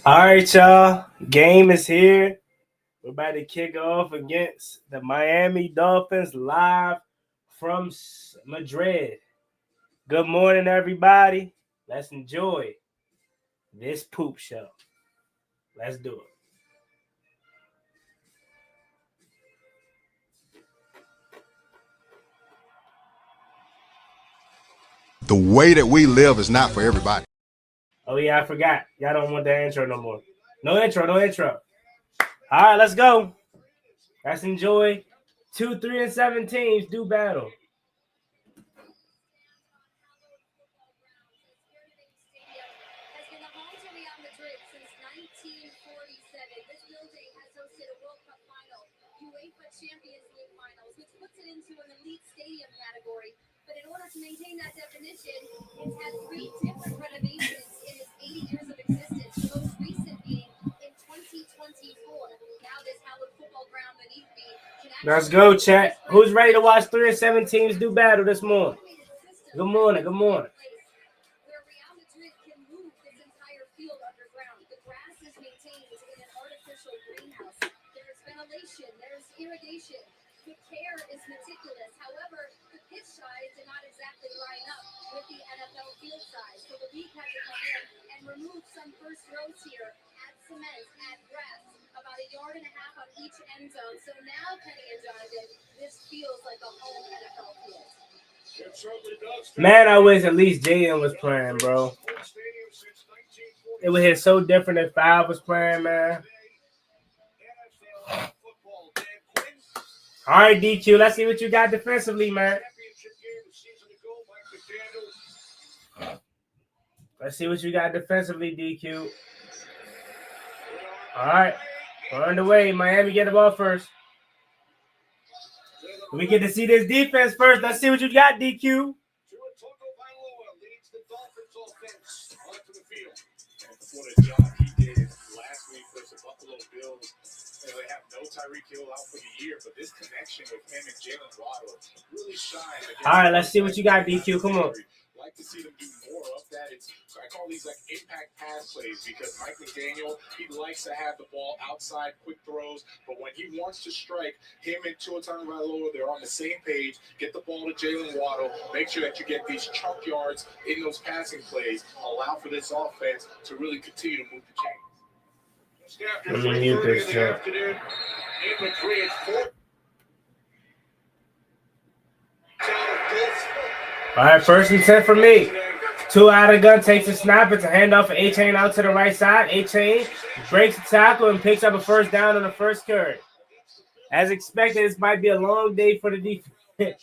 All right, y'all. Game is here. We're about to kick off against the Miami Dolphins live from Madrid. Good morning, everybody. Let's enjoy this poop show. Let's do it. The way that we live is not for everybody. Oh, yeah, I forgot. Y'all don't want the intro no more. No intro. All right, let's go. Let's enjoy 2, 3, and 7 teams do battle. Champions League finals, which puts it into an elite stadium category. But in order to maintain that definition, it's had 3 different renovations in its 80 years of existence, the most recent being in 2024. Now this hallowed football ground beneath me Let's go, chat. Who's ready to watch 3 and 7 teams do battle this morning? Good morning. Where Real Madrid can move this entire field underground. The grass is maintained in an artificial greenhouse. There's ventilation, there's irrigation. The care is meticulous. However, the pitch size did not exactly line up with the NFL field size. So the league had to come in and remove some first rows here, add cement, add grass, about 1.5 yards on each end zone. So now, Kenny and Jonathan, this feels like a home NFL field. Man, I wish at least Jalen was playing, bro. It would hit so different if Five was playing, man. All right, DQ, let's see what you got defensively, man. Let's see what you got defensively, DQ. All right, we're on the way. Miami, get the ball first. We get to see this defense first. Let's see what you got, DQ. What a job he did last week versus the Buffalo Bills. They have no Tyreek Hill out for the year, but this connection with him and Jalen Waddle really shines. All right, let's see what you got, DQ. Come on. Like to see them do more of that. I call these like impact pass plays because Mike McDaniel, he likes to have the ball outside, quick throws, but when he wants to strike, him and Tua Tagovailoa, they're on the same page. Get the ball to Jalen Waddle. Make sure that you get these chunk yards in those passing plays. Allow for this offense to really continue to move the chains. Let me mute this chat. All right, 1st and 10 for me. Tua out of gun, takes a snap. It's a handoff for A-Chain out to the right side. A-Chain breaks the tackle and picks up a first down on the first carry. As expected, this might be a long day for the defense. And as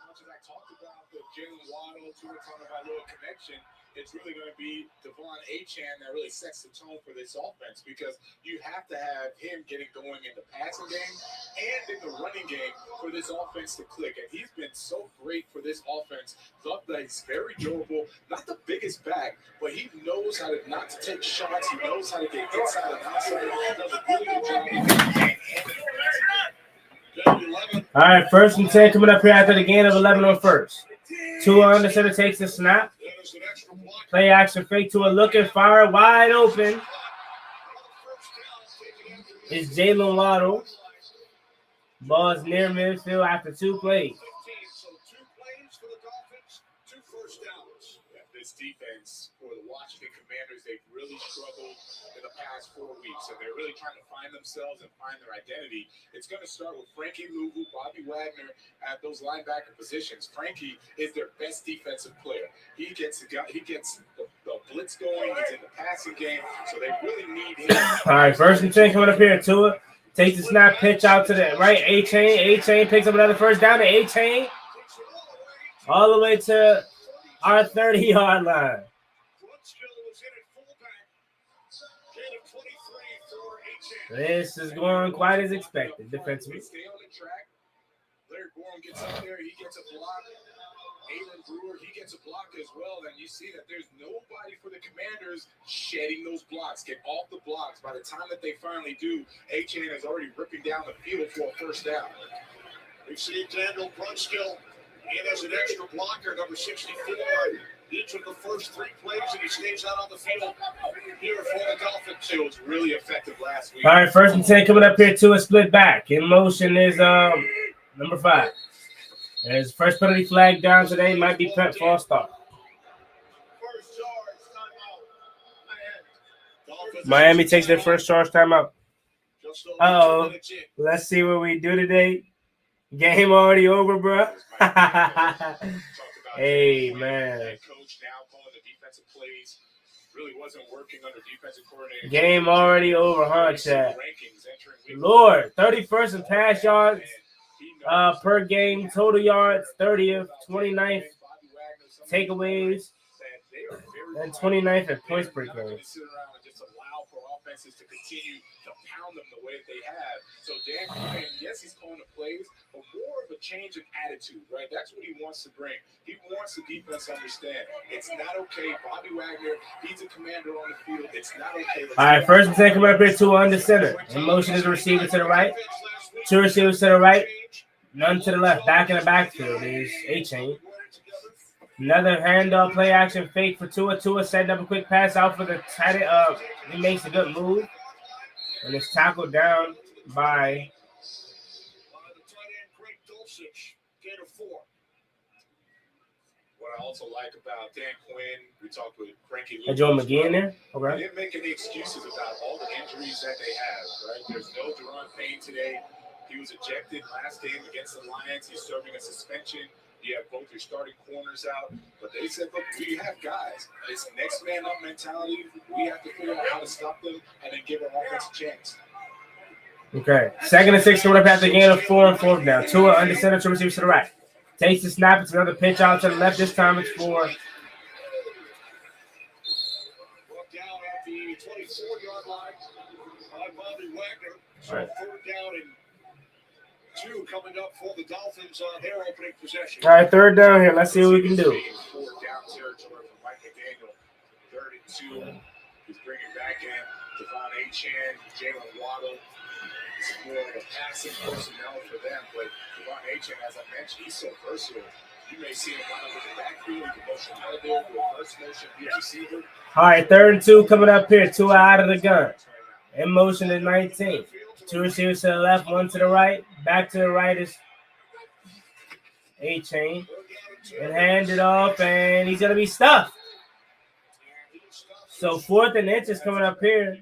much as I talked about the Jalen Waddle, Tua Tagovailoa connection, it's really going to be Devon Achane that really sets the tone for this offense because you have to have him getting going in the passing game and in the running game for this offense to click. And he's been so great for this offense. Thought that he's very durable, not the biggest back, but he knows how to not to take shots. He knows how to get inside and outside. He does a really good job. All right, 1st and 10 coming up here after the gain of 11 on 1st. Tua under center takes the snap. Play action fake to a looking fire wide open. It's Jalen Waddle. Ball is near midfield after 2 plays. So 2 plays for the Dolphins, 2 first downs. This defense for the Washington Commanders, they've really struggled in the past 4 weeks, and they're really trying to find themselves and find their identity. It's going to start with Frankie Louvu, Bobby Wagner at those linebacker positions. Frankie is their best defensive player. He gets the blitz going. He's in the passing game, so they really need him. All right, 1st and 10 coming up here. Tua takes the snap, pitch out to the right. A-Chain picks up another first down to A-Chain. All the way to our 30-yard line. This is going quite as expected defensively. Stay on the track. Larry Borum gets up there. He gets a block. Aiden Brewer, he gets a block as well. And you see that there's nobody for the Commanders shedding those blocks. Get off the blocks. By the time that they finally do, A-Chain is already ripping down the field for a first down. We see Daniel Brunskill in as an extra blocker, number 64. each of the first 3 plays, and he stays out on the field here for the Dolphins. It was really effective last week. All right, 1st and 10 coming up here to a split back. In motion is number 5. His first penalty flag down today might be Pep for a start. Miami takes their first charge timeout. Uh-oh. Let's see what we do today. Game already over, bro. Hey, man. Game already over, huh, Chad? Lord, 31st in pass yards per game, total yards, 30th, 29th, takeaways, and 29th in points per game. To continue to pound them the way that they have. So Dan Quinn, yes, he's calling the plays, but more of a change of attitude, right? That's what he wants to bring. He wants the defense to understand it's not okay. Bobby Wagner, he's a commander on the field. It's not okay. All right, 1st and 10 coming up here, 2 under center. In motion is the receiver to the right. 2 receivers to the right. None to the left. Back in the backfield is A-Chain. Another handoff play action fake for Tua. Tua setting up a quick pass out for the tight end. He makes a good move. And it's tackled down by What I also like about Dan Quinn, we talked with Frankie Lucas. Joe McGee in there? Okay. They didn't make any excuses about all the injuries that they have, right? There's no Deron Payne today. He was ejected last game against the Lions. He's serving a suspension. You have both your starting corners out. But they said, look, we have guys. It's next man up mentality. We have to figure out how to stop them and then give our offense a chance. Okay. 2nd and 6 coming up after the gain of 4 and 4th down. Tua under center, 2 receivers to the right. Takes the snap. It's another pitch out to the left. This time it's for down at the 24-yard line by Bobby Wagner. So 3rd down and 2 coming up for the Dolphins on their opening possession. All right, 3rd down here. Let's see what we can do. 4th down territory for Mike McDaniel. 3rd and 2. He's bringing back in Devon Achane, Jalen Waddle. It's more of a passing personnel for them, but Devon Achane, as I mentioned, he's so versatile. You may see him line up in the backfield. He can motion out of there, reverse motion, be a receiver. All right, 3rd and 2 coming up here. 2 out of the gun. In motion is 19. 2 receivers to the left, 1 to the right. Back to the right is A-Chain. And hand it off, and he's going to be stuffed. So 4th and inches coming up here.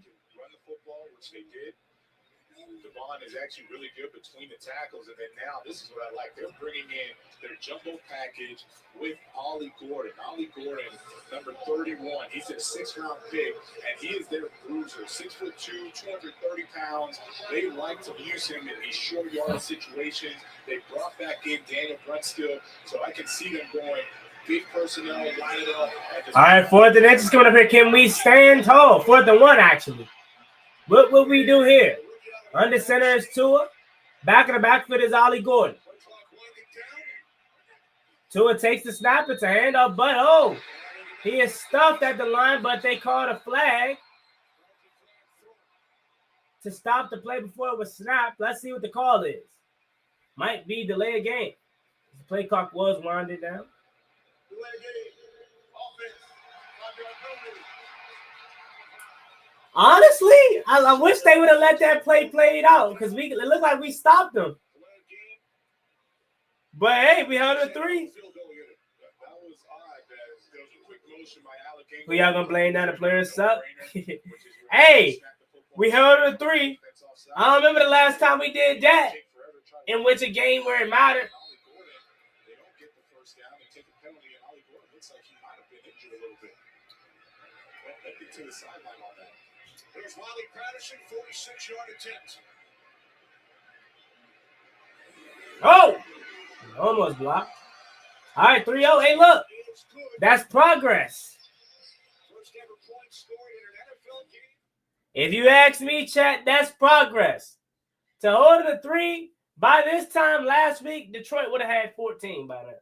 Is actually really good between the tackles, and then now this is what I like. They're bringing in their jumbo package with Ollie Gordon. Ollie Gordon, number 31. He's a 6th-round pick, and he is their bruiser. 6'2", 230 pounds. They like to use him in these short yard situations. They brought back in Daniel Brunskill, so I can see them going big personnel, line it up. All right, 4th and inches coming up here. Can we stand tall? 4th and 1, actually. What will we do here? Under center is Tua. Back in the backfield is Ollie Gordon. Tua takes the snap. It's a handoff, but he is stuffed at the line, but they called a flag to stop the play before it was snapped. Let's see what the call is. Might be delay a game. The play clock was winding down. Honestly, I wish they would have let that play played out because it looked like we stopped them. But hey, we held a 3. Who y'all gonna blame now? The players suck. Hey, we held a 3. I don't remember the last time we did that in which a game where it mattered. They don't get the first down. They take a penalty, and Ollie Gordon looks like he might have been injured a little bit. Let me to the sideline on that. There's Wiley Patterson, 46-yard attempt. Oh, almost blocked. All right, 3-0. Hey, look, that's progress. First ever point scored in an NFL game. If you ask me, chat, that's progress. To hold the 3, by this time last week, Detroit would have had 14 by now.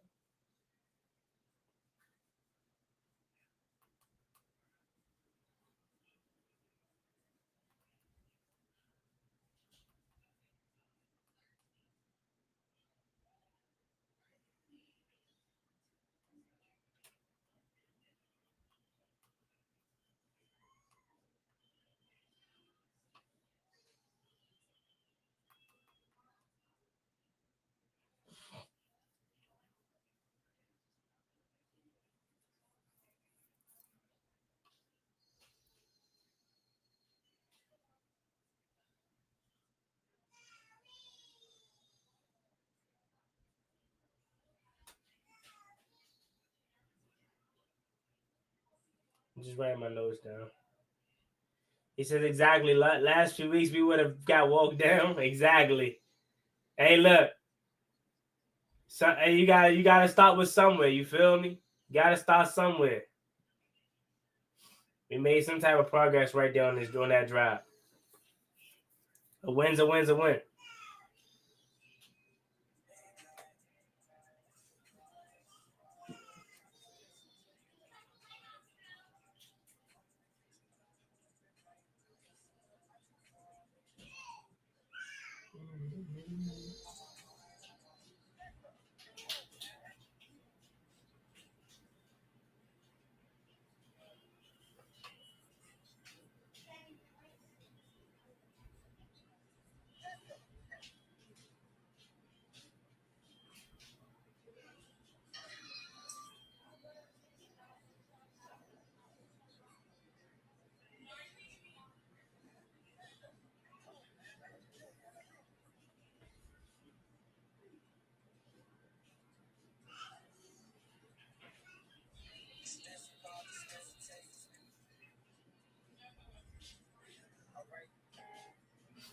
Just writing my notes down. He says exactly. Last few weeks we would have got walked down. Exactly. Hey, look. So hey, you gotta start with somewhere. You feel me? You gotta start somewhere. We made some type of progress right there on during that drive. A win's a win's a win.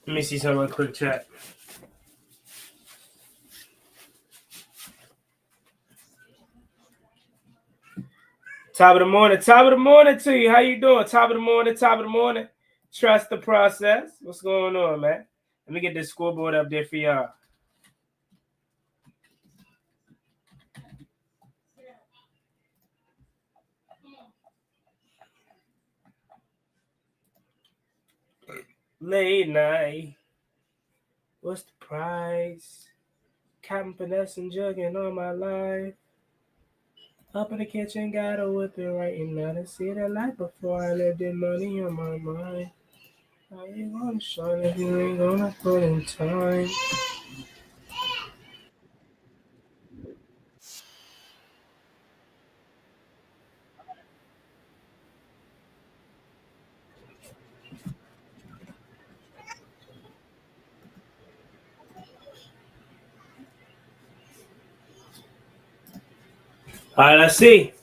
Let me see some real quick chat. Top of the morning to you. How you doing? Top of the morning. Trust the process. What's going on, man? Let me get this scoreboard up there for y'all. Late night. What's the price? Cotton finesse and jugging all my life. Up in the kitchen, gotta whip it right now to see the light before I let the money on my mind. How you gonna shine if you ain't gonna put in time? All right, let's see.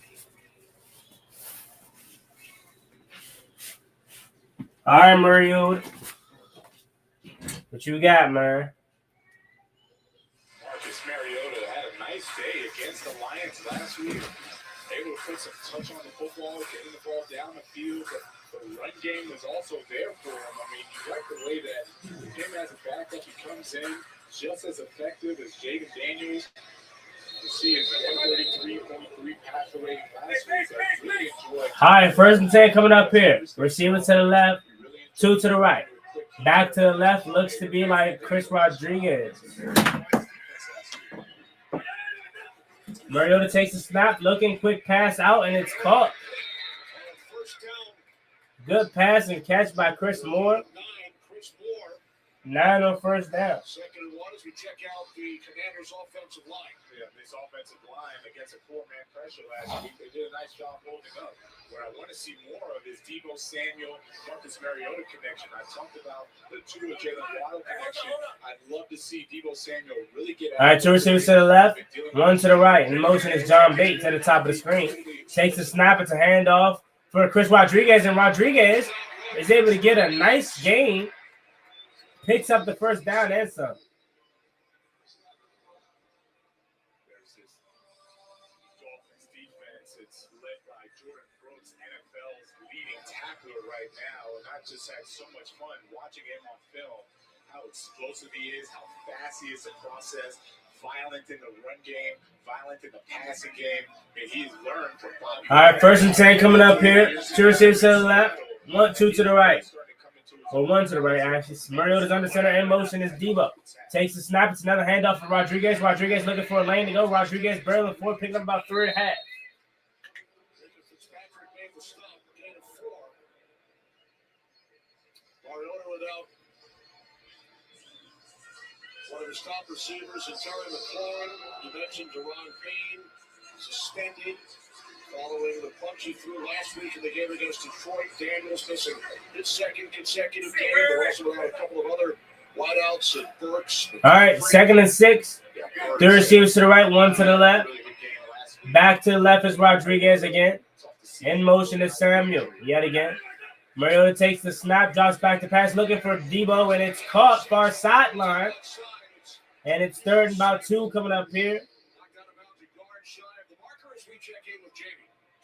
All right, Mario. What you got, man? Marcus Mariota had a nice day against the Lions last week. Able to put some touch on the football, getting the ball down the field. But the run game was also there for him. I mean, you like the way that him as a backup, he comes in just as effective as Jaden Daniels. You see his 133.3 passer rating last week. I really enjoyed. All right, 1st and 10 coming up here. Receiver to the left, 2 to the right. Back to the left looks to be like Chris Rodriguez. Mariota takes the snap, looking, quick pass out, and it's caught. Good pass and catch by Chris Moore. 9 on 1st down. Second and 1 as we check out the Commanders' offensive line. Yeah, this offensive line against a 4-man pressure last week, they did a nice job holding up. What I want to see more of is Deebo Samuel, Marcus Mariota connection. I talked about the Tua Jalen Waddle connection. I'd love to see Deebo Samuel really get out. All right, 2 receivers to the left, 1 to the right. In motion is John Bates at the top of the screen. Takes the snap, it's a handoff for Chris Rodriguez, and Rodriguez is able to get a nice gain. Picks up the 1st down and some. There's this Dolphins defense. It's led by Jordan Brooks, NFL's leading tackler right now. And I just had so much fun watching him on film. How explosive he is, how fast he is to process, violent in the run game, violent in the passing game. And he's learned from Bobby. All right, 1st and 10 coming up here. 2 receivers to the left, 1, 2 to the right. Or 1 to the right, actually. Mariota's under center in motion is Deebo. Takes the snap. It's another handoff for Rodriguez. Rodriguez looking for a lane to go. Rodriguez barreling forward, picking up about 3.5. Mariota without one of his top receivers, and Terry McLaurin. You mentioned Deron Payne, suspended. Following the punch he threw last week in the game against Detroit, Daniels missing his 2nd consecutive game. They also had a couple of other wideouts at Burks. All right, 2nd and 6. 3 receivers to the right, 1 to the left. Back to the left is Rodriguez again. In motion is Samuel yet again. Mariota takes the snap, drops back to pass, looking for Debo, and it's caught far sideline. And it's 3rd and about 2 coming up here.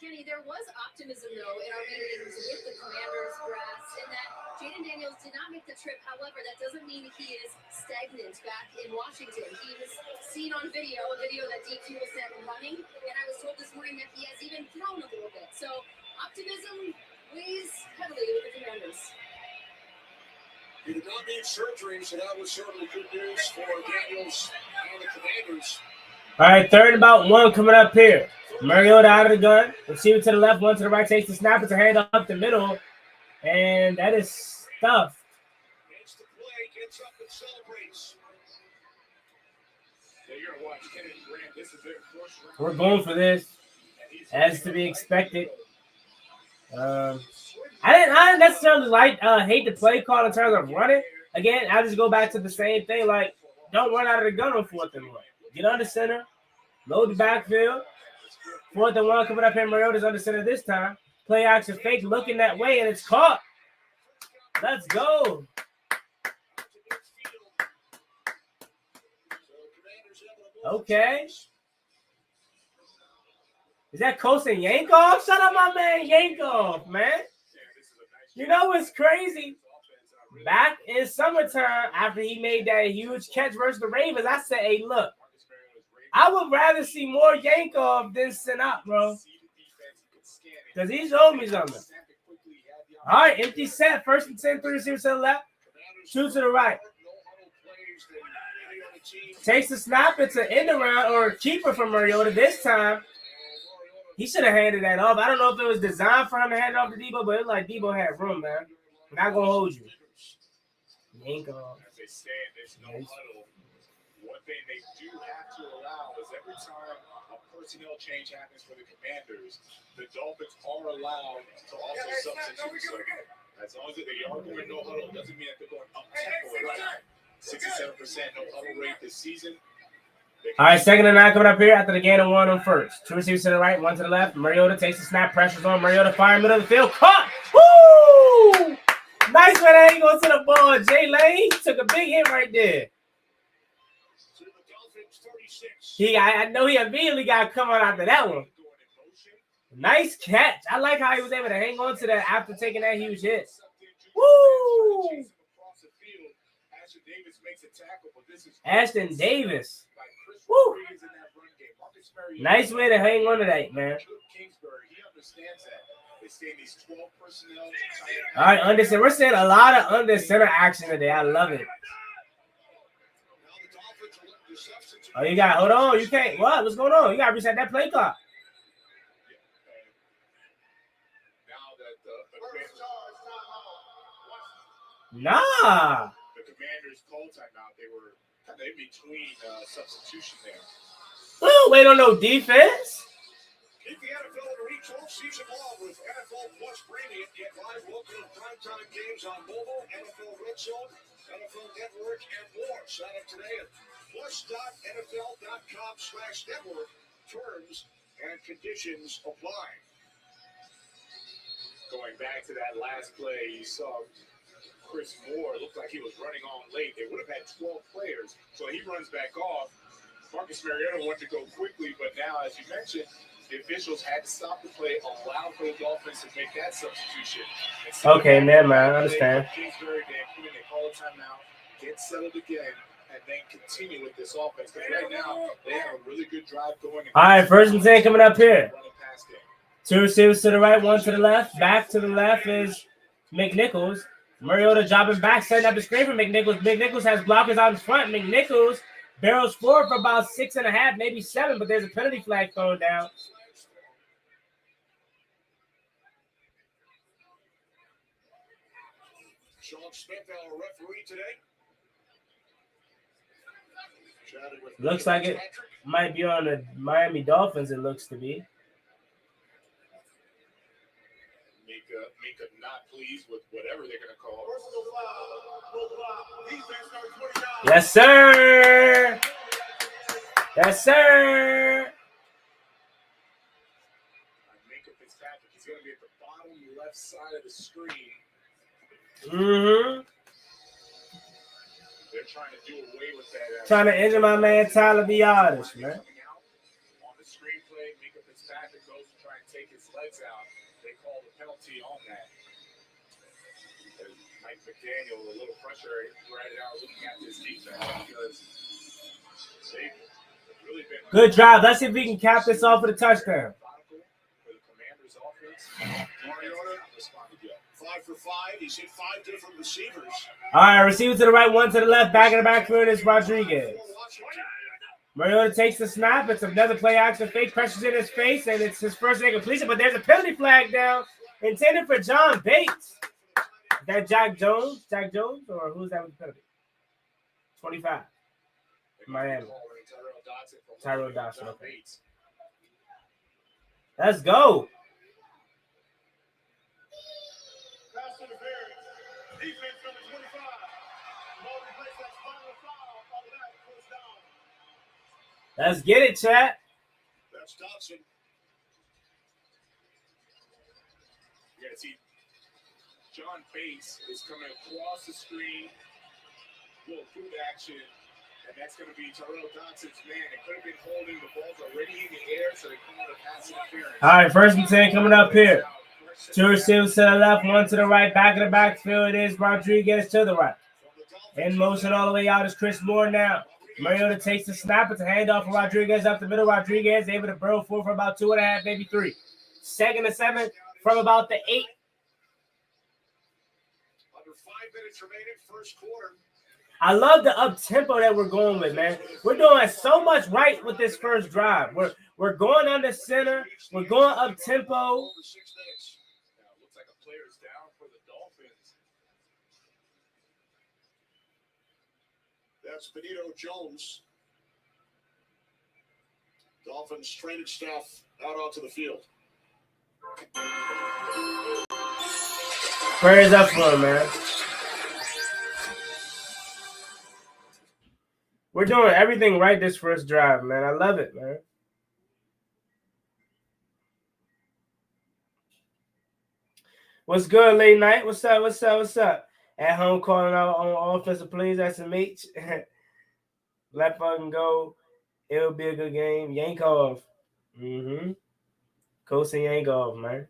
Kenny, there was optimism, though, in our meetings with the Commanders brass in that Jaden Daniels did not make the trip. However, that doesn't mean he is stagnant back in Washington. He was seen on video, a video that DQ was sent running, and I was told this morning that he has even thrown a little bit. So optimism weighs heavily with the Commanders. He did not need surgery, so that was certainly good news for Daniels and the Commanders. All right, 3rd and about 1 coming up here. Mariota out of the gun. Receiver to the left, one to the right, takes the snap. It's a hand up the middle. And that is stuffed. Makes the play, gets up and celebrates. Yeah, you're going to watch Kennedy Grant. This is their first round. We're going for this, as to be expected. I didn't necessarily hate the play call in terms of running. Again, I just go back to the same thing. Like, don't run out of the gun on 4th and 1. Get under center, load the backfield. 4th and 1 coming up here. Mariota's under center this time. Play action fake, looking that way, and it's caught. Let's go. Okay. Is that Kosen Yankov? Shut up, my man Yankov, man. You know what's crazy? Back in summertime, after he made that huge catch versus the Ravens, I said, hey, look, I would rather see more Yankov than Sinop, bro. Because he showed me something. All right, empty set. 1st and 10, 3 receivers to the left. 2 to the right. Takes the snap. It's an end around or a keeper from Mariota this time. He should have handed that off. I don't know if it was designed for him to hand it off to Debo, but it was like Debo had room, man. I'm not going to hold you. Yankov. As they stand, there's no huddle. One thing they do have to allow is every time a personnel change happens for the Commanders, the Dolphins are allowed to also substitute. So as long as they are going no huddle, doesn't mean that they're going up tempo. Right? 67% no huddle rate this season. All right, 2nd and 9 coming up here after the gain of 1 on 1st. 2 receivers to the right, 1 to the left. Mariota takes the snap, pressures on Mariota, fire middle of the field, caught. Woo! Nice way to hang on to the ball, Jay Lane. He took a big hit right there. I know he immediately got come on after that one. Nice catch. I like how he was able to hang on to that after taking that huge hit. Woo! Ashton Davis. Woo! Nice way to hang on to that, man. All right, under center. We're seeing a lot of under center action today. I love it. Oh, you got, hold on. You can't, what's going on? You got to reset that play clock. Nah. The Commanders called timeout. They were kind of in between substitution there. Oh, wait on no defense. Keep the NFL in reach all season long with NFL Plus Premium. Get live local and primetime games on mobile, NFL Red Zone, NFL Network, and more. Sign up today at plus.nfl.com/network. Terms and conditions apply. Going back to that last play, you saw Chris Moore looked like he was running on late. They would have had 12 players, so he runs back off. Marcus Mariota wanted to go quickly, but now, as you mentioned, the officials had to stop the play, allow for the Dolphins to make that substitution. Okay, man, I understand. Kingsbury, they call a timeout, get settled again, and then continue with this offense. Because right now, they have a really good drive going. All right, 1st and 10 coming up here. 2 receivers to the right, 1 to the left. Back to the left is McNichols. Mariota dropping back, setting up the screen for McNichols. McNichols has blockers out in front. McNichols barrels forward for about 6.5, maybe 7, but there's a penalty flag thrown down. Sean Smith, our referee today. Looks like it might be on the Miami Dolphins, it looks to be. Mika not pleased with whatever they're going to call. Yes, sir. Yes, sir. left side of the screen. Mm-hmm. They're trying to do away with that. Trying to injure my man Tyler the artist, man. On the screenplay, Mika Fitzpatrick goes to try and take his legs out. They call the penalty on that. And Mike McDaniel, a little frustrated right now looking at this defense because they've really been good drive. Let's see if we can cap this off with a touchdown. For the Commanders' offense, Mariota responded yet. 5 for 5. He's hit 5 different receivers. All right, receiver to the right, one to the left, back in the backfield is Rodriguez. Mariota takes the snap. It's another play action fake, pressures in his face, and it's his first incompletion. But there's a penalty flag down intended for John Bates. Is that Jack Jones? Jack Jones? Or who's that with the penalty? 25. Miami. Tyrell Dodson. Okay. Let's go. Let's get it, chat. That's Dodson. Yeah, see, John Bates is coming across the screen. Little foot action, and that's going to be Tyrell Dodson's man. It could have been holding the balls already in the air, so they call it a pass interference. All right, 1st and 10 coming up here. 2 receivers to the left, 1 to the right. Back in the backfield is Rodriguez to the right. In motion all the way out is Chris Moore now. Mariota takes the snap. It's a handoff from Rodriguez up the middle. Rodriguez able to burrow forward for about 2.5, maybe 3. 2nd and 7 from about the 8. Under 5 minutes remaining, first quarter. I love the up tempo that we're going with, man. We're doing so much right with this first drive. We're going under center. We're going up tempo. Looks like a player's down for the Dolphins. That's Benito Jones. Dolphins training staff out onto the field. Prayers up for him, man. We're doing everything right this first drive, man. I love it, man. What's good, late night? What's up? What's up? What's up? At home calling out on offensive plays. That's a H. Let fucking go. It'll be a good game. Yank off. Coast and yank off, man.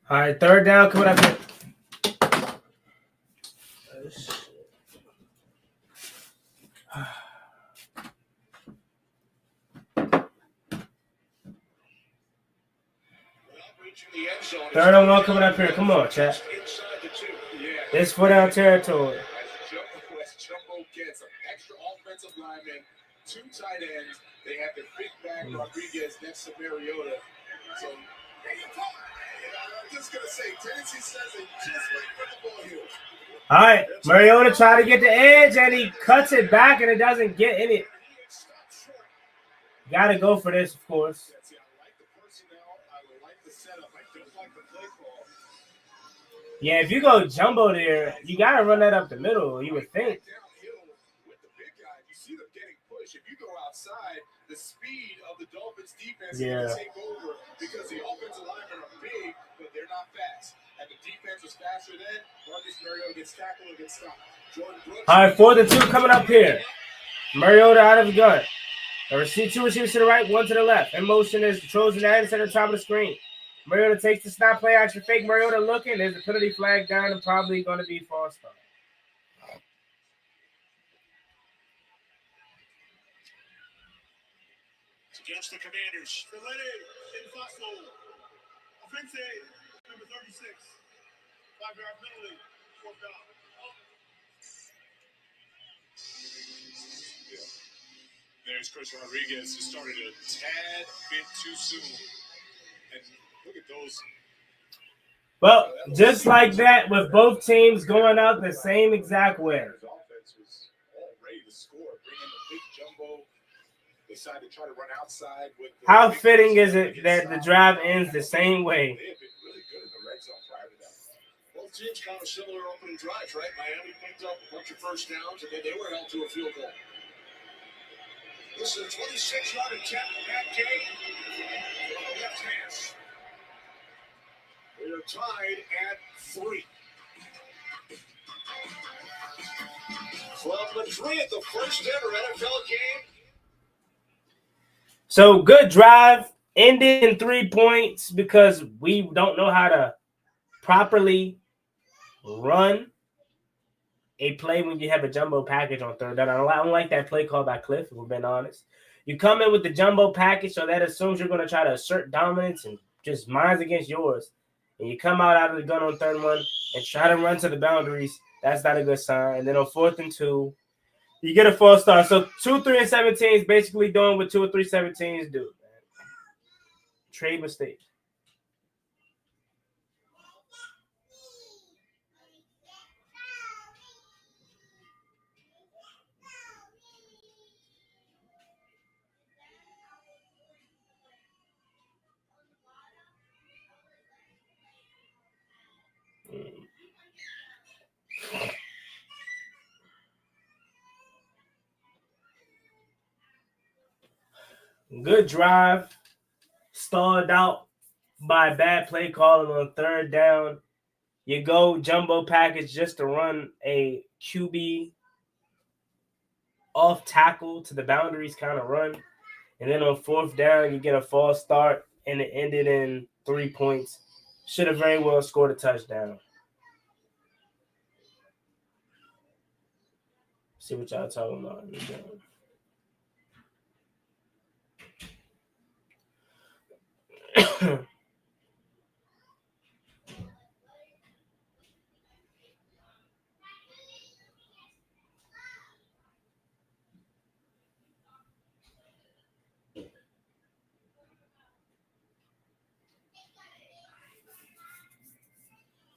All right, 3rd down coming up here. Third and 1 coming up here. Come on, chat. It's 4-down territory. As Jumbo gets some extra offensive linemen, 2 tight ends. They have the big back Rodriguez next to Mariota. So, I'm just going to say, Tennessee says they just might run the ball here. All right, Mariota trying to get the edge, and he cuts it back, and it doesn't get in it. Got to go for this, of course. I like the personnel. I like the setup. I don't like the play call. Yeah, if you go jumbo there, you got to run that up the middle, you would think. Downhill with the big guy, you see them getting pushed. If you go outside, the speed of the Dolphins defense is going to take over because the offensive linemen are big, but they're not fast. And the defense is faster than Marcus Mariota gets tackled and gets stopped. Jordan Brooks. All right, 4th and 2 coming up here. Mariota out of the gun. The 2 receivers to the right, 1 to the left. In motion is the Trojan Adams at the top of the screen. Mariota takes the snap, play action fake. Mariota looking. There's a penalty flag down and probably going to be false start. Against the Commanders. Offense number 36. 5-yard penalty. 4th down. There's Chris Rodriguez, who started a tad bit too soon. And look at those. Well, just like that, with both teams going out the same exact way. His offense was all ready to score. Bring in the big jumbo. Decided to try to run outside with. How fitting is it that the drive ends the same way? They have been really good in the red zone prior to that. Both teams kind of similar opening drives, right? Miami picked up a bunch of first downs, and then they were held to a field goal. This is a 26-yard attempt at game on the left hash. We are tied at 3. From Madrid, the first ever NFL game. So good drive, ended in 3 points because we don't know how to properly run a play when you have a jumbo package on 3rd down. I don't like that play call by Cliff, if we're being honest. You come in with the jumbo package, so that assumes you're going to try to assert dominance and just mine's against yours. And you come out of the gun on 3rd and 1 and try to run to the boundaries. That's not a good sign. And then on 4th and 2, you get a false start. So 2, 3, and 17 is basically doing what 2 or 3 17s do. Man. Trade mistakes. Good drive, stalled out by bad play calling on 3rd down. You go jumbo package just to run a QB off tackle to the boundaries kind of run. And then on 4th down, you get a false start, and it ended in 3 points. Should have very well scored a touchdown. See what y'all talking about.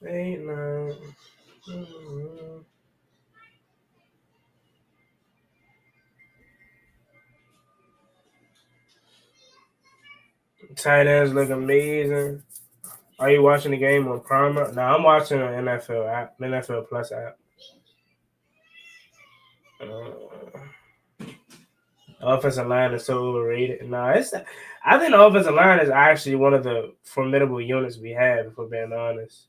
Ain't no. Tight ends look amazing. Are you watching the game on Prime? No, I'm watching an NFL app, NFL Plus app. Offensive line is so overrated. No, I think the offensive line is actually one of the formidable units we have, if we're being honest.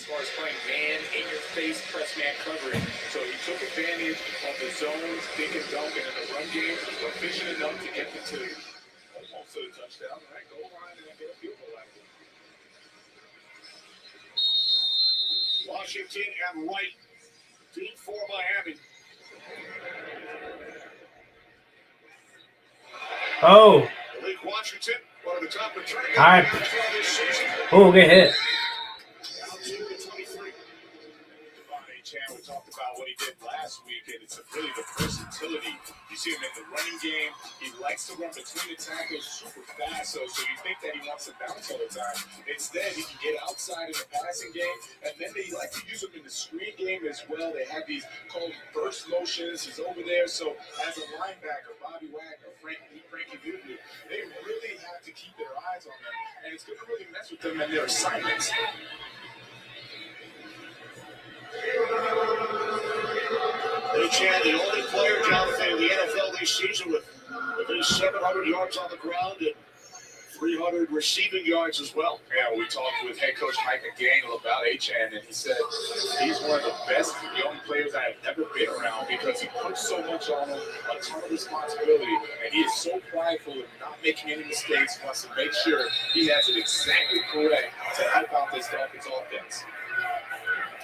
far as playing man in your face press man covering. So he took advantage of the zones, dink and dunk, and in the run game, efficient enough to get them to almost to the touchdown, right? Goal line and then get a field goal out of it. Washington and right, deep for Miami. Oh. Malik Washington, one of the top returning All right. this season. Oh, good hit. Down to the 23. Chan, we talked about what he did last week, and it's really the versatility. You see him in the running game. He likes to run between the tackles super fast, so you think that he wants to bounce all the time. Instead, he can get outside in the passing game, and then they like to use him in the screen game as well. They have these called burst motions. He's over there, so as a linebacker, Bobby Wagner, Frankie Vudu, they really have to keep their eyes on them, and it's going to really mess with them in their assignments. Chan, the only player, Jonathan, in the NFL this season with at least 700 yards on the ground and 300 receiving yards as well. Yeah, we talked with head coach Mike McDaniel about Chan, and he said he's one of the best young players I have ever been around because he puts so much on him, a ton of responsibility, and he is so prideful of not making any mistakes, wants to make sure he has it exactly correct to help out this Dolphins offense.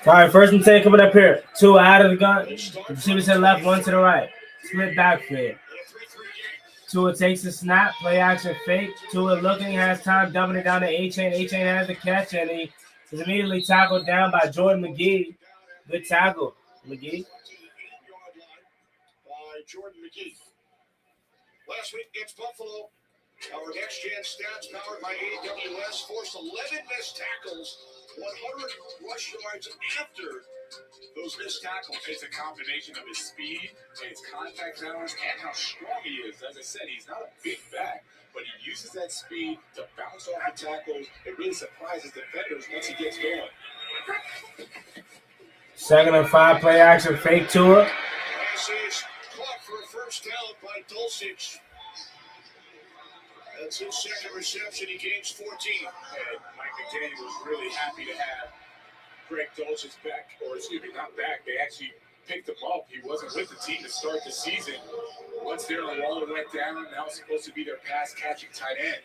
All right, 1st and 10 coming up here. 2 out of the gun. Receiver to the left, 1 to the right. Split backfield. Tua takes the snap, play action fake. Tua looking, has time, dumping it down to A-Chain. A-Chain has the catch, and he is immediately tackled down by Jordan McGee. Good tackle, McGee. By Jordan McGee. Last week against Buffalo, our next-gen stats powered by AWS forced 11 missed tackles, 100 rush yards after those missed tackles. It's a combination of his speed, his contact balance, and how strong he is. As I said, he's not a big back, but he uses that speed to bounce off the tackles. It really surprises defenders once he gets going. 2nd and 5, play action fake Tua. Pass is caught for a first down by Dulcich. That's his second reception. He gains 14. And Mike McDaniel was really happy to have Greg Dulcich back, or excuse me, not back. They actually picked him up. He wasn't with the team to start the season. Once Darren Waller went down, now it's supposed to be their pass-catching tight end.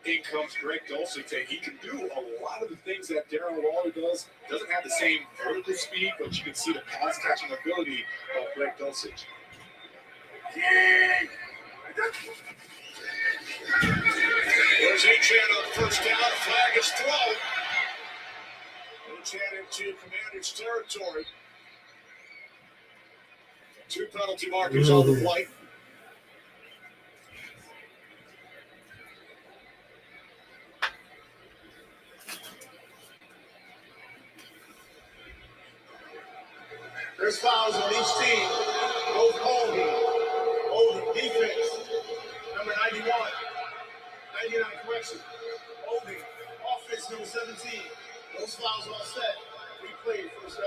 In comes Greg Dulcich, and he can do a lot of the things that Darren Waller does. Doesn't have the same vertical speed, but you can see the pass-catching ability of Greg Dulcich. There's A-Chan on first down. Flag is thrown. A-Chan into Commander's territory. 2 penalty markers on the play. There's fouls on each team. Both holding defense. Number 91. 99 correction. Holding. Offense number 17. Those fouls are all set. We played first down.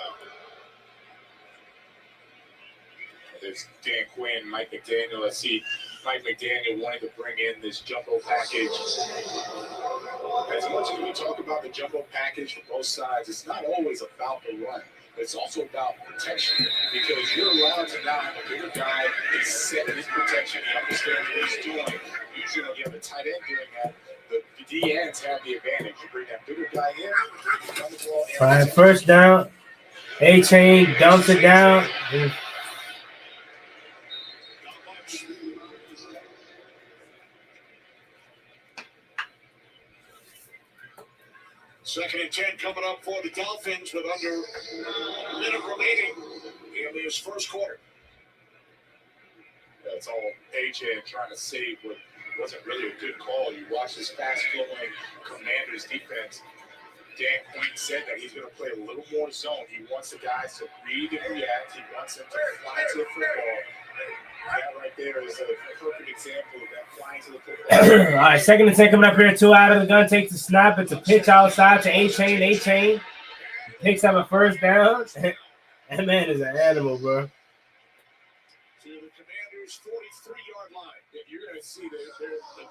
There's Dan Quinn, Mike McDaniel. I see Mike McDaniel wanting to bring in this jumbo package. As much as we talk about the jumbo package for both sides, it's not always about the run. It's also about protection, because you're allowed to now have a bigger guy. He's set in his protection. He understands what he's doing. Usually when you have a tight end doing that, the D ends have the advantage. You bring that bigger guy in, run the ball. All right, first down. A-Chain dumps it down. Second and 10 coming up for the Dolphins with under a minute remaining in this first quarter. That's all A-Chan trying to save what wasn't really a good call. You watch this fast-flowing Commanders defense. Dan Quinn said that he's going to play a little more zone. He wants the guys to read and react. He wants them to fly to the football. That right there is a perfect example of that flying to the football. All right, 2nd and 10 coming up here. 2 out of the gun, takes the snap. It's a pitch outside to A-Chain. A-Chain picks up a first down. That man is an animal, bro. To the Commanders' 43-yard line. You're going to see the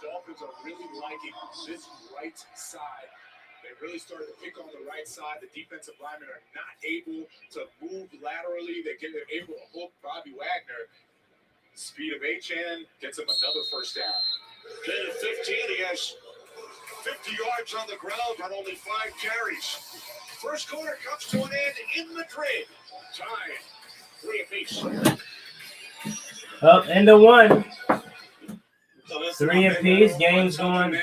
Dolphins are really liking this right side They really started to pick on the right side. The defensive linemen are not able to move laterally. They're able to hook Bobby Wagner. Speed of H.N. gets him another first down. Gain of 15. He has 50 yards on the ground on only 5 carries. First quarter comes to an end in Madrid. Tied 3 apiece. Up into one. So this 3 apiece. Game's going.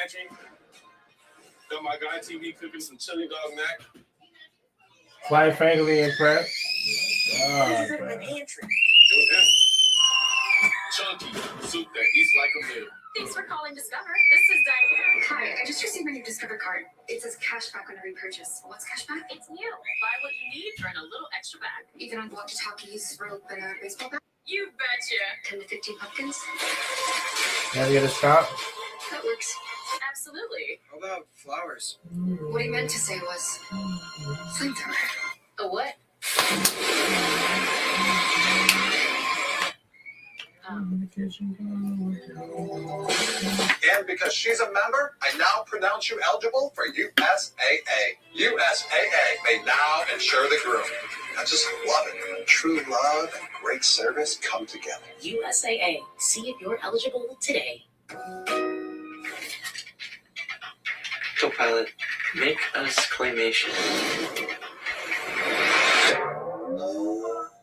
Got my guy TV cooking some chili dog mac. Quite frankly impressed. This is in the pantry. It was him. Chunky soup that eats like a meal. Thanks for calling Discover. This is Diane. Hi, I just received my new Discover card. It says cashback on every purchase. What's cashback? It's new. Buy what you need, earn a little extra back. Even on walkie-talkies, rope, and a baseball bat? You betcha. 10 to 15 pumpkins? Can I get a stop? That works. Absolutely. How about flowers? What he meant to say was flamethrower. A what? And because she's a member, I now pronounce you eligible for USAA. USAA may now insure the groom. I just love it when true love and great service come together. USAA. See if you're eligible today. Copilot, make us claymation.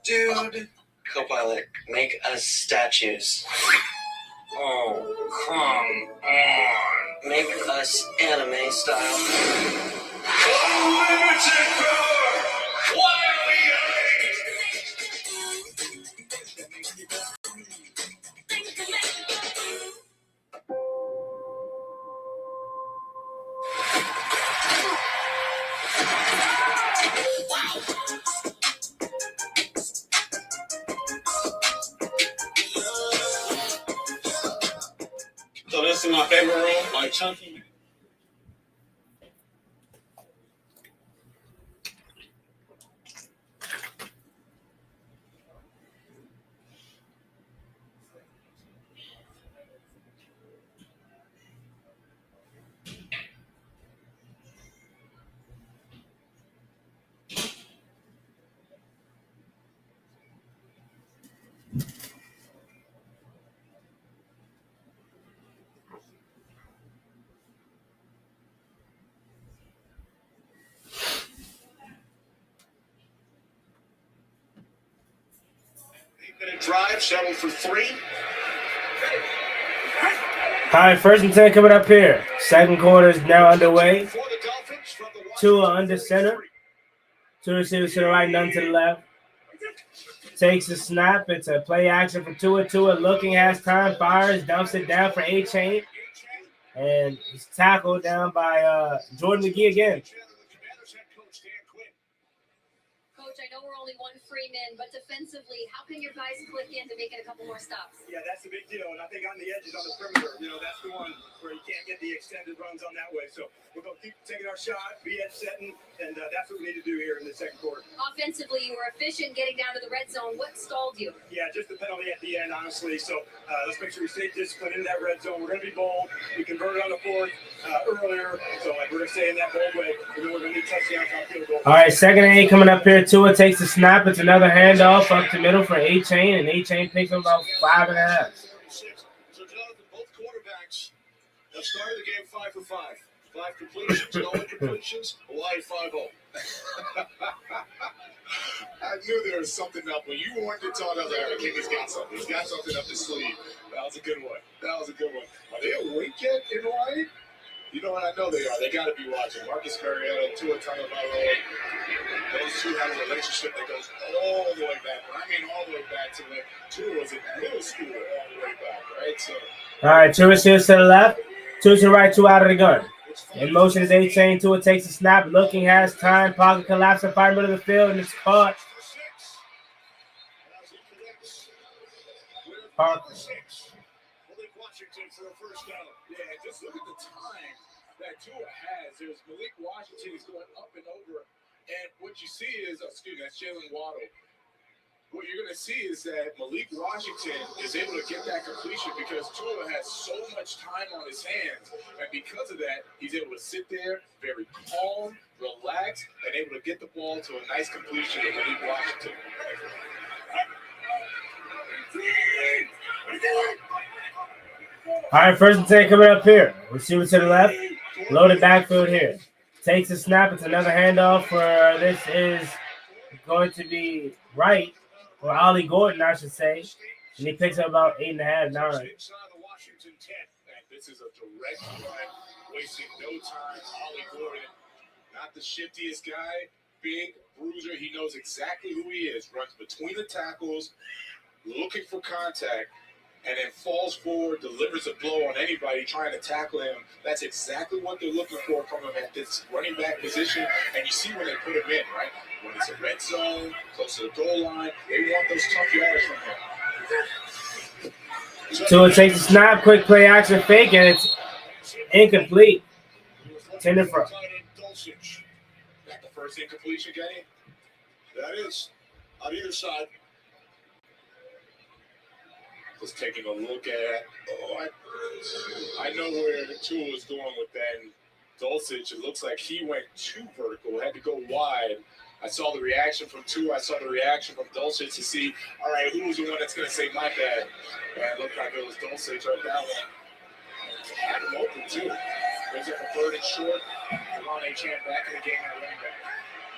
Dude. Copilot, make us statues. Oh, come on. Make us anime style. Unlimited power! Why are we So this is my favorite room, my Chunky. Minute drive, settled for 3. All right, 1st and 10 coming up here. Second quarter is now underway. For the Dolphins from the Tua under center. 2 receivers to the right, none to the left. Takes the snap. It's a play action for Tua. Tua looking, has time, fires, dumps it down for A-Chain. And he's tackled down by Jordan McGee again. Coach, I know we're only one Freeman, but defensively, how can your guys click in to make it a couple more stops? Yeah, that's the big deal. And I think on the edges, on the perimeter, that's the one where you can't get the extended runs on that way. So we're going to keep taking our shot, be edge setting, and that's what we need to do here in the second quarter. Offensively, you were efficient getting down to the red zone. What stalled you? Yeah, just the penalty at the end, honestly. So let's make sure we stay disciplined in that red zone. We're going to be bold. We converted on the 4th earlier. So we're going to stay in that bold way. And then we're going to need touchdowns on field goal. All right, 2nd and 8 coming up here. Tua takes the snap. It's another handoff up the middle for A-Chain, and A-Chain picks up about 5.5. So Jonathan, both quarterbacks have started the game 5 for 5. 5 completions, no incompletions. Hawaii 5-0. I knew there was something up. When you warned it, Todd, I was like, okay, he's got something. He's got something up his sleeve. That was a good one. Are they awake yet in Hawaii? You know what? I know they are. They got to be watching. Marcus Mariota, Tua Tagovailoa. Those two have a relationship that goes all the way back. When I mean all the way back to when Tua was in middle school, all the way back, right? So. All right, 2 receivers to the left, 2 to the right, 2 out of the gun. In motion is A-Chain. Tua takes the snap, looking, has time, pocket collapse, and fire middle of the field, and it's caught. Malik Washington for a first down. Yeah, just look at the time that Tua has. There's Malik Washington is going up and over. And what you see is, that's Jalen Waddle, what you're going to see is that Malik Washington is able to get that completion because Tua has so much time on his hands. And because of that, he's able to sit there very calm, relaxed, and able to get the ball to a nice completion to Malik Washington. All right, first and 10 coming up here. Receiver to the left. Loaded backfield here. Takes a snap. It's another handoff for this is going to be Wright, or Ollie Gordon, I should say. And he picks up about 8.5, 9. This is a direct run, wasting no time. Ollie Gordon, not the shiftiest guy, big bruiser. He knows exactly who he is. Runs between the tackles, looking for contact, and then falls forward, delivers a blow on anybody trying to tackle him. That's exactly what they're looking for from him at this running back position. And you see when they put him in, right? When it's a red zone, close to the goal line, they want those tough yards from him. Tua takes a snap, quick play action fake, and it's incomplete. Intended for. That the first incompletion, Kenny? That is. On either side. Just taking a look at, I know where the Tua is going with Ben Dulcich. It looks like he went too vertical, had to go wide. I saw the reaction from Tua. I saw the reaction from Dulcich to see, all right, who's the one that's going to say my bad? And it looked like it was Dulcich right that one. Had him open, too. Brings up a 3rd and short. Devon Achane back in the game at running back.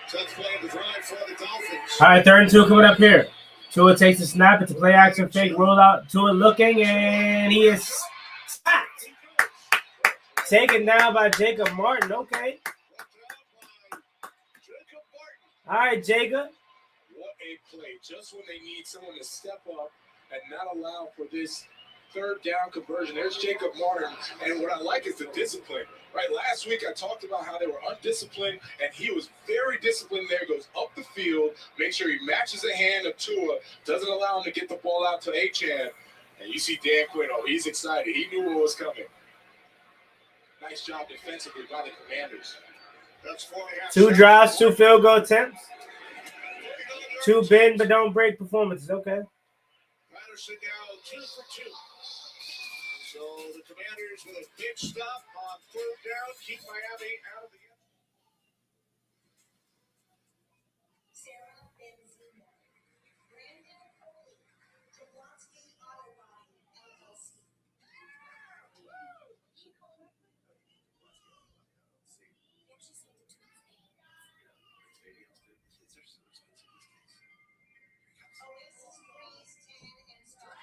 Tough play of the drive for the Dolphins. All right, 3rd and 2 coming up here. Tua takes a snap. It's a play action fake rollout. Tua looking, and he is sacked. Taken down by Jacob Martin. Okay. All right, Jacob. What a play. Just when they need someone to step up and not allow for this 3rd down conversion. There's Jacob Martin. And what I like is the discipline. Right, last week I talked about how they were undisciplined, and he was very disciplined there. Goes up the field, make sure he matches the hand of Tua, doesn't allow him to get the ball out to Achane. And you see Dan Quinn, he's excited. He knew what was coming. Nice job defensively by the Commanders. That's 2 drives, 2 field goal attempts. 2 bend but don't break performances. Okay. Patterson now 2 for 2. So the Commanders with a big stop on 3rd down, keep Miami out of the end. Sarah Benzema, Brandon Foley, Jawanski Auto Body, LLC. Oasis Breeze 10 and Star.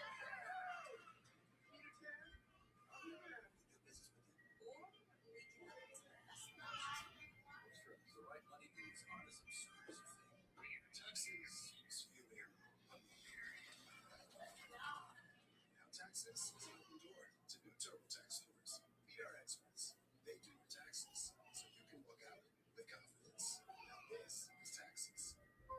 Texas is an open door to new TurboTax stores. Meet our experts. They do your taxes, so you can walk out with confidence. Now this is taxes. How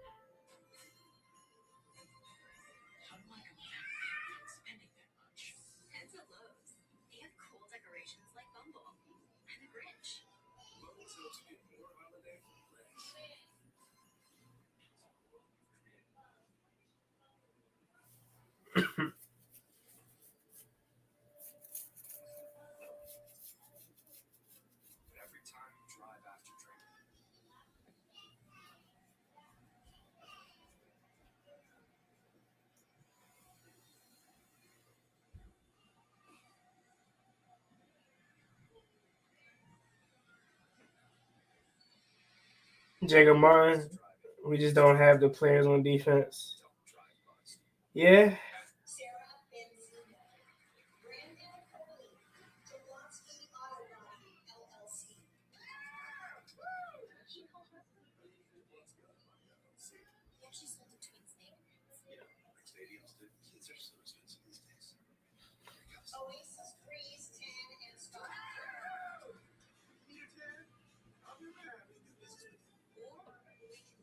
do I go without spending that much? Heads at Lowe's. They have cool decorations like Bumble and the Grinch. Lowe's helps you get more holiday for less. Every time you drive after drinking. Jacob Martin. We just don't have the players on defense. Yeah. Sarah Benzema, Brandon Foley, Jawanski Auto Body, LLC. Yeah, she sold the twins thing. Kids are so expensive these days. Oasis Breeze 10 and Star. Or we can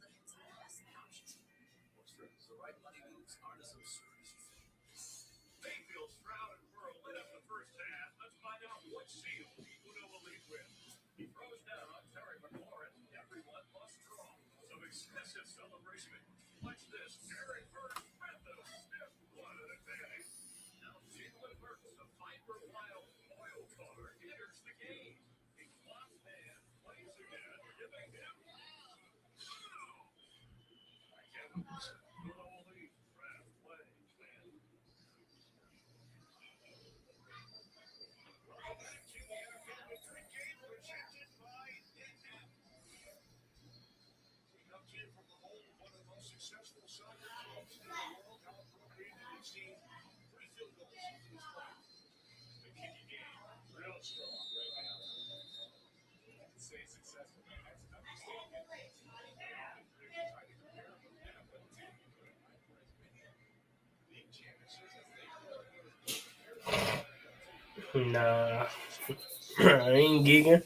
look into investment options. The right money moves aren't as absurd as you think. Mayfield's Stroud and Pearl lit up the first half. Let's find out what seal Uno will lead with. He throws down on Terry McLaurin. Everyone must draw. Some excessive celebration. Nah, I ain't gigging.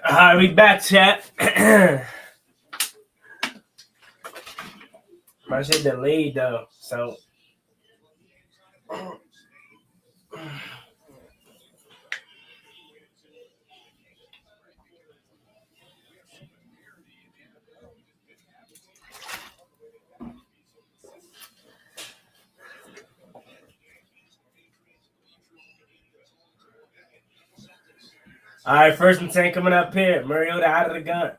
All right, we back, chat. My shit delayed though, so. All right, 1st and 10 coming up here. Mariota out of the gun.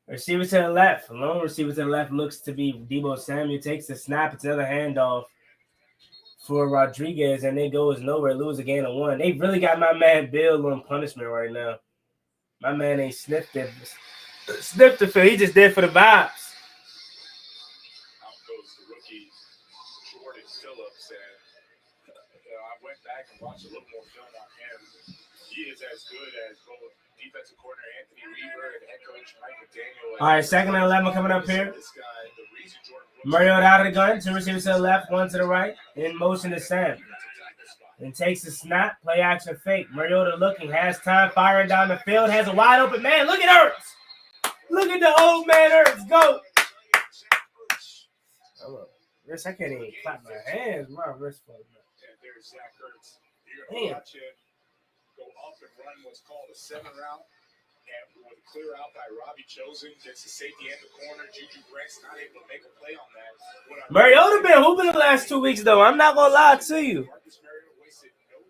Receiver to the left. Lone receiver to the left looks to be Deebo Samuel. Takes the snap. It's another handoff for Rodriguez, and they go as nowhere. Lose a gain of 1. They really got my man Bill on punishment right now. My man ain't sniffed it. Sniffed the field. He just did for the vibes. Out goes the rookie Jordan Phillips, and I went back and watched a little more film on him. He is as good as both defensive coordinator Anthony Weaver and head coach Mike McDaniel. All right, 2nd and 11 coming up here. Mariota out of the gun. 2 receivers to the left, 1 to the right. In motion to Sam. And takes the snap. Play action fake. Mariota looking. Has time. Firing down the field. Has a wide open man. Look at Ertz. Look at the old man Ertz. Go. Wrist, I can't even clap my hands. My wrist fucked up. There's Zach Ertz. You're going to watch him go up and run what's called a 7 route. And with a clear out by Robbie Chosen, gets the safety in the corner. Juju Brent's not able to make a play on that. Mariota been hooping the last 2 weeks, though. I'm not going to lie to you.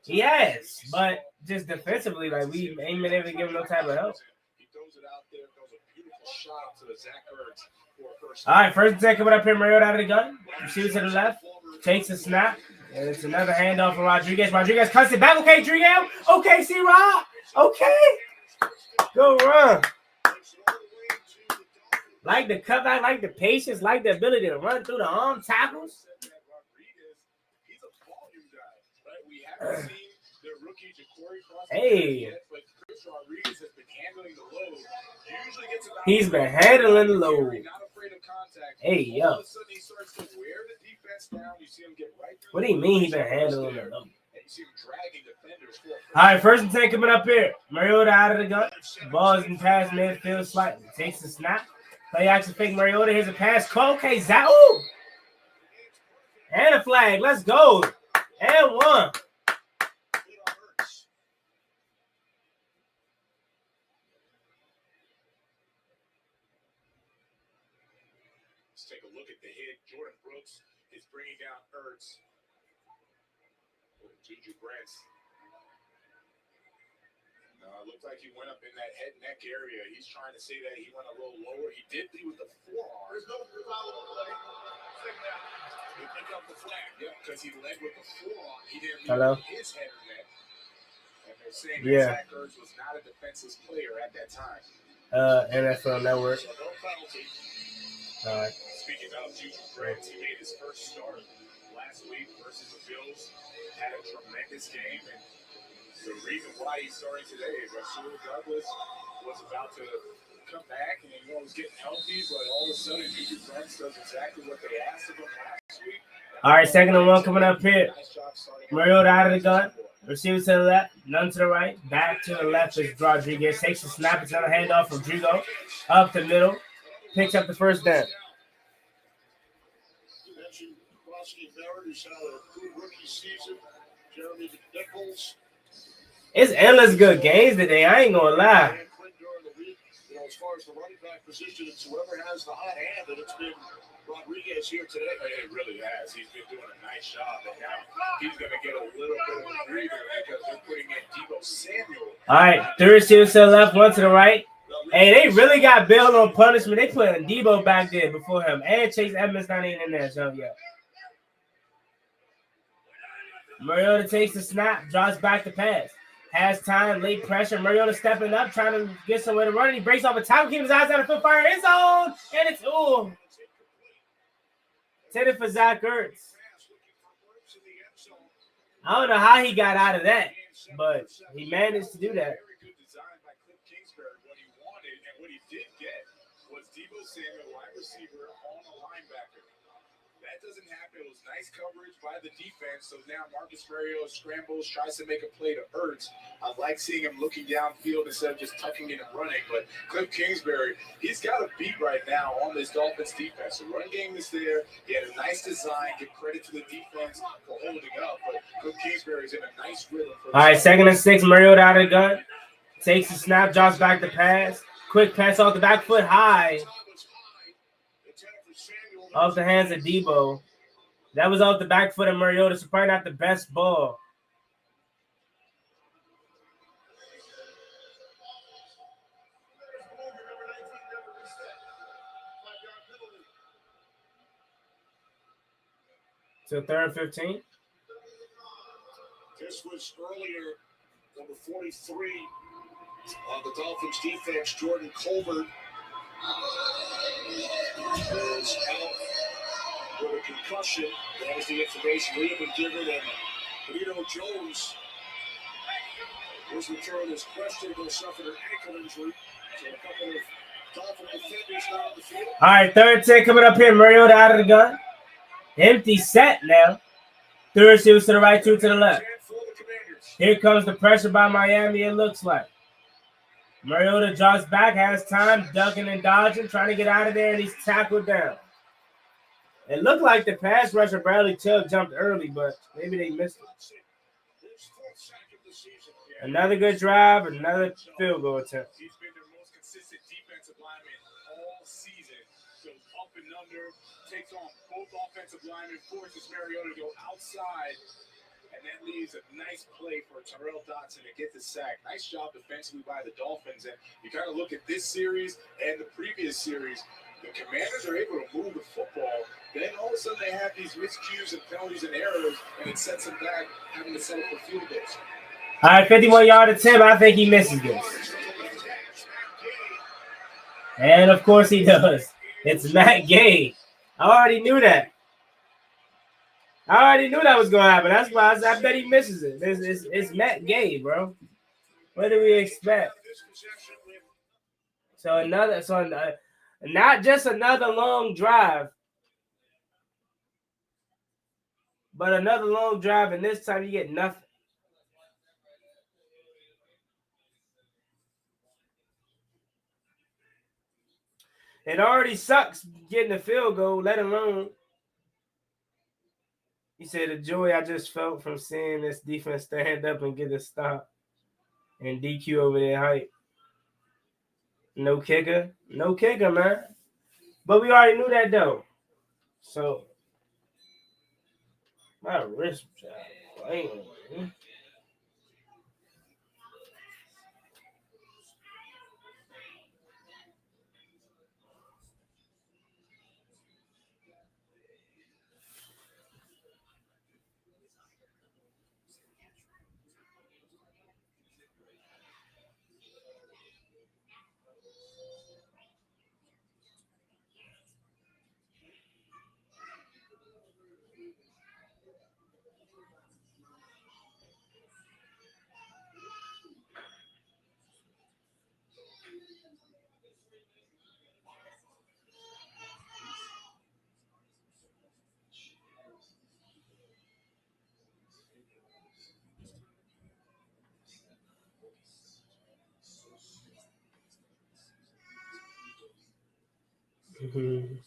He has, but just defensively, like, we ain't been able to give him no type of help. He throws it out there, throws a beautiful shot to the Zach Ertz for a first. All right, 1st and 10 coming up here. Mariota out of the gun. Receiver to the left. Takes a snap. And it's another handoff from Rodriguez. Rodriguez cuts it back. Okay, Driel. Okay, C-Rob. Okay. Go run. Like the cutback, like the patience, like the ability to run through the arm tackles. Hey. He's been handling the load. Hey, yo. What do you mean he's been handling the load? All right, 1st and 10 coming up here. Mariota out of the gun. Ball's in past midfield slightly. Takes the snap. Play action fake Mariota. Here's a pass. Okay, Zach. Ooh. And a flag. Let's go. And 1. Let's take a look at the hit. Jordan Brooks is bringing down Ertz. Juju Brents. Looked like he went up in that head and neck area. He's trying to say that he went a little lower. He did lead with the forearm. There's no follow play. He picked up the flag. Yeah, because he led with the forearm. He didn't lead with his head or neck. And they're saying that Zach Ertz was not a defensive player at that time. NFL Network. So no penalty. All right. Speaking of Juju Brents, he made his first start last week versus the Bills. Had a tremendous game and the reason why he's starting today is Rasul Douglas was about to come back and was getting healthy, but all of a sudden Juju Brents does exactly what they asked of him last week. All right, 2nd and 1 coming up here. Mariota out of the gun. Receiver to the left, none to the right. Back to the left is Rodriguez. Takes the snap. It's on a handoff from Jugo. Up the middle. Picks up the first down. You mentioned Bosky Merritt, who's had a good rookie season. Jeremy Nichols. It's endless good games today. I ain't going to lie. As far as the running back position, it's whoever has the hot hand, and it's been Rodriguez here today. It really has. He's been doing a nice job, and now he's going to get a little bit of a breather because they're putting in Deebo Samuel. All right, 3 receivers to the left, 1 to the right. Hey, they really got Bill on punishment. They put Deebo back there before him, and Chase Edmonds not even in there. So yeah. Mariota takes the snap, drops back the pass. Has time, late pressure. Mariota stepping up, trying to get somewhere to run. He breaks off a tackle, keeps his eyes out of foot fire. It's on, and it's intended for Zach Ertz. I don't know how he got out of that, but he managed to do that. Very good design by Cliff Kingsbury. What he wanted and what he did get was Deebo Samuel, wide receiver, on a linebacker. That doesn't happen. It was nice coverage by the defense. So now Marcus Mariota scrambles, tries to make a play to Ertz. I like seeing him looking downfield instead of just tucking in and running. But Cliff Kingsbury, he's got a beat right now on this Dolphins defense. The run game is there. He had a nice design. Give credit to the defense for holding up. But Cliff Kingsbury is in a nice rhythm. All right, 2nd and 6. Mariota out of the gun. Takes the snap, drops back the pass. Quick pass off the back foot high. Off the hands of Deebo. That was off the back foot of Mariota, so probably not the best ball. So 3rd and 15. This was earlier, number 43 of the Dolphins defense, Jordan Colbert, is out with a concussion. That is the information we have been given. And Benito Jones was returned as questionable, suffered an ankle injury. So a couple of Dolphin defenders now on the field. All right, 3rd and 10 coming up here. Mariota out of the gun. Empty set now. 3 receivers to the right, 2 to the left. Here comes the pressure by Miami, it looks like. Mariota drops back, has time, ducking and dodging, trying to get out of there, and he's tackled down. It looked like the pass rusher Bradley Chubb jumped early, but maybe they missed it. Another good drive, another field goal attempt. He's been their most consistent defensive lineman all season. Goes up and under, takes on both offensive linemen, forces Mariota to go outside, and that leaves a nice play for Terrell Dotson to get the sack. Nice job defensively by the Dolphins. And you kind of look at this series and the previous series, the Commanders are able to move the football. Then all of a sudden they have these miscues and penalties and errors, and it sets them back having to settle for field goals. All right, 51-yard attempt. I think he misses this. And, of course, he does. It's Matt Gay. I already knew that. I already knew that was going to happen. That's why I bet he misses it. It's Matt Gay, bro. What do we expect? So not just another long drive, but another long drive, and this time you get nothing. It already sucks getting a field goal, let alone. He said the joy I just felt from seeing this defense stand up and get a stop. And DQ over there hype. No kicker. No kicker, man. But we already knew that, though. So, my wrist job. Mhm.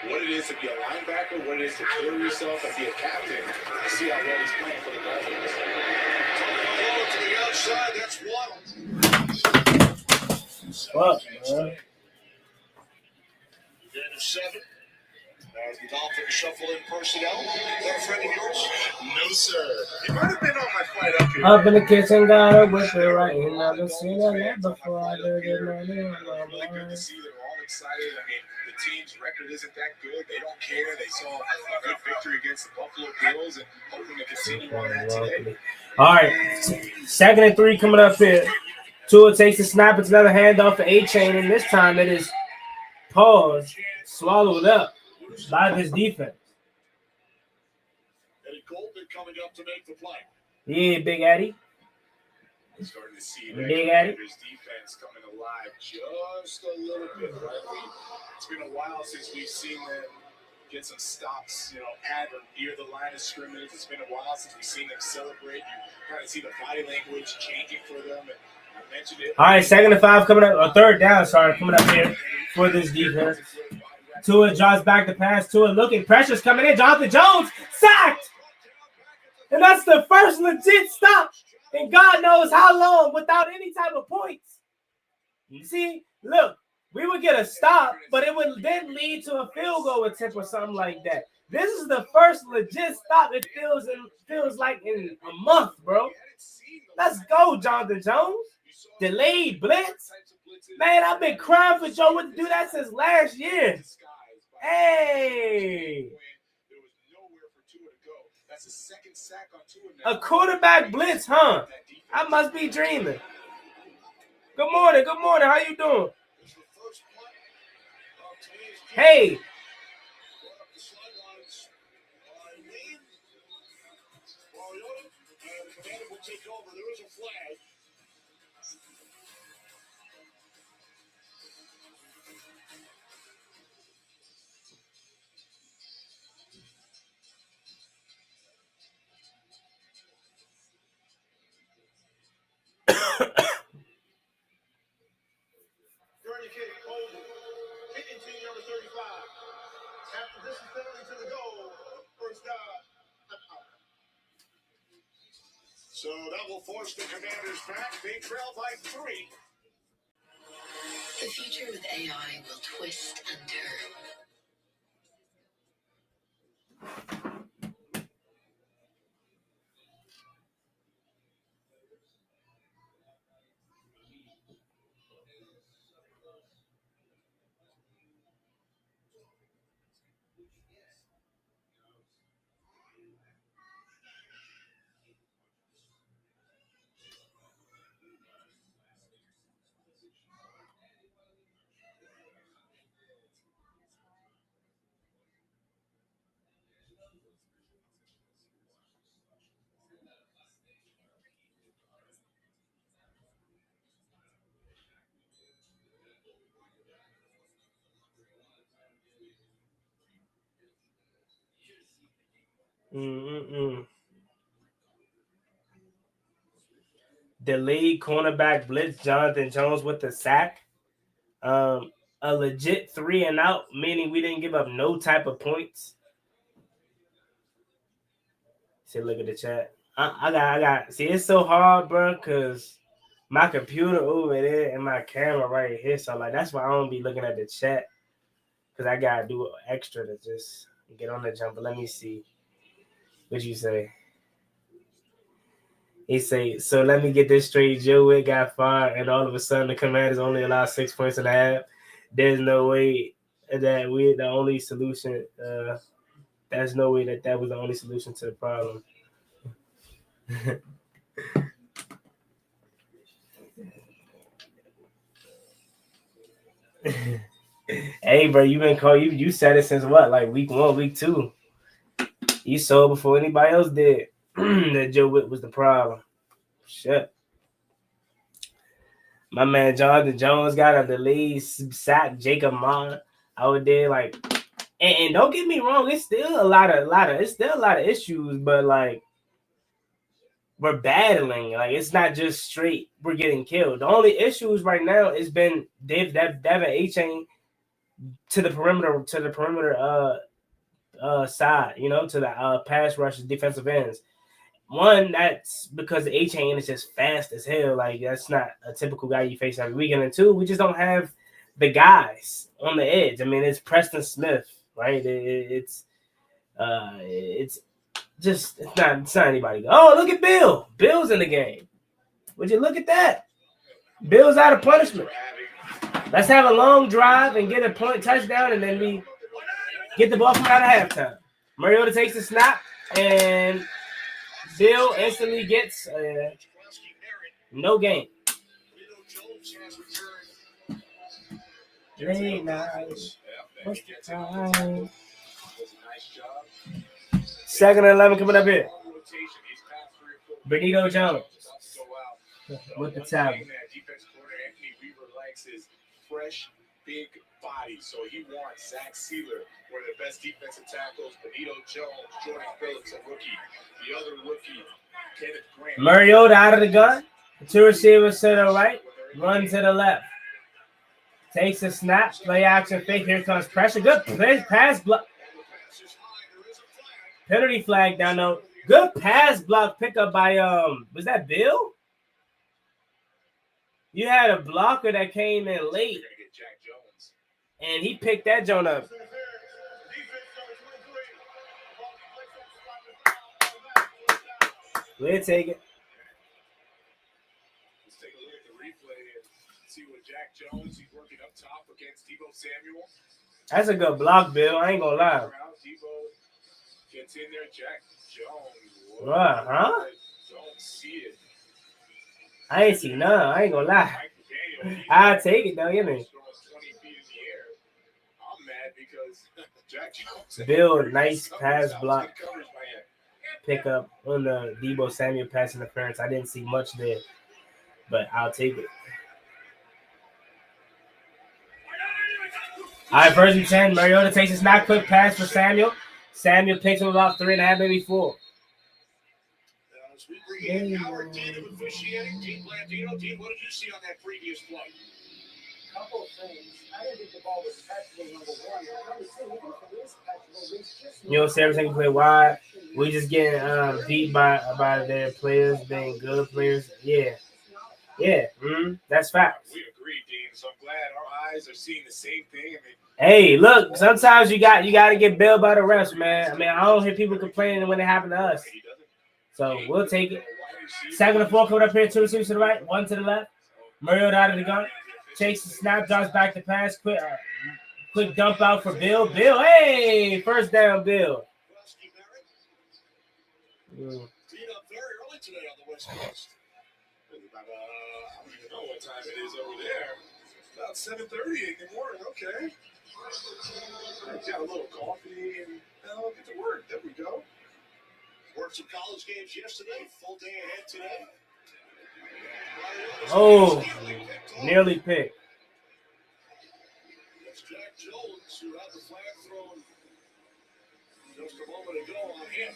What it is to be a linebacker, what it is to carry yourself and be a captain. I see how well he's playing for the Dolphins. To the outside, that's Waddle. Fuck, man. Gain of 7. As the Dolphins shuffle in personnel. They're a friend of yours? No, sir. You might have been on my flight up here. Up in the kitchen, got a whipper right here. Never seen that before. I did it, Really good to see they're all excited. I mean, the team's record isn't that good. They don't care. They saw a good victory against the Buffalo Bills and hoping to continue on that today. All right, 2nd and 3 coming up here. Tua takes the snap. It's another handoff for A-Chain, and this time it is paused, swallowed up by this defense. Eddie Goldman coming up to make the play. Yeah, Big Eddie. Starting to see that Big Eddie. Commanders defense coming alive just a little bit, right? It's been a while since we've seen them get some stops, at or near the line of scrimmage. It's been a while since we've seen them celebrate. You kind of see the body language changing for them. And I mentioned it. All right, 2nd and 5 coming up, or 3rd down, coming up here for this defense. Tua draws back the pass. Tua looking, pressure's coming in. Jonathan Jones sacked, and that's the first legit stop in God knows how long without any type of points. You see, look, we would get a stop, but it would then lead to a field goal attempt or something like that. This is the first legit stop. It feels like in a month, bro. Let's go, Jonathan Jones. Delayed blitz. Man, I've been crying for Joe Wood to do that since last year. Hey. A quarterback blitz, huh? I must be dreaming. Good morning. Good morning. How you doing? Hey. So that will force the Commanders back. They trail by 3. The future with AI will twist and turn. Delayed cornerback blitz, Jonathan Jones with the sack. A legit 3 and out, meaning we didn't give up no type of points. See, look at the chat. I got. See, it's so hard, bro, because my computer over there and my camera right here. So, like, that's why I don't be looking at the chat because I got to do extra to just get on the jump. But let me see what you say. He say, so let me get this straight. Joe Witt got fired, and all of a sudden the Commanders only allow 6 points and a half. There's no way that we're the only solution. There's no way that was the only solution to the problem. Hey, bro, you been called. You said it since what? Like week 1, week 2. You saw before anybody else did that Joe Witt was the problem. Shit. My man Jonathan Jones got a delayed sack. Jacob Mon out there, like, and don't get me wrong, it's still a lot of issues, but like we're battling. Like it's not just straight we're getting killed. The only issues right now has been Devin A-Chain to the perimeter side, to the pass rushers, defensive ends. One, that's because A-Chain is just fast as hell. Like, that's not a typical guy you face every weekend. And two, we just don't have the guys on the edge. I mean, it's Preston Smith, right? It's not anybody. Oh, look at Bill. Bill's in the game. Would you look at that? Bill's out of punishment. Let's have a long drive and get a touchdown, and then we get the ball from out of halftime. Mariota takes the snap, and Bill instantly gets no game. Late night. What's the time? 2nd and 11 coming up here. Benito Jones with the tackle. Fresh, big body, so he wants Zach Sealer, one of the best defensive tackles, Benito Jones, Jordan Phillips, a rookie. The other rookie, Kenneth Grant. Mariota out of the gun. The two receivers to the right, run to the left. Takes a snap, play action fake. Here comes pressure. Good pass block. Penalty flag down though. Good pass block pickup by was that Bill? You had a blocker that came in late, and he picked that joint up. We'll take it. Let's take a look at the replay and see what Jack Jones, he's working up top against Deebo Samuel. That's a good block, Bill. I ain't gonna lie. Deebo gets in there, Jack Jones. What, huh? Don't see it. I ain't see none. I ain't gonna lie. I'll take it though, you know. 20 feet in the air. I'm mad because Jack Jones. Bill, nice pass block pickup on the Deebo Samuel pass interference. I didn't see much there, but I'll take it. All right, 1st and 10. Mariota takes a snap, quick pass for Samuel. Samuel picks him about 3.5, maybe 4. As we bring in our team of officiating, Dean Blandino. Dean, what did you see on that previous play? Couple of things. I didn't think the ball was catchable, number one. You know, say everything play wide. We just getting beat by their players being good players. Yeah. That's facts. We agree, Dean. So I'm glad our eyes are seeing the same thing. Hey, look, sometimes you got to get bailed by the refs, man. I mean, I don't hear people complaining when it happened to us. So we'll take it. 2nd and 4 coming up here. 2 receivers to the right, 1 to the left. Mariota out of the gun. Takes the snap, drops back to pass. Quick dump out for Bill. Bill, hey, 1st down, Bill. Very early today on the West Coast. I don't even know what time it is over there. About 7:30 in the morning. Okay. Got a little coffee and get to work. There we go. Worked some college games yesterday. Full day ahead today. Oh, nearly picked. That's Jack Jones who had the flag thrown just a moment ago on him.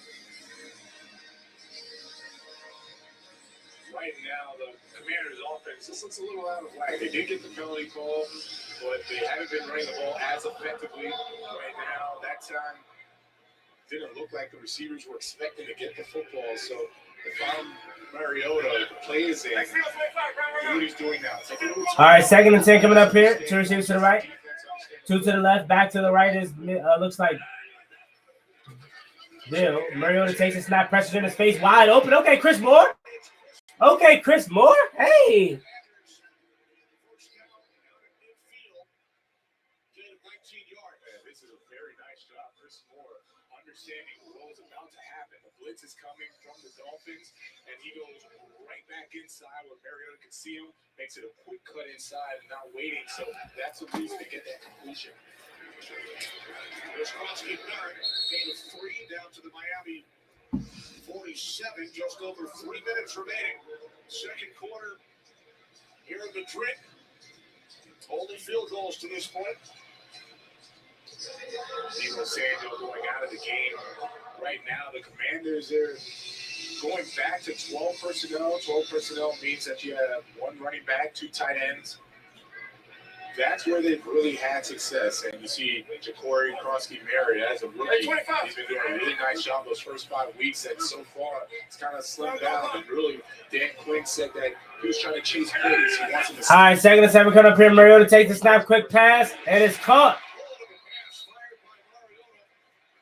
Right now, the Commanders' offense, this looks a little out of whack. They did get the penalty call, but they haven't been running the ball as effectively right now. That time didn't look like the receivers were expecting to get the football. So If I'm Mariota, the play is in. Do what he's doing now. All right, 2nd and 10 coming up here. 2 receivers to the right, 2 to the left, back to the right is looks like Bill. Mariota takes a snap, pressures in his face, wide open. Okay, Chris Moore. Okay, Chris Moore. Hey. This is a very nice job, Chris Moore, understanding what was about to happen. The blitz is coming from the Dolphins, and he goes right back inside where Mariota can see him, makes it a quick cut inside and not waiting. So that's the reason to get that completion. There's Crosby Barrett, gain of 3 down to the Miami 47, just over 3 minutes remaining. Second quarter here in Madrid. Only field goals to this point. Debo Samuel going out of the game right now. The Commanders are going back to 12 personnel. 12 personnel means that you have 1 running back, 2 tight ends. That's where they've really had success. And you see Ja'Cory Krosky-Mary as a rookie. He's been doing a really nice job those first 5 weeks. And so far, it's kind of slimmed down. And really, Dan Quinn said that he was trying to chase plays. He wants him to. All right, 2nd and 7 coming up here. Mariota takes the snap, quick pass, and it's caught.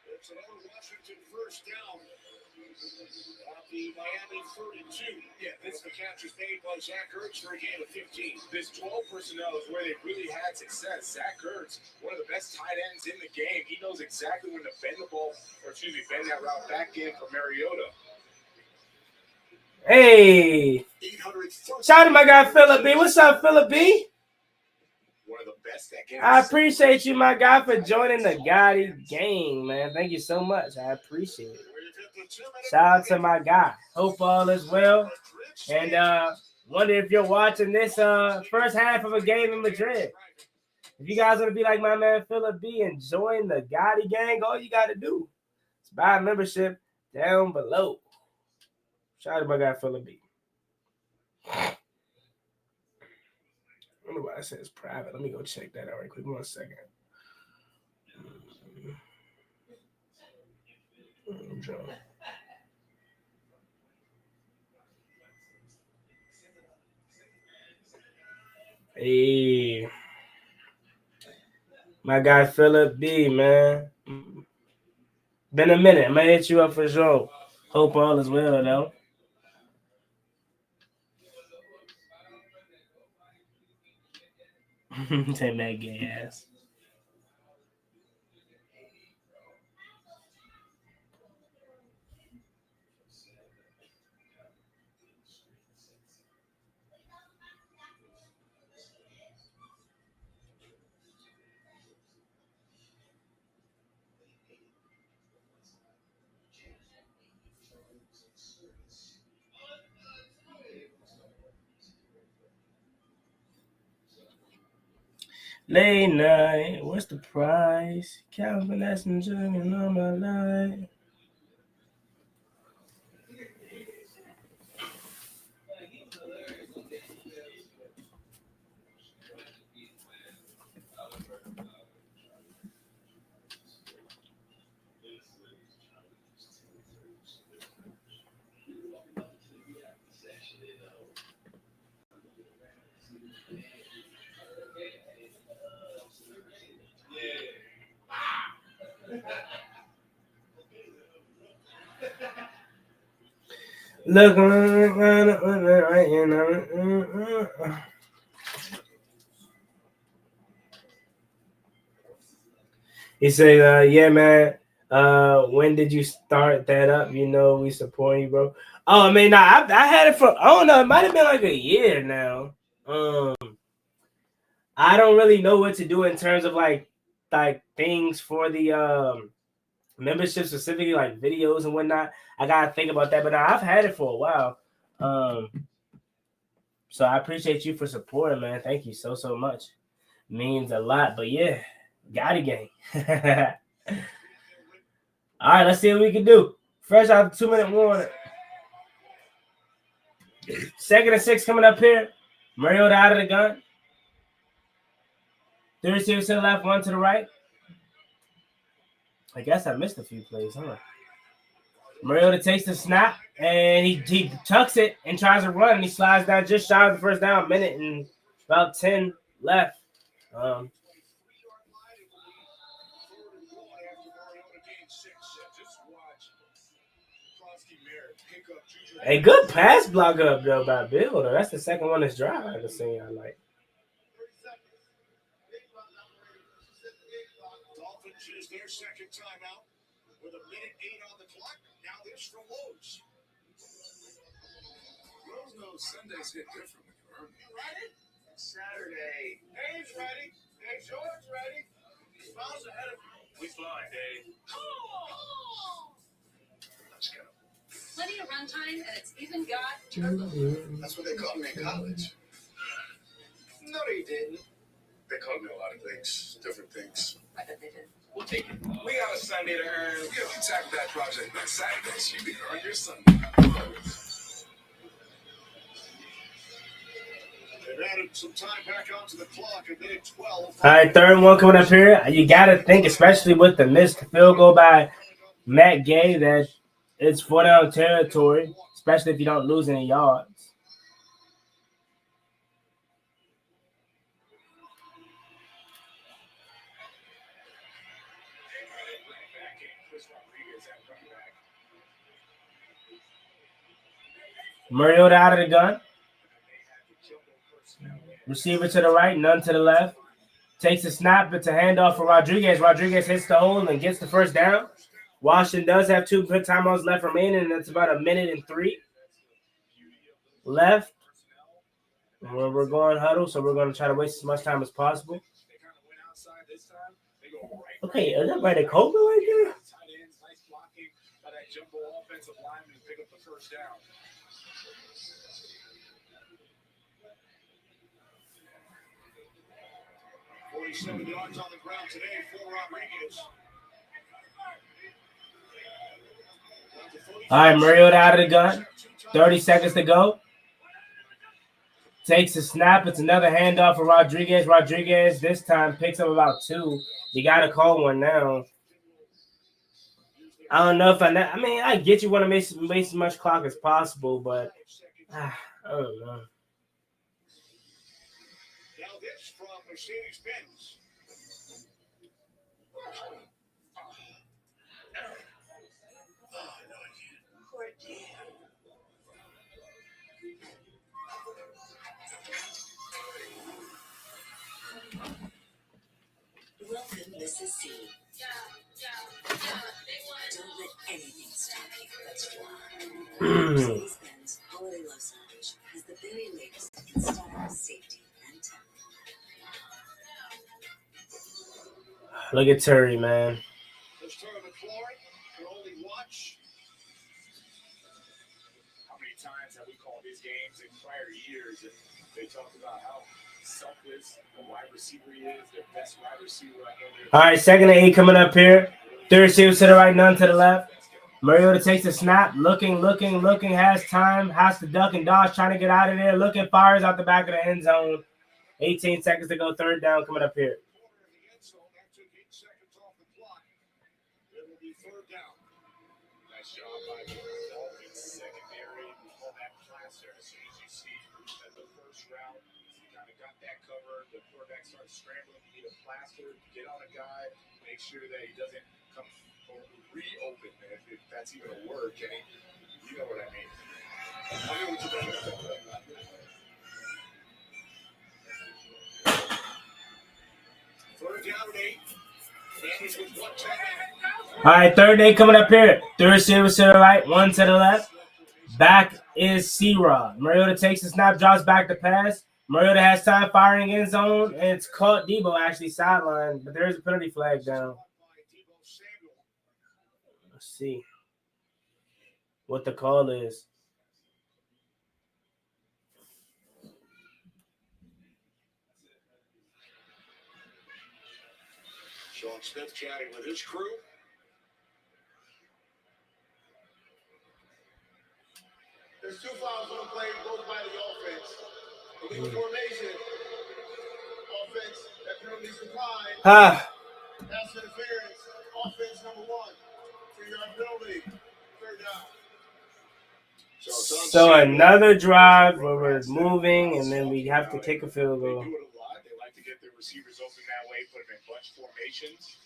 It's another Washington first down. At the Miami 32. Yeah, this the catch is made by Zach Ertz for a gain of 15. This 12 personnel is where they really had success. Zach Ertz, one of the best tight ends in the game. He knows exactly when to bend the ball, bend that route back in for Mariota. Hey. Shout out to my guy, Philip B. What's up, Philip B? One of the best that can. I appreciate you, my guy, for joining the Gotti gang, man. Thank you so much. I appreciate it. Shout out to my guy. Hope all is well. And wonder if you're watching this first half of a game in Madrid. If you guys want to be like my man Philip B and join the Gotti gang, all you got to do is buy a membership down below. Shout out to my guy Philip B. I don't know why it says private. Let me go check that out right quick. 1 second. Hey, my guy Philip B, man. Been a minute. I'm gonna hit you up for sure. Hope all is well, though. Take that gay ass. Late night, what's the price? Calvin, that's enjoying all my life. Look right now. He said, yeah, man. When did you start that up? You know, we support you, bro. Oh, I mean, I had it for, I don't know, it might have been like a year now. I don't really know what to do in terms of like things for the membership, specifically like videos and whatnot. I gotta think about that, but I've had it for a while. So I appreciate you for supporting, man. Thank you so much. Means a lot. But yeah, Gotti gang. All right, let's see what we can do. Fresh out of 2-minute warning. 2nd and 6 coming up here. Mariota out of the gun. 3 receivers to the left, 1 to the right. I guess I missed a few plays, huh? Mariota takes the snap, and he tucks it and tries to run, and he slides down just shy of the first down, minute and about 10 left. A good pass block up, though, by Bill. That's the second one this drive I've seen. I like. Dolphins use their second timeout with a minute 8 on the clock. Now this from Lowe's. Lowe's knows Sundays hit different when you earn them. You ready? Saturday. Dave's ready. Dave Jordan's ready. Smiles ahead of you. We fly, Dave. Let's go. Plenty of runtime, and it's even got That's what they called me in college. No, they didn't. They called me a lot of things, different things. I bet they did. We'll take it. We got a Sunday to earn. We have to tackle that project next Saturday, so you can earn your Sunday. They've added some time back onto the clock, a minute 12. All right, third one coming up here. You got to think, especially with the missed field goal by Matt Gay, that it's 4-down territory, especially if you don't lose any yards. Mariota out of the gun. Receiver to the right, none to the left. Takes a snap. It's a handoff for Rodriguez. Rodriguez hits the hole and gets the first down. Washington does have 2 good timeouts left remaining, and it's about a minute and 3 left. We're going huddle, so we're going to try to waste as much time as possible. Okay, is that by the Cobra right there? Nice blocking by that jumbo offensive lineman to pick up the first down. $47 yards on the ground today for Rodriguez. All right, Mariota out of the gun. 30 seconds to go. Takes a snap. It's another handoff for Rodriguez. Rodriguez this time picks up about 2. You got to call one now. I don't know if I mean, I get you want to waste as much clock as possible, but I don't know. Now this from Mercedes-Benz. Welcome, Mrs. C. Don't let anything stop you. Let's fly. Mercedes-Benz Holiday Love Sandwich has the very latest in style, safety, and tempo. Look at Terry, man. Let's turn the McLaurin can only watch. How many times have we called these games in prior years and they talked about how selfless the wide receiver is, their best wide receiver I know. All right, 2nd and 8 coming up here. 3 receivers to the right, none to the left. Mariota takes the snap, looking, has time, has to duck and dodge, trying to get out of there, looking, fires out the back of the end zone. 18 seconds to go, 3rd down coming up here. Nice job by the Dolphins secondary. All that plaster as soon as you see that the first round, you kind of got that covered. The quarterback starts scrambling. You need a plaster, get on a guy, make sure that he doesn't come reopen, if that's even a word, Kenny. You know what I mean. I know what you mean. Third down and 8. Finish with 110. All right, 3rd and 8 coming up here. 3 receivers to the right, 1 to the left. Back is C-Rod. Mariota takes the snap, drops back to pass. Mariota has time firing end zone, and it's caught. Debo actually sidelined, but there is a penalty flag down. Let's see what the call is. Sean Smith chatting with his crew. There's 2 fouls on the play, both by the offense. Illegal formation. Offense, that penalty's declined. Pass interference. Offense number 1. 3-yard penalty. 3rd down. So another drive where we're moving, and then we have to kick a field They goal. do it a lot. They like to get their receivers open that way, put them in bunch formations.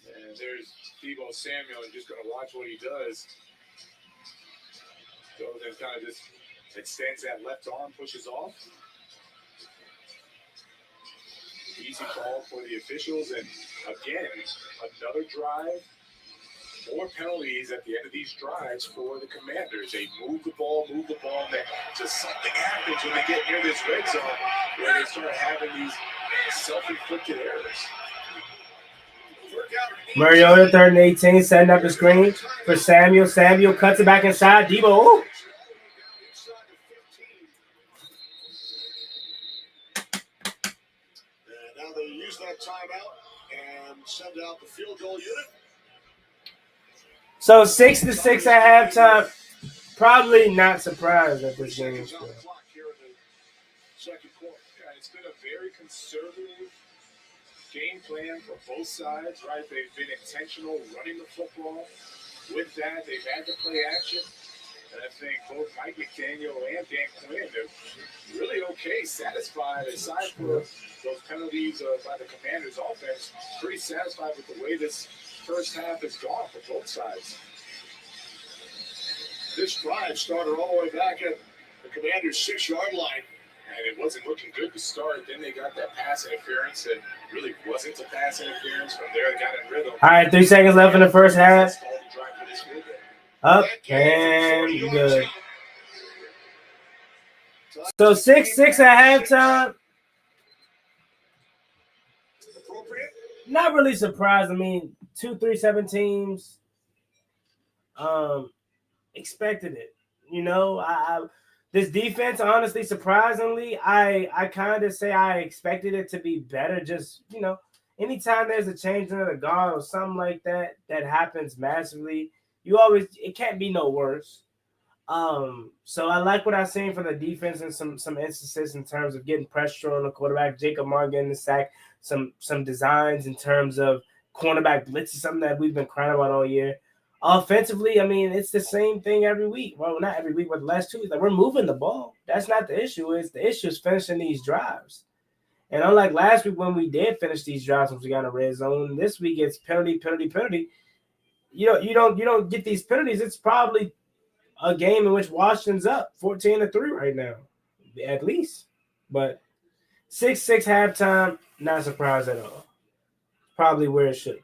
And there's Deebo Samuel, and just going to watch what he does. Goes and kind of just extends that left arm, pushes off. Easy call for the officials, and again, another drive. More penalties at the end of these drives for the Commanders. They move the ball, and then just something happens when they get near this red zone where they start having these self-inflicted errors. Mariota, 3rd and 18, setting up the screen for Samuel. Samuel cuts it back inside. Deebo. Ooh. And now they use that timeout and send out the field goal unit. So 6-6 at halftime. Probably not surprised at this game. Second quarter. Yeah, it's been a very conservative game plan for both sides, right? They've been intentional running the football. With that, they've had to play action. And I think both Mike McDaniel and Dan Quinn are really okay, satisfied, aside for those penalties by the Commanders' offense, pretty satisfied with the way this first half has gone for both sides. This drive started all the way back at the Commanders' 6-yard line. And it wasn't looking good to start. Then they got that pass interference that really wasn't a pass interference. From there, they got in rhythm. All right, 3 seconds left in the first half. Up and good. So 6-6 at halftime. Not really surprised. I mean, 2-3-7 teams expected it. You know, this defense, honestly, surprisingly, I kind of say I expected it to be better. Just, you know, anytime there's a change in the guard or something like that happens massively, it can't be no worse. So I like what I've seen from the defense in some instances in terms of getting pressure on the quarterback. Jacob Martin getting the sack, some designs in terms of cornerback blitz is something that we've been crying about all year. Offensively, I mean, it's the same thing every week. Well, not every week, but the last 2 weeks. Like, we're moving the ball. That's not the issue. The issue is finishing these drives. And unlike last week when we did finish these drives once we got in the red zone, this week it's penalty. You don't get these penalties. It's probably a game in which Washington's up 14-3 right now, at least. But 6-6 halftime, not surprised at all. Probably where it should be.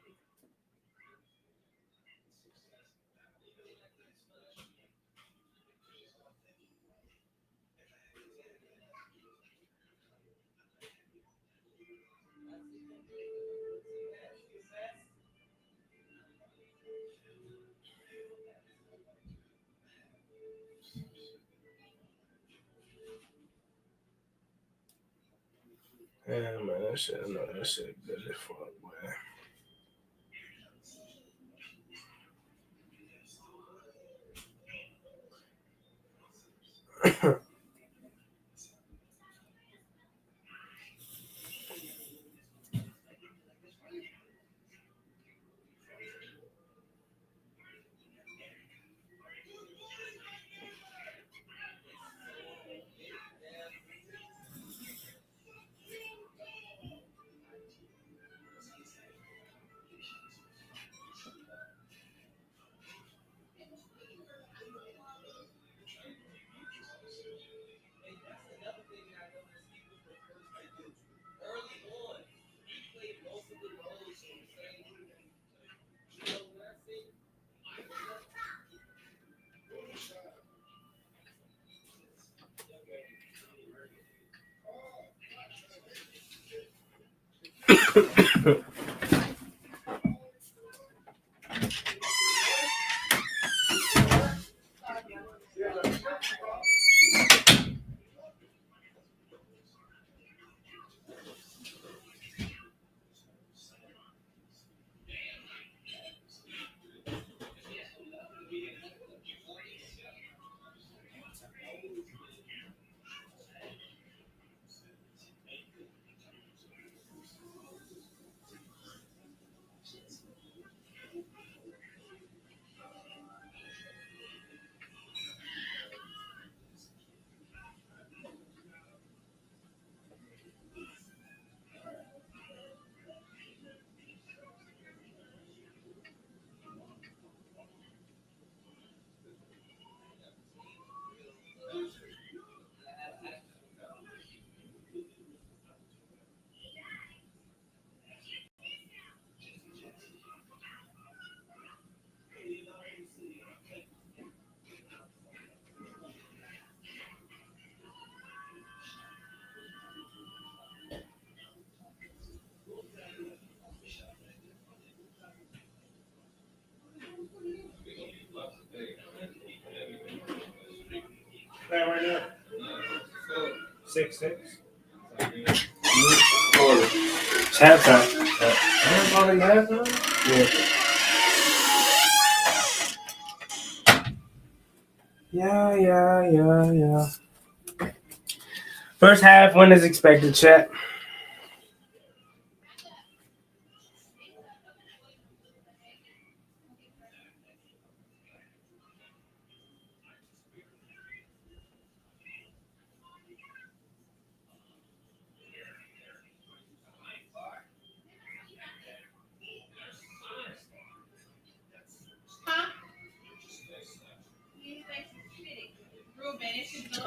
Yeah, man, that shit good as fuck, man. That right now. 6-6. It's halftime. Already halftime? Yeah. First half win is expected, chat.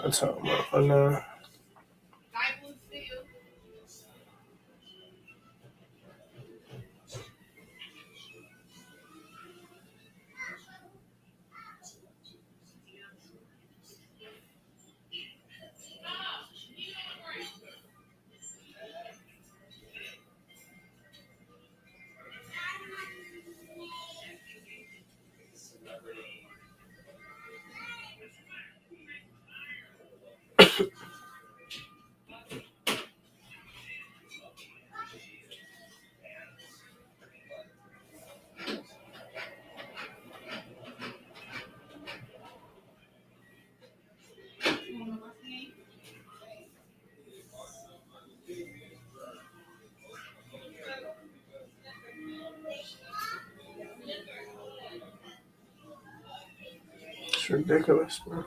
I'm talking about for now. It's ridiculous, bro.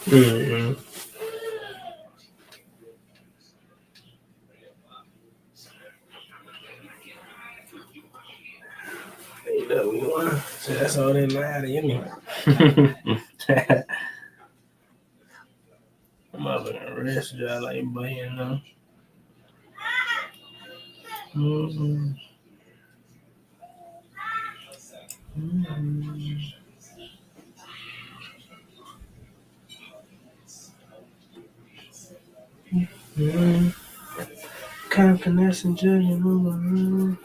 Mm-hmm. You know we won. So that's all that matters, you know. I'm up in a rest job like everybody, you know. Mm-hmm. Mm-hmm. Confidence and judging on my room.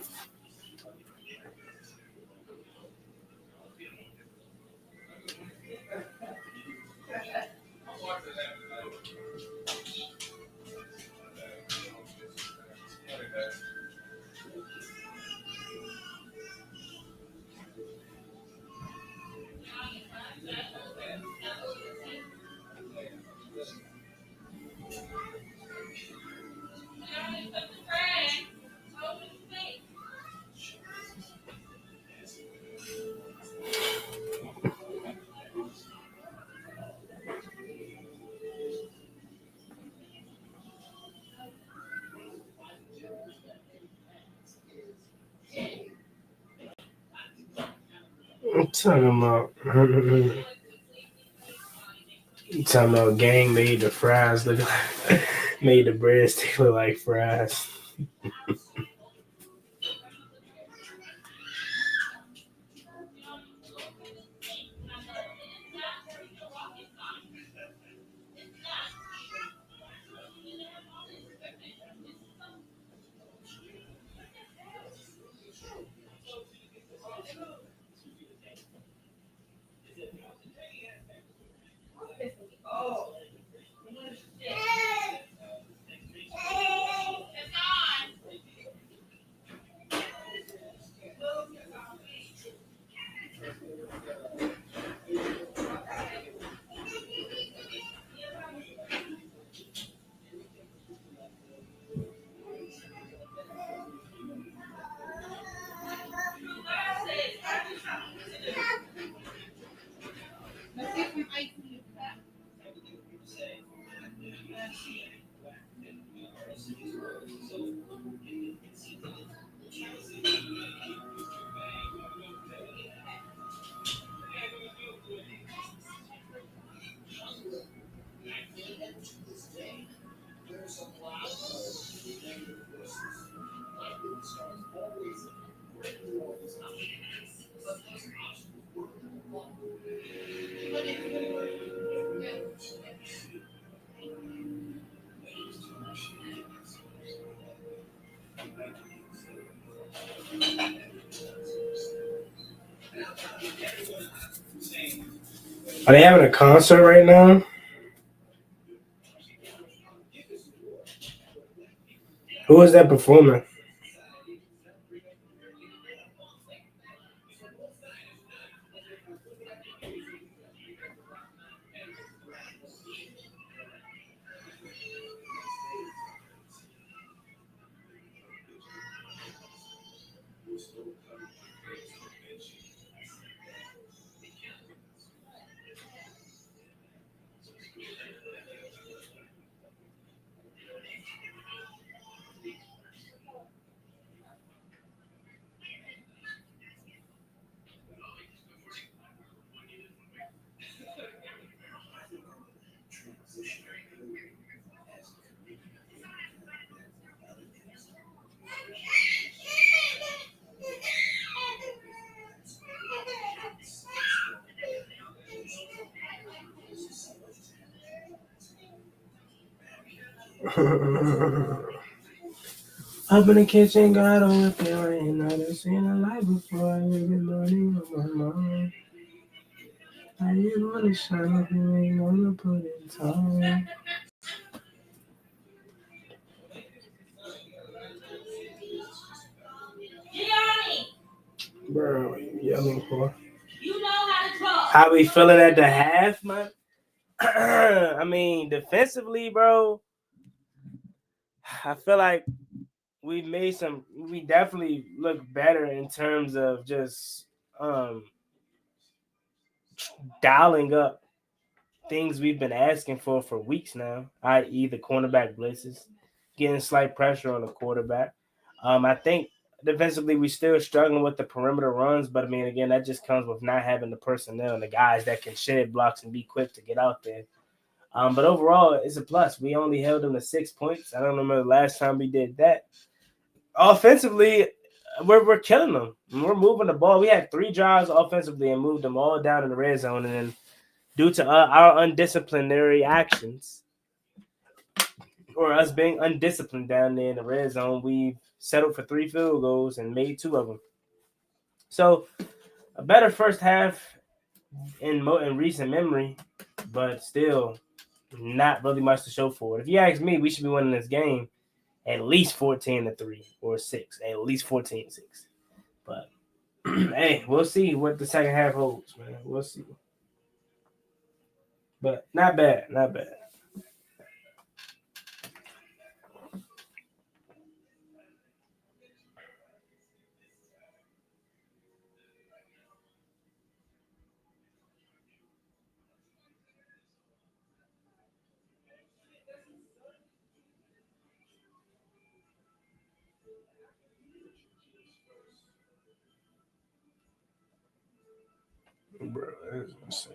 I'm talking about. You talking about gang made the fries look like made the breadstick look like fries. Are they having a concert right now? Who is that performing? Up in the kitchen, got on with it right now. I've seen a light before. Every morning on my mind. I ain't wanna shine if you ain't gonna put in time. Bro, what you yelling for? How we feeling at the half, man? I mean, defensively, bro, I feel like we definitely look better in terms of just um dialing up things we've been asking for weeks now, i.e., the cornerback blitzes, getting slight pressure on the quarterback. I think defensively we still struggling with the perimeter runs, but I mean, again, that just comes with not having the personnel and the guys that can shed blocks and be quick to get out there. But overall, it's a plus. We only held them to 6 points. I don't remember the last time we did that. Offensively, we're killing them. We're moving the ball. We had 3 drives offensively and moved them all down in the red zone, and then due to our undisciplinary actions or us being undisciplined down there in the red zone, we've settled for 3 field goals and made 2 of them. So a better first half in recent memory, but still not really much to show for it. If you ask me, we should be winning this game at least 14-3 or 6, at least 14-6. But hey, we'll see what the second half holds, man. We'll see. But not bad, not bad. Bro, that's insane.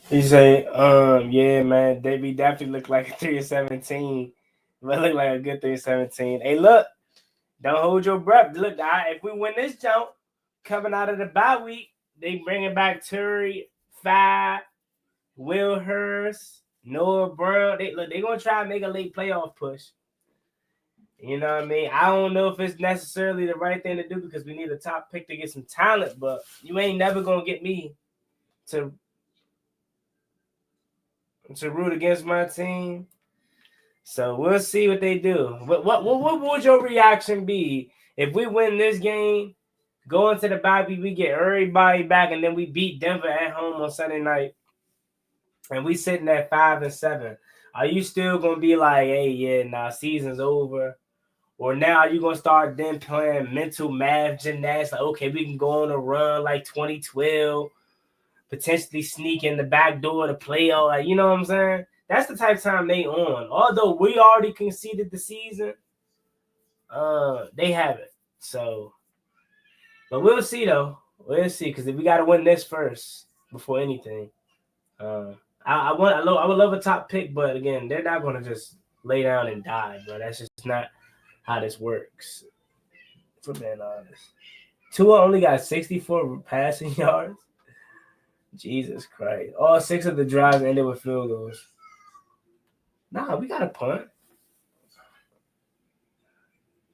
He say, yeah, man, we definitely look like a 3-17. But look like a good 3-17. Hey, look, don't hold your breath. Look, if we win this jump coming out of the bye week, they bringing back Turi, Fab, Will Hurst, Noah Brown. They gonna try and make a late playoff push. You know what I mean? I don't know if it's necessarily the right thing to do because we need a top pick to get some talent, but you ain't never gonna get me to root against my team. So we'll see what they do. What would your reaction be if we win this game, go into the bye week, we get everybody back, and then we beat Denver at home on Sunday night, and we sitting at 5-7? Are you still gonna be like, hey, yeah, nah, season's over? Or now are you gonna start then playing mental math gymnastics? Like, okay, we can go on a run like 2012, potentially sneak in the back door to play all. Like, you know what I'm saying? That's the type of time they on. Although we already conceded the season, they haven't. So, but we'll see though. We'll see because we got to win this first before anything. I would love a top pick, but again, they're not gonna just lay down and die, bro. That's just not how this works. For being honest, Tua only got 64 passing yards. Jesus Christ! All 6 of the drives ended with field goals. Nah, we got a punt.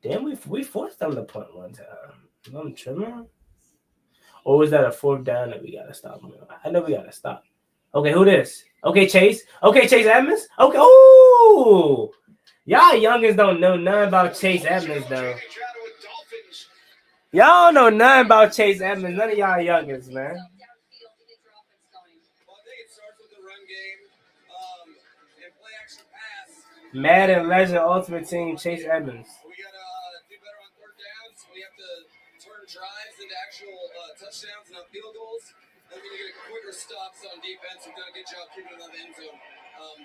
Damn, we forced them to punt one time. I'm trimming. Or was that a 4th down that we gotta stop? I know we gotta stop. Okay, who this? Okay, Chase. Okay, Chase Edmonds. Okay, ooh, y'all youngins don't know nothing about Chase Edmonds though. Y'all don't know nothing about Chase Edmonds. None of y'all youngins, man. Madden Legend Ultimate Team, Chase Edmonds. We got to do better on 3rd downs. We have to turn drives into actual touchdowns and not field goals. And we're going to get quicker stops on defense. We've done a good job keeping them in the end zone.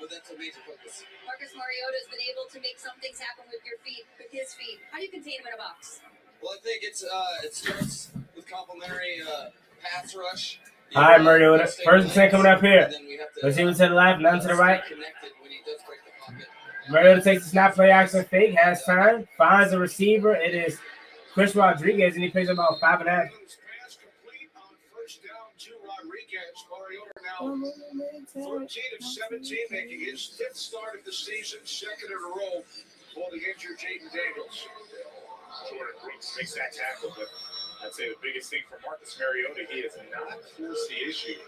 But that's a major focus. Marcus Mariota's been able to make some things happen with his feet. How do you contain him in a box? Well, I think it starts with complimentary pass rush. All right, Mariota. 1st and 10 coming up here. Let's see what's to the left, none to the right. Mariota takes the snap, play action fake, has time, finds the receiver. It is Chris Rodriguez, and he picks up about 5.5. Now 13 of 17, making his 5th start of the season, 2nd in a row for the injured Jaden Daniels. Jordan Brooks makes that tackle, but I'd say the biggest thing for Marcus Mariota, he has not forced the issue.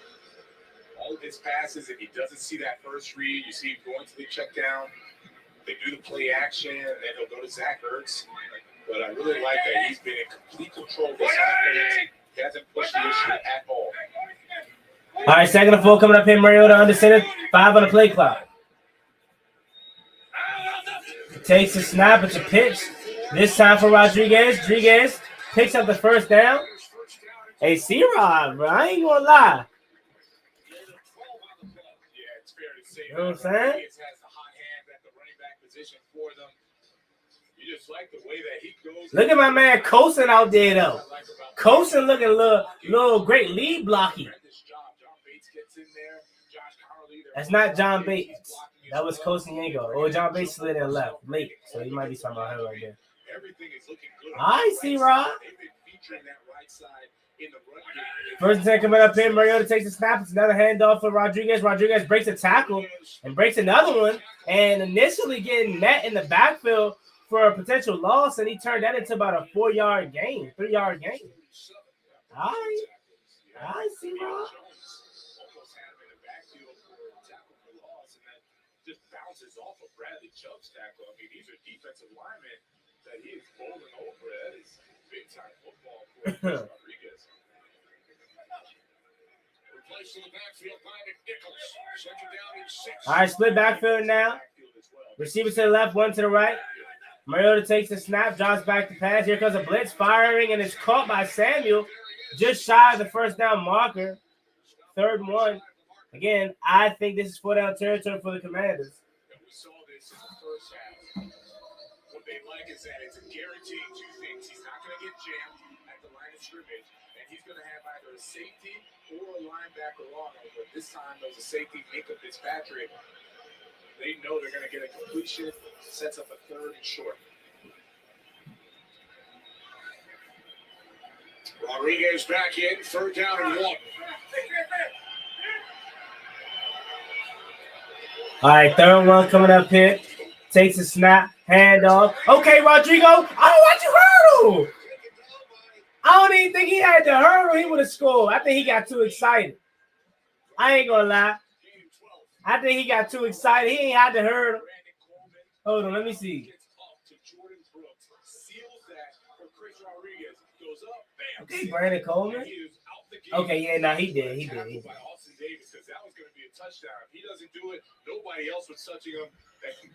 All of his passes, if he doesn't see that first read, you see him going to the check down. They do the play action, and then he'll go to Zach Ertz. But I really like that he's been in complete control of this offense. He hasn't pushed the issue at all. All right, 2nd and 4 coming up here. Mariota under center, 5 on the play clock. Takes the snap, it's a pitch. This time for Rodriguez. Rodriguez picks up the 1st down. Hey, C-Rod, bro, I ain't gonna lie. Yeah, it's fair to say you know what I'm saying? Rodriguez has the hot hand at the running back position for them. You just like the way that he goes. Look at my man Coulson out there, though. Coulson looking a little great lead blocking. That's not John Bates. That was Coulson Yango. Or John Bates slid in left late, so you might be talking about him right there. I see, Rob. 1st and 10 coming up here. Mariota takes the snap. It's another handoff for Rodriguez. Rodriguez breaks a tackle and breaks another one. And initially getting met in the backfield for a potential loss, and he turned that into about a 4-yard gain, 3-yard gain. All right. I see, Rob. Bradley Chubb's tackle. I mean, these are defensive linemen that he is bowling over. That is big time football for Chris Rodriguez. Replaced in the backfield by McNichols. Second down and 6. All right, split backfield now. Receiver to the left, one to the right. Mariota takes the snap, drops back to pass. Here comes a blitz, firing, and it's caught by Samuel. Just shy of the first down marker. 3rd and 1. Again, I think this is 4-down territory for the Commanders. And we saw this in the first half. What they like is that it's a guaranteed 2 things. He's not going to get jammed at the line of scrimmage, and he's going to have either a safety or a linebacker on him. But this time, there's a safety, Mika Fitzpatrick. They know they're going to get a completion. Sets up a 3rd and short. Rodriguez back in, 3rd down and 1. All right, 3rd and 1 coming up here. Takes a snap, handoff. Okay, Rodrigo. Oh, why'd you hurdle? I don't even think he had to hurdle. He would have scored. I think he got too excited. I ain't going to lie. I think he got too excited. He ain't had to hurdle. Hold on, let me see. Okay, Brandon Coleman. Okay, yeah, no, he did. He did. By Austin Davis, because that was going to be a touchdown. If he doesn't do it, nobody else was touching him.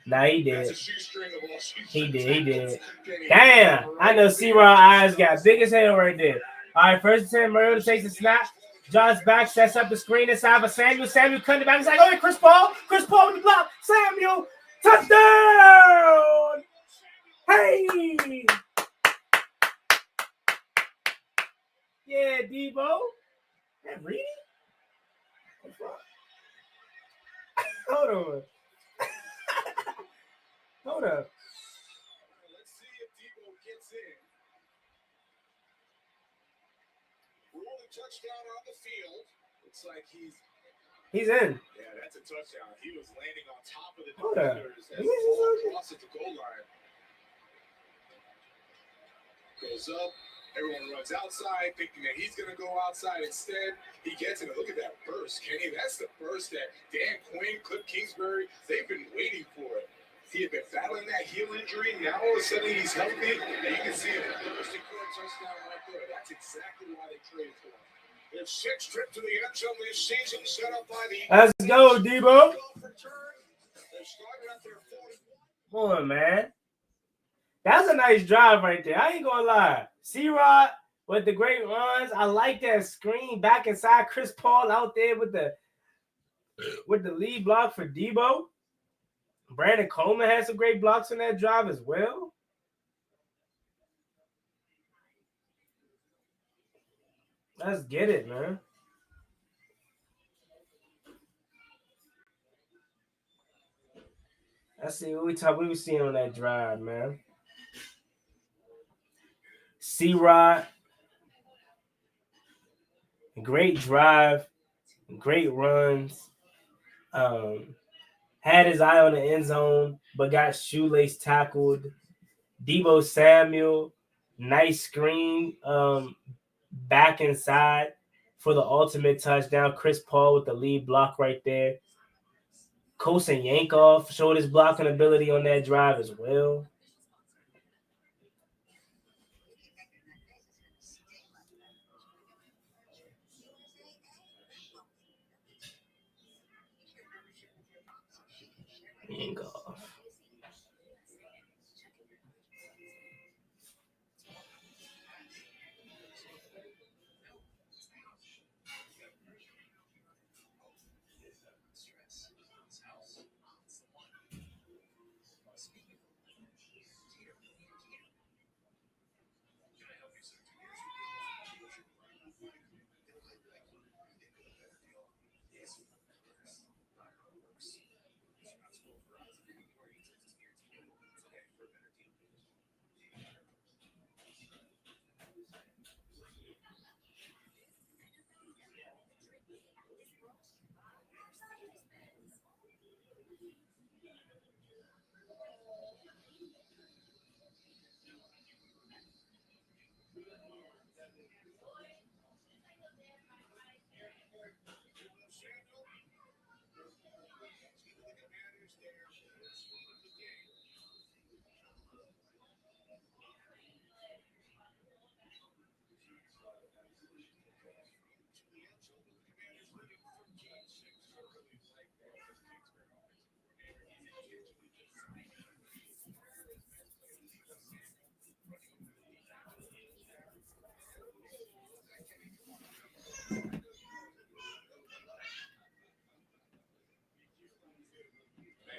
Nah, he did. That's a shoestring of all shoestrings. He did. Damn, I know C-Rod eyes got big as hell right there. All right, 1st and 10, Mariota takes a snap. Josh back, sets up the screen inside for Samuel. Samuel cutting it back. He's like, oh, Chris Paul. Chris Paul with the block. Samuel, touchdown. Hey. Yeah, Debo. That Reedy? Hold on. Hold up. Let's see if Debo gets in. Ruling touchdown on the field. Looks like he's in. Yeah, that's a touchdown. He was landing on top of the Hold up. defenders as the ball crosses the goal line. Goes up. Everyone runs outside, thinking that he's going to go outside instead. He gets it. Look at that burst, Kenny. That's the burst that Dan Quinn, Cliff Kingsbury, they've been waiting for it. He had been battling that heel injury. Now all of a sudden he's healthy, and you can see it. Burst and quick touchdown right there. That's exactly why they traded for him. Their 6th trip to the end zone this season, set up by the. Let's go, Debo. They're starting at their 41. Boy, man. That's a nice drive right there. I ain't gonna lie. C-Rod with the great runs. I like that screen back inside. Chris Paul out there with the lead block for Debo. Brandon Coleman had some great blocks in that drive as well. Let's get it, man. Let's see what we seeing on that drive, man. C-Rod, great drive, great runs. Had his eye on the end zone, but got shoelace tackled. Debo Samuel, nice screen back inside for the ultimate touchdown. Chris Paul with the lead block right there. Kosa Yankov showed his blocking ability on that drive as well. Yankov.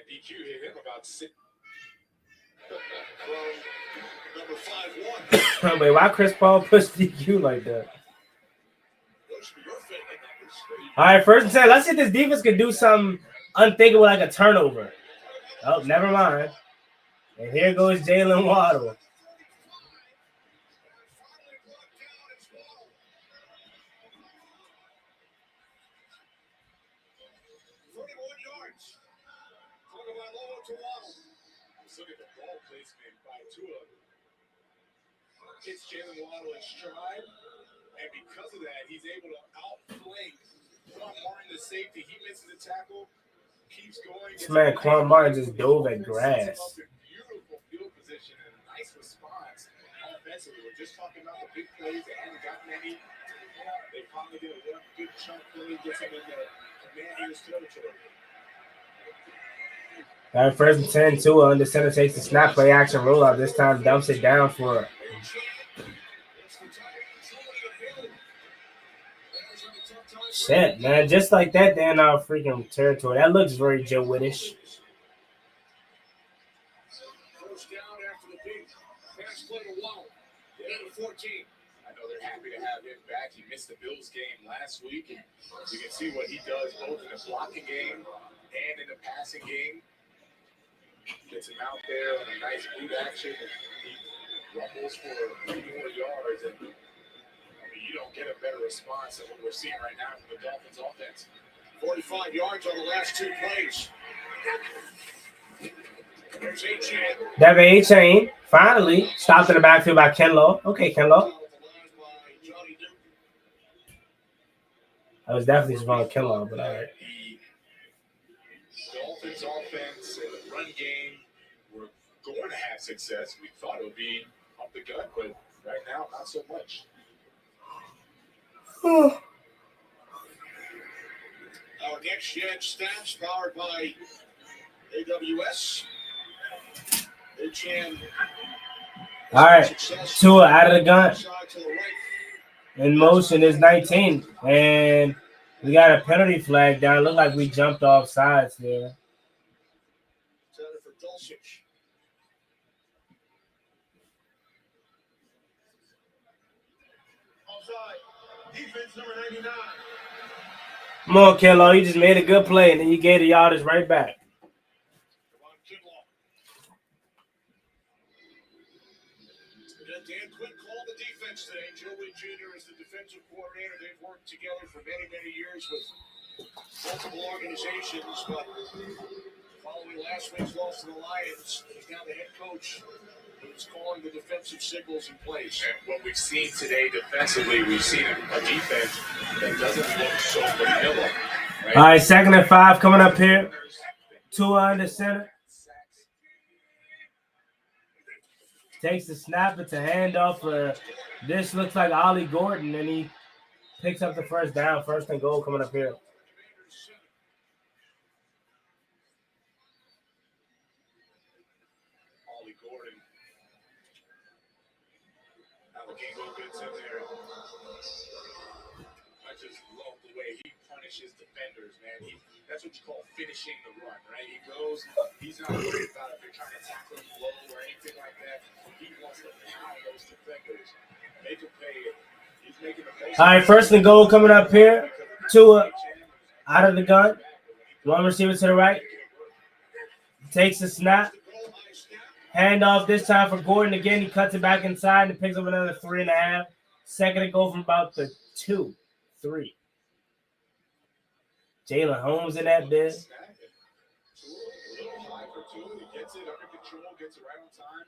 DQ hit him about 6. From number 5-1. Wait, why Chris Paul pushed DQ like that? All right, 1st and 10. Let's see if this defense can do something unthinkable like a turnover. Oh, never mind. And here goes Jalen Waddle. Hits Jalen Waddle in stride, and because of that, he's able to outflank Quan Martin, the safety. He misses the tackle, keeps going. This man Quan Martin just dove at grass. Beautiful field position and a nice response offensively. We're just talking about the big plays. They haven't gotten any. They finally get a good chunk play, gets them in the Commanders' territory. All right, 1st and 10. Tua under center takes the snap, play action rollout. This time dumps it down for shit, man. Just like that, they're in our freaking territory. That looks very Joe Wittish. First down after the big pass play to Waddle. Number 14. I know they're happy to have him back. He missed the Bills game last week, and you can see what he does both in the blocking game and in the passing game. Gets him out there on a nice boot action, and he rumbles for 3 more yards. And you don't get a better response than what we're seeing right now from the Dolphins offense. 45 yards on the last 2 plays. There's A-Chain. Devin A-Chain finally stopped in the backfield by Kenlaw. Okay, Kenlaw. I was definitely wrong with Kenlaw, but all right. The Dolphins offense and the run game were going to have success. We thought it would be up the gut, but right now, not so much. Our next gen stats powered by AWS. All right, Tua out of the gun. In motion is 19, and we got a penalty flag down. Look like we jumped off sides there. Defense number 99. Come on, Kenlaw. You just made a good play, and then you gave the yardage right back. Dan Quinn called the defense today. Joe Witt Jr. is the defensive coordinator. They've worked together for many, many years with multiple organizations, but following last week's loss to the Lions, he's now the head coach who's calling the defensive signals in place. And what we've seen today defensively, we've seen a defense that doesn't look so vanilla. Right? All right, 2nd and 5 coming up here. Tua under center. Takes the snap. It's a handoff for this looks like Ollie Gordon, and he picks up the 1st down. 1st and goal coming up here. Ollie Gordon. Now the game gets in there. I just love the way he punishes defenders, man. That's what you call finishing the run, right? He goes, he's not worried about if they're trying to tackle him low or anything like that. He wants to pound those defenders, make them pay. He's making the most. All right, 1st and goal coming up here. Tua out of the gun. One receiver to the right. Takes the snap. Handoff this time for Gordon. Again, he cuts it back inside and picks up another 3.5. 2nd and goal from about the 2, 3. Jalen Holmes in that bit. Gets it under control, gets it right on time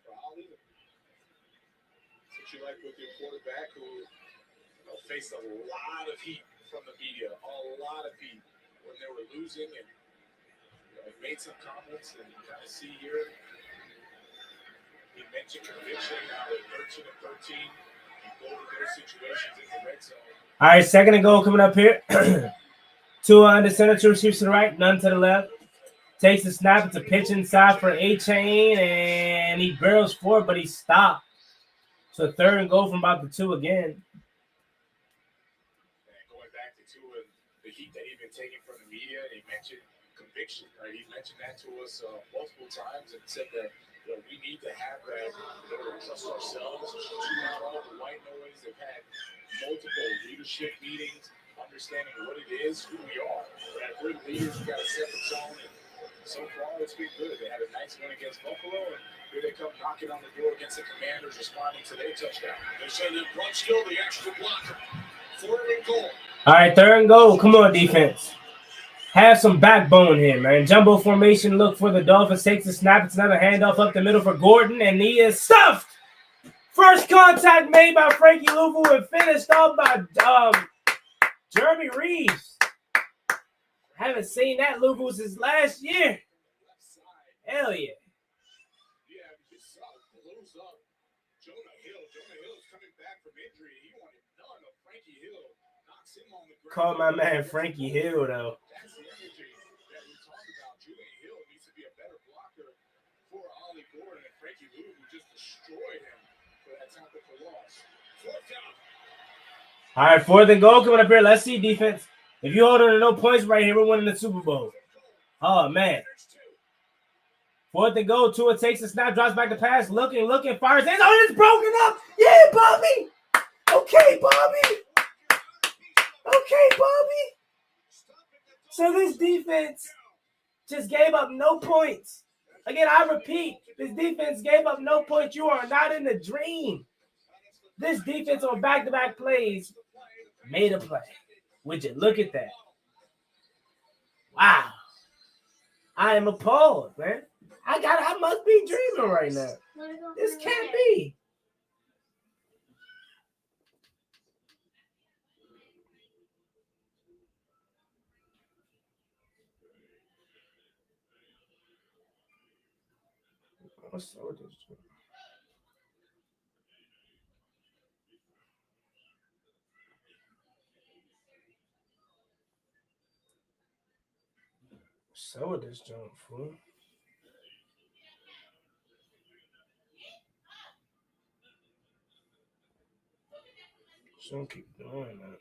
for Ollie. That's what you like with your quarterback who faced a lot of heat from the media, a lot of heat when they were losing, and made some comments, and you kind of see here, he mentioned conviction. Now at 13 and 13, he loaded their situations in the red zone. All right, 2nd and goal coming up here. Tua under center, 2 receivers to the right, none to the left. Takes the snap. It's a pitch inside for A-Chain, and he barrels forward, but he stopped. So 3rd and goal from about the 2 again. And going back to Tua, the heat that he'd been taking from the media, and he mentioned conviction, right? He mentioned that to us multiple times and said that we need to have that in order to trust ourselves. Tune out all the white noise. They've had multiple leadership meetings, understanding what it is, who we are. We're leaders, we got to set the tone. And so far, it's been good. They had a nice win against Buffalo, and here they come knocking on the door against the Commanders, responding to their touchdown. They send in Brunskill, the extra blocker. 4th and goal. All right, 3rd and goal. Come on, defense. Have some backbone here, man. Jumbo formation look for the Dolphins. Takes the snap. It's another handoff up the middle for Gordon, and he is stuffed. First contact made by Frankie Louvu and finished off by Jeremy Reeves. Haven't seen that Louvu since last year. Hell yeah. Yeah, just blows up Jonah Hill. Jonah Hill is coming back from injury. He wanted none of Frankie Hill. Knocks him on the ground. Call my man Frankie Hill, though. That's the energy that we talk about. Julian Hill needs to be a better blocker for Ollie Gordon, and Frankie Louvu just destroyed him for that tactical loss. 4th down. All right, 4th and goal coming up here. Let's see, defense. If you hold on to no points right here, we're winning the Super Bowl. Oh, man. 4th and goal. Tua takes the snap, drops back the pass, looking, fires in. Oh, it's broken up. Yeah, Bobby. Okay, Bobby. So this defense just gave up no points. Again, I repeat, this defense gave up no points. You are not in the dream. This defense on back-to-back plays made a play. Would you look at that? Wow. I am appalled, man. I must be dreaming right now. This can't be. What's up with this? So with this jump, fool. Shouldn't keep doing that.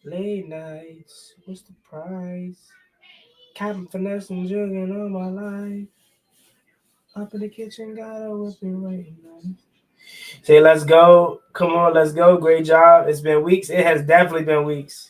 Late nights, what's the price? Captain finesse and jugging all my life. Up in the kitchen, got a whipping waiting on. Say, let's go. Come on, let's go. Great job. It's been weeks. It has definitely been weeks.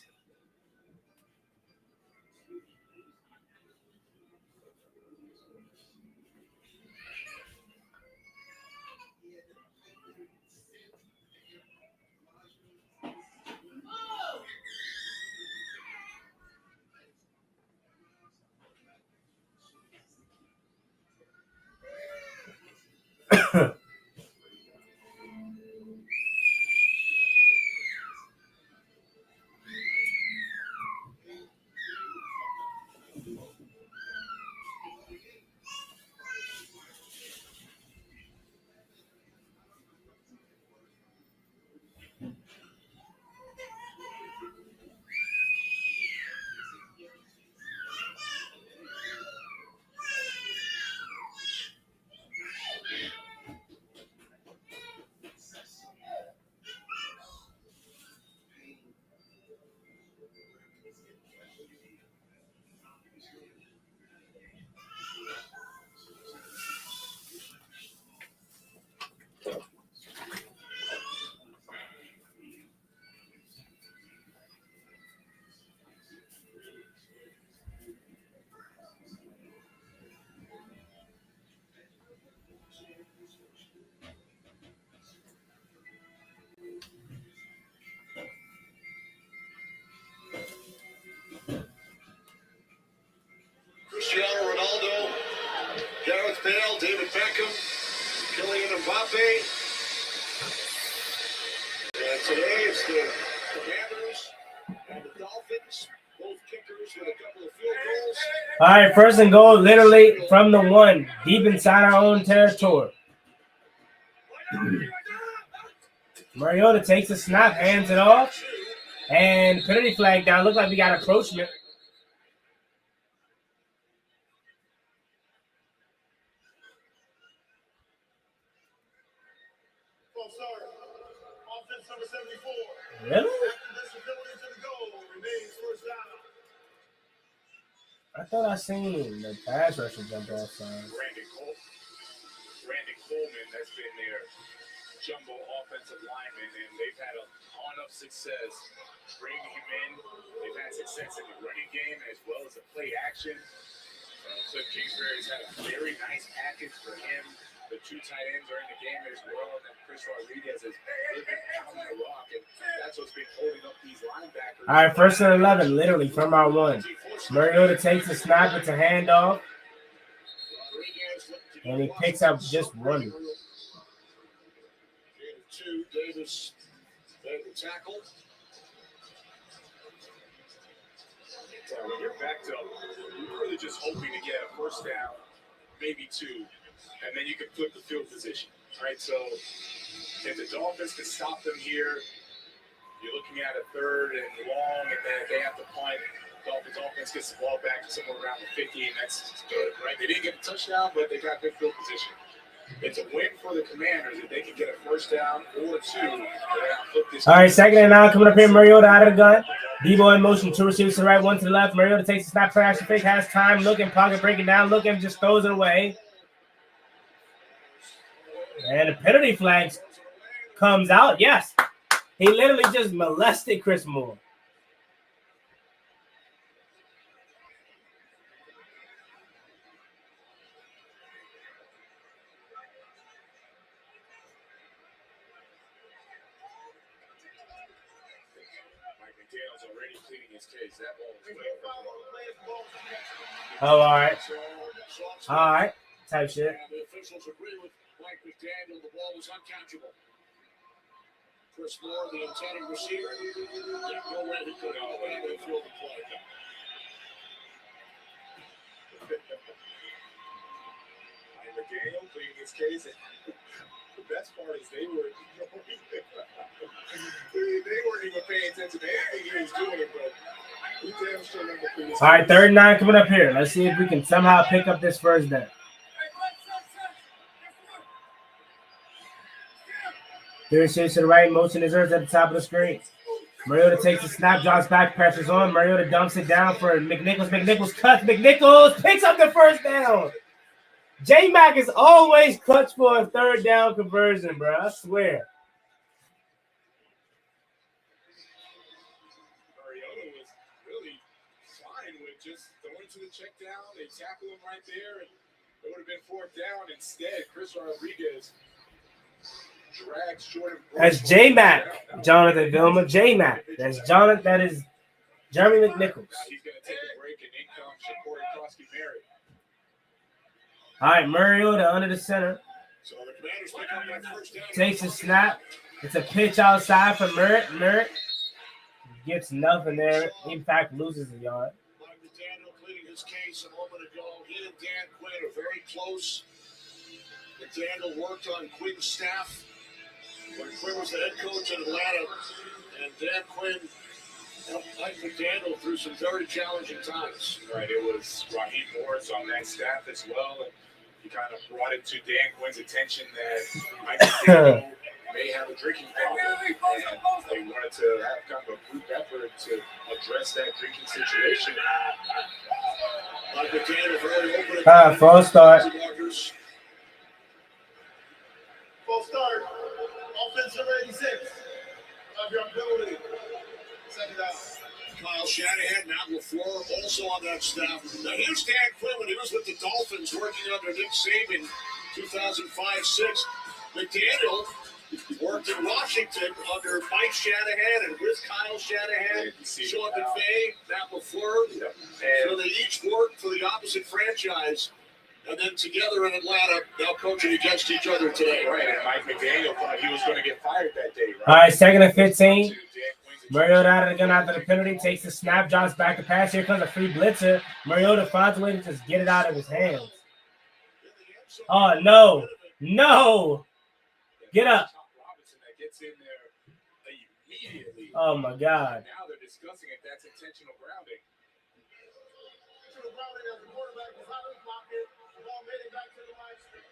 Cristiano Ronaldo, Gareth Bale, David Beckham, Kylian Mbappe. And today it's the Commanders and the Dolphins, both kickers with a couple of field goals. All right, 1st and goal, literally from the 1, deep inside our own territory. Mariota takes the snap, hands it off, and penalty flag down. Looked like we got approachment. Offense number 74. Really? After this ability to the goal remains first down. I thought I seen the pass rusher jump off sign. Randy Coleman has been their jumbo offensive lineman, and they've had a ton of success bringing him in. They've had success in the running game as well as the play action. Cliff Kingsbury's had a very nice package for him. The two tight ends are in the game as well, and then Chris Rodriguez has really been pounding the rock, and that's what's been holding up these linebackers. All right, 1st and 11, literally from our 1. Mariota takes the snap. It's a handoff, and he picks up just 1. Two, Davis made the tackle. So when you're backed up, you're really just hoping to get a first down, maybe 2, and then you can flip the field position, right? So if the Dolphins can stop them here, you're looking at a 3rd and long, and then if they have to punt, Dolphins offense gets the ball back somewhere around the 50, and that's good, right? They didn't get a touchdown, but they got good field position. It's a win for the Commanders if they can get a first down or 2. All right, 2nd and 9 coming up here. Mariota out of the gun. Debo in motion. 2 receivers to the right, 1 to the left. Mariota takes the snap, play action fake, has time, looking, pocket, breaking down, looking, just throws it away. And the penalty flag comes out. Yes, he literally just molested Chris Moore. Already pleading his case. That ball was Oh, all right. All right. Type shit. And the officials agree with Mike McDaniel. The ball was uncatchable. Chris Moore, the intended receiver, didn't go where he could have. They field the play. Mike McDaniel pleading his case. The best part is they weren't even paying attention to anything he was doing, but he damn sure never pleaded. All right, 3rd and 9 coming up here. Let's see if we can somehow pick up this first down. Third shades to the right, motion is yours at the top of the screen. Mariota takes the snap, drops back, pressures on. Mariota dumps it down for McNichols. McNichols cuts. McNichols picks up the first down. J-Mac is always clutch for a 3rd down conversion, bro. I swear. Mariota was really fine with just throwing to the check down. They tackle him right there, and it would have been 4th down. Instead, Chris Rodriguez drags Jordan. That's J-Mac, Jonathan Vilma. J-Mac. That's Jonathan. That is Jeremy McNichols. He's going to take a break, and in comes Shakur Krosky-Mary. All right, Mariota under the center. So the Commanders pick up that first down. Takes a snap. It's a pitch outside for Merritt. Merritt gets nothing there. In fact, loses a yard. Mike McDaniel pleading his case a moment ago. He and Dan Quinn are very close. McDaniel worked on Quinn's staff when Quinn was the head coach in Atlanta. And Dan Quinn helped Mike McDaniel through some very challenging times. Right, it was Raheem Morris on that staff as well. And he kind of brought it to Dan Quinn's attention that Mike McDaniel may have a drinking problem. And they wanted to have kind of a group effort to address that drinking situation. Mike McDaniel very open. False start. False start. Offensive 86. 5-yard penalty. 2nd down. Kyle Shanahan, Matt LaFleur, also on that staff. Now here's Dan Quinn when he was with the Dolphins working under Nick Saban 2005-06. McDaniel worked in Washington under Mike Shanahan and with Kyle Shanahan, Sean McVay, Matt LaFleur. So they each worked for the opposite franchise. And then together in Atlanta, now coaching against each other today. Right, and Mike McDaniel thought he was going to get fired that day, right? All right, 2nd and 15. Mariota out of the gun after the penalty, takes the snap, drops back to pass. Here comes a free blitzer. Mariota finds a way to just get it out of his hands. Oh, no. No. Get up. Oh, my God. Now they're discussing if that's intentional grounding.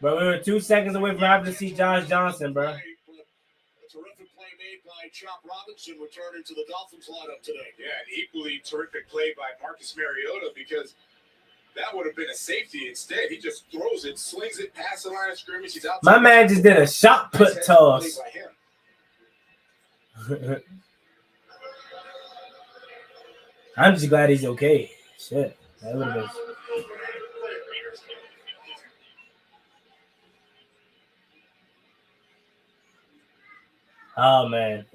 Bro, we were 2 seconds away from having to see Josh Johnson, bro. A terrific play made Chop Robinson returning to the Dolphins lineup today. Yeah, an equally terrific play by Marcus Mariota because that would have been a safety. Instead, he just throws it, slings it past the line of scrimmage. He's out. My man just did a shot put toss. I'm just glad he's okay. Shit. That would have been. Oh, man.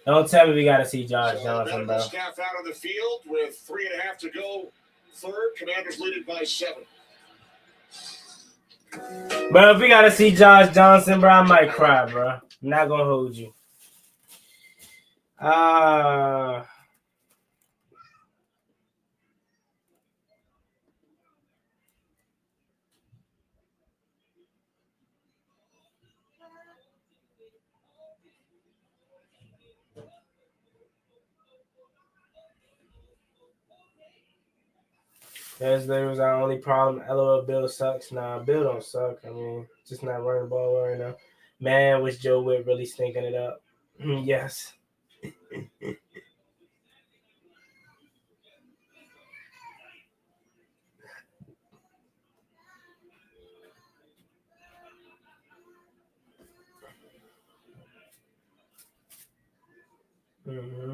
Don't tell me we got to see Josh Johnson, bro. Staff out on the field with 3.5 to go. Third, Commanders leading by 7. Bro, if we got to see Josh Johnson, bro, I might cry, bro. I'm not going to hold you. That was our only problem. LOL, Bill sucks. Nah, Bill don't suck. I mean, just not running the ball right now. Man, was Joe Witt really stinking it up? Yes. Mm-hmm.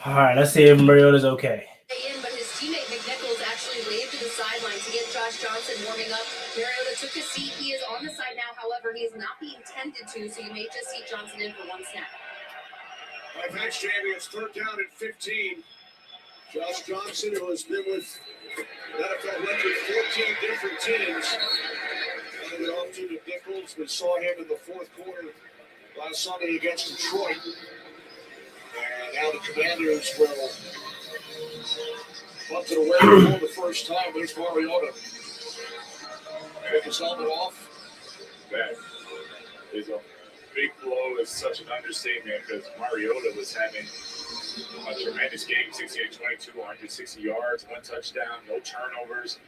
All right, let's see if Mariota's okay. But his teammate McNichols actually waved to the sideline to get Josh Johnson warming up. Mariota took a seat. He is on the side now. However, he is not being tended to, so you may just see Johnson in for one snap. Thanks, Jamie. It's third down at 15. Josh Johnson, who has been with NFL record 14 different teams. Handed off to McNichols. We saw him in the fourth quarter last Sunday against Detroit. And now the Commanders will bunt it away for the first time. There's Mariota. Take his helmet off. That is a big blow. Is such an understatement because Mariota was having a tremendous game, 68-22, 160 yards, 1 touchdown, no turnovers,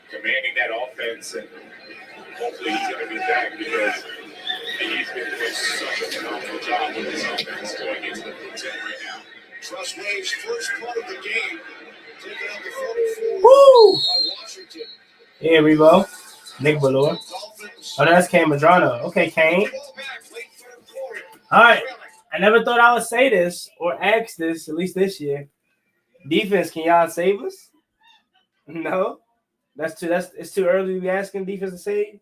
commanding that offense, and hopefully he's going to be back because he's been doing such a phenomenal job with this offense going into the Big Ten right now. Trust Wave's first punt of the game, taken out the 44 Woo! by Washington. Here we go. Nick Ballore. Oh, that's Kane Madrano. Okay, Kane. All right. I never thought I would say this or ask this, at least this year. Defense, can y'all save us? No. It's too early to be asking defense to save.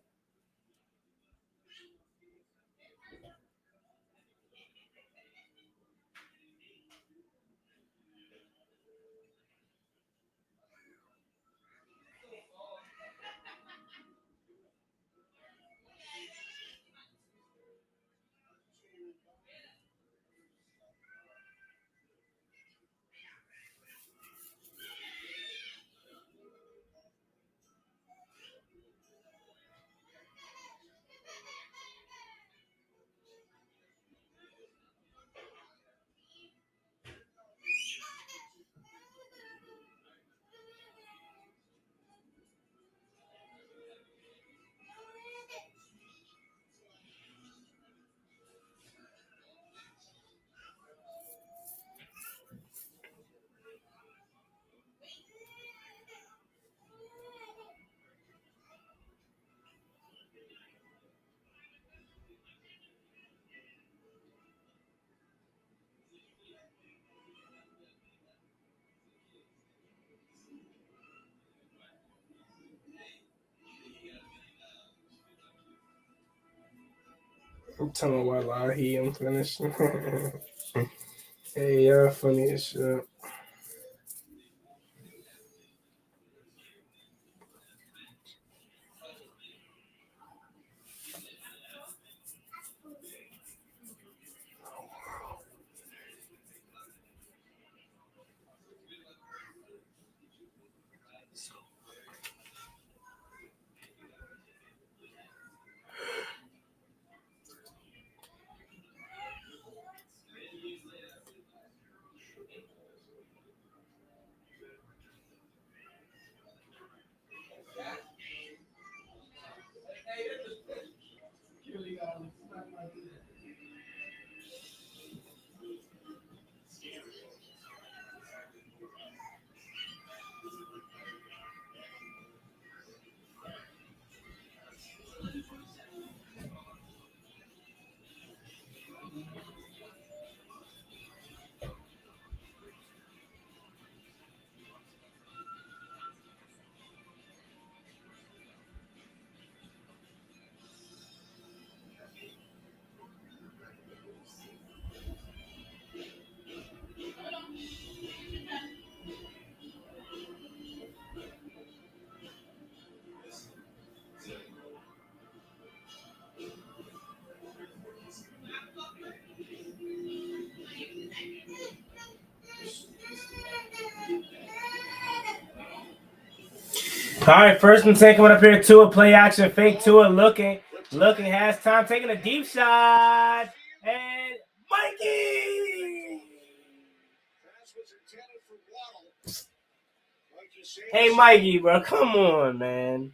I'm telling you why I'm finished. Hey, y'all funny as shit. All right, first and 10 coming up here. Tua play action, fake Tua looking, has time, taking a deep shot, and Mikey. Hey, Mikey, bro, come on, man.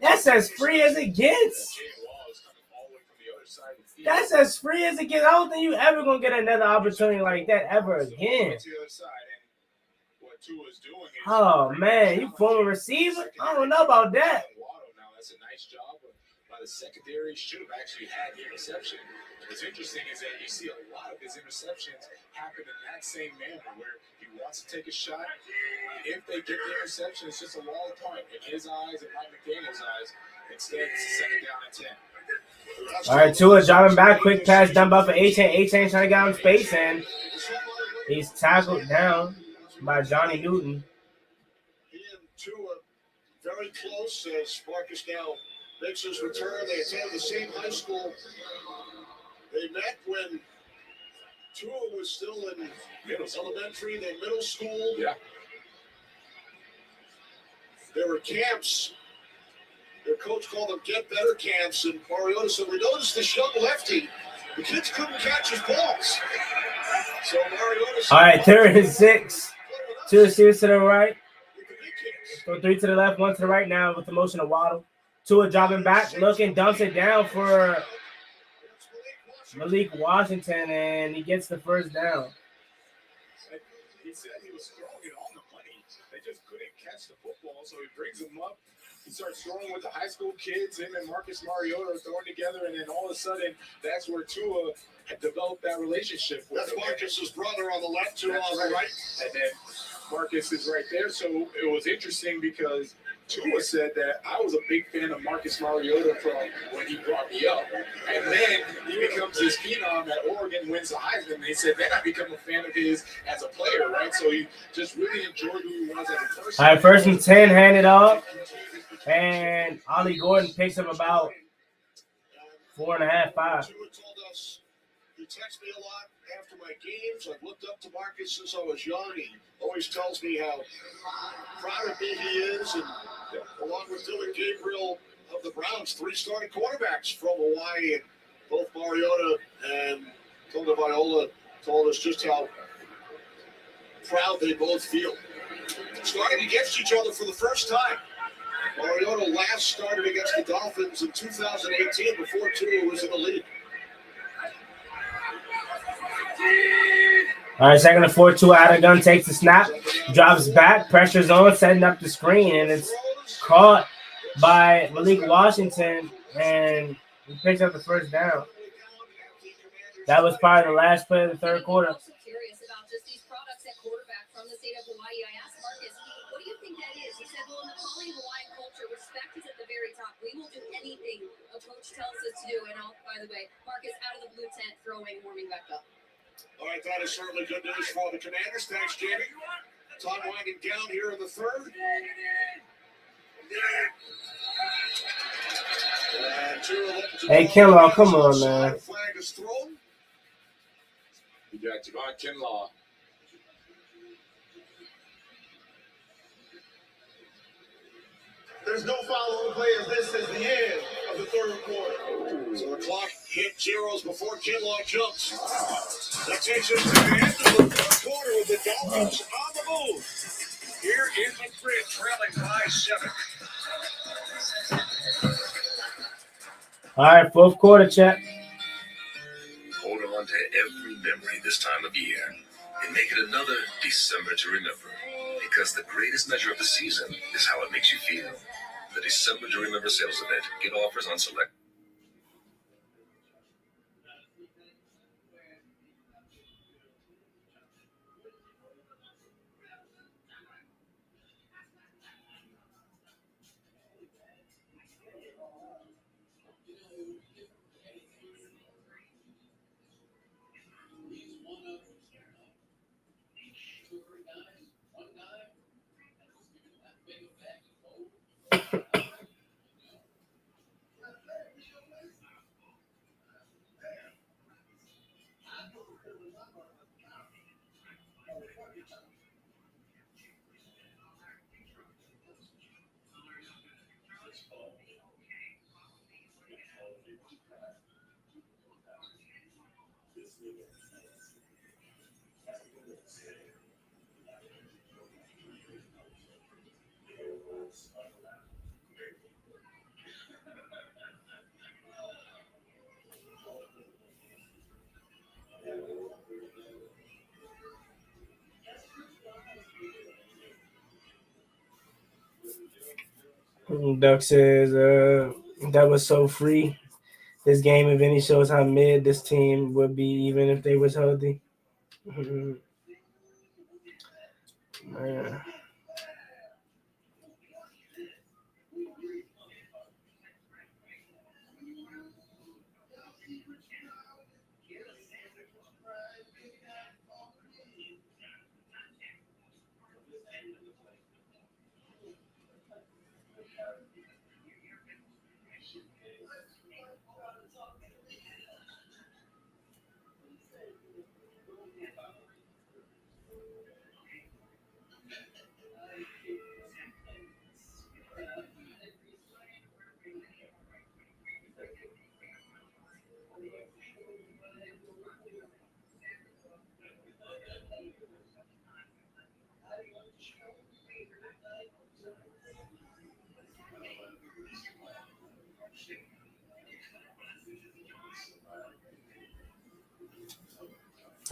That's as free as it gets. That's as free as it gets. I don't think you ever gonna get another opportunity like that ever again. Oh man, you former receiver? I don't know about that. That's a nice job by the secondary. Should have actually had the interception. What's interesting is that you see a lot of his interceptions happen in that same manner where he wants to take a shot. If they get the interception, it's just a wall apart in his eyes and Mike McDaniel's eyes. Instead, it's a second down and 10. All right, Tua dropping back, quick pass done by for A-Chain. A-Chain trying to get out of space, and he's tackled down by Johnny Newton. He and Tua very close as Marcus now makes his return. They attended the same high school. They met when Tua was still in elementary, then middle school. Yeah. There were camps. Their coach called them get better camps, and Mariota said, we noticed this young lefty, the kids couldn't catch his balls. So Mariota said, all right, 3rd and 6. 2 receivers to the right. So 3 to the left, 1 to the right now with the motion of Waddle. Tua dropping back, looking, dumps it down for Malik Washington, and he gets the first down. He said he was throwing it on the money. They just couldn't catch the football, so he brings them up. He starts throwing with the high school kids. Him and Marcus Mariota are throwing together, and then all of a sudden, that's where Tua had developed that relationship with that's him. Marcus's brother on the left, Tua on the right. And then Marcus is right there. So it was interesting because Tua said that I was a big fan of Marcus Mariota from when he brought me up. And then he becomes this phenom at Oregon, wins the Heisman. And he said, then I become a fan of his as a player, right? So he just really enjoyed who he was as a person. All right, 1st and 10, handed off. And Ollie Gordon picks up about 4.5, 5. Tua told us he texts me a lot after my games. I've looked up to Marcus since I was young. He always tells me how proud of me he is, and along with Dylan Gabriel of the Browns, 3 starting quarterbacks from Hawaii. And both Mariota and Tony Viola told us just how proud they both feel. Starting against each other for the first time. Mariota last started against the Dolphins in 2018 before Tua was in the league. All right, 2nd and 4, Tua out of gun, takes the snap, drops back, pressure's on, setting up the screen, and it's caught by Malik Washington, and he picks up the first down. That was probably the last play of the 3rd quarter. I'm also curious about just these products at quarterback from the state of Hawaii. I asked Marcus, what do you think that is? He said, well, in the calling Hawaiian culture, respect is at the very top. We will do anything a coach tells us to do. And by the way, Marcus out of the blue tent, throwing, warming back up. All right, that is certainly good news for the Commanders. Thanks, Jamie. Time winding down here in the third. Hey, Kinlaw, come on, man. Flag is thrown. You got Javon Kinlaw. There's no foul on the play as this is the end of the third quarter. So the clock hit zeros before Kinlaw jumps. That takes us to the end of the third quarter with the Dolphins on the move. Here in Madrid, trailing by 7. All right, fourth quarter, chat. Hold on to every memory this time of year and make it another December to remember. Because the greatest measure of the season is how it makes you feel. The December to Remember sales event. Get offers on select. Duck says that was so free. This game event shows how mid this team would be even if they was healthy. Man.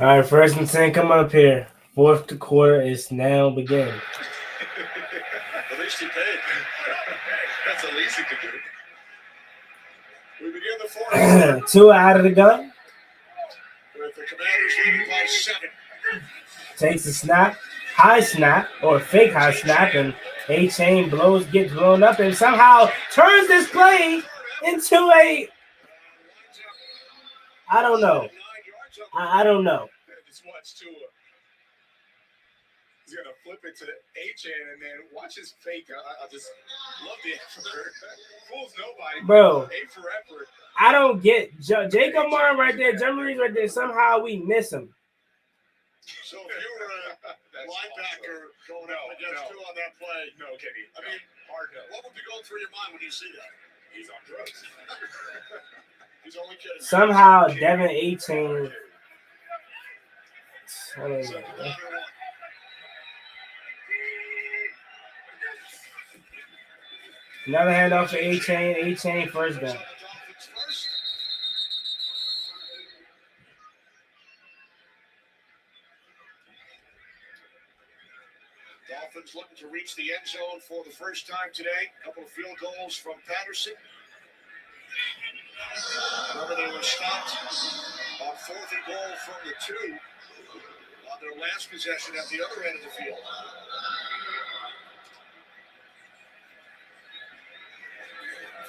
All right, first and 10, come up here. Fourth quarter is now beginning. At least he paid. That's the least he could do. We begin the fourth. 2 out of the gun. With the Commanders leading by 7. Takes a snap, high snap, or fake high snap, and A-Chain gets blown up and somehow turns this play into a, I don't know. I don't know. Just watch Tua. He's going to flip it to A-Chain and then watch his fake. I just love the effort. Fools nobody. Bro, A for effort. I don't get Jacob Martin right there, Jeremy's right there. Somehow we miss him. So if you were a linebacker going up against Tua on that play, no, Kenny. I mean, hard no. What would be going through your mind when you see that? He's on drugs. He's only kidding. Somehow Devin A-Chain. Another handoff to A-Chain. A-Chain first down. Dolphins looking to reach the end zone for the first time today. A couple of field goals from Patterson. Remember, they were stopped on 4th and goal from the 2 on their last possession at the other end of the field.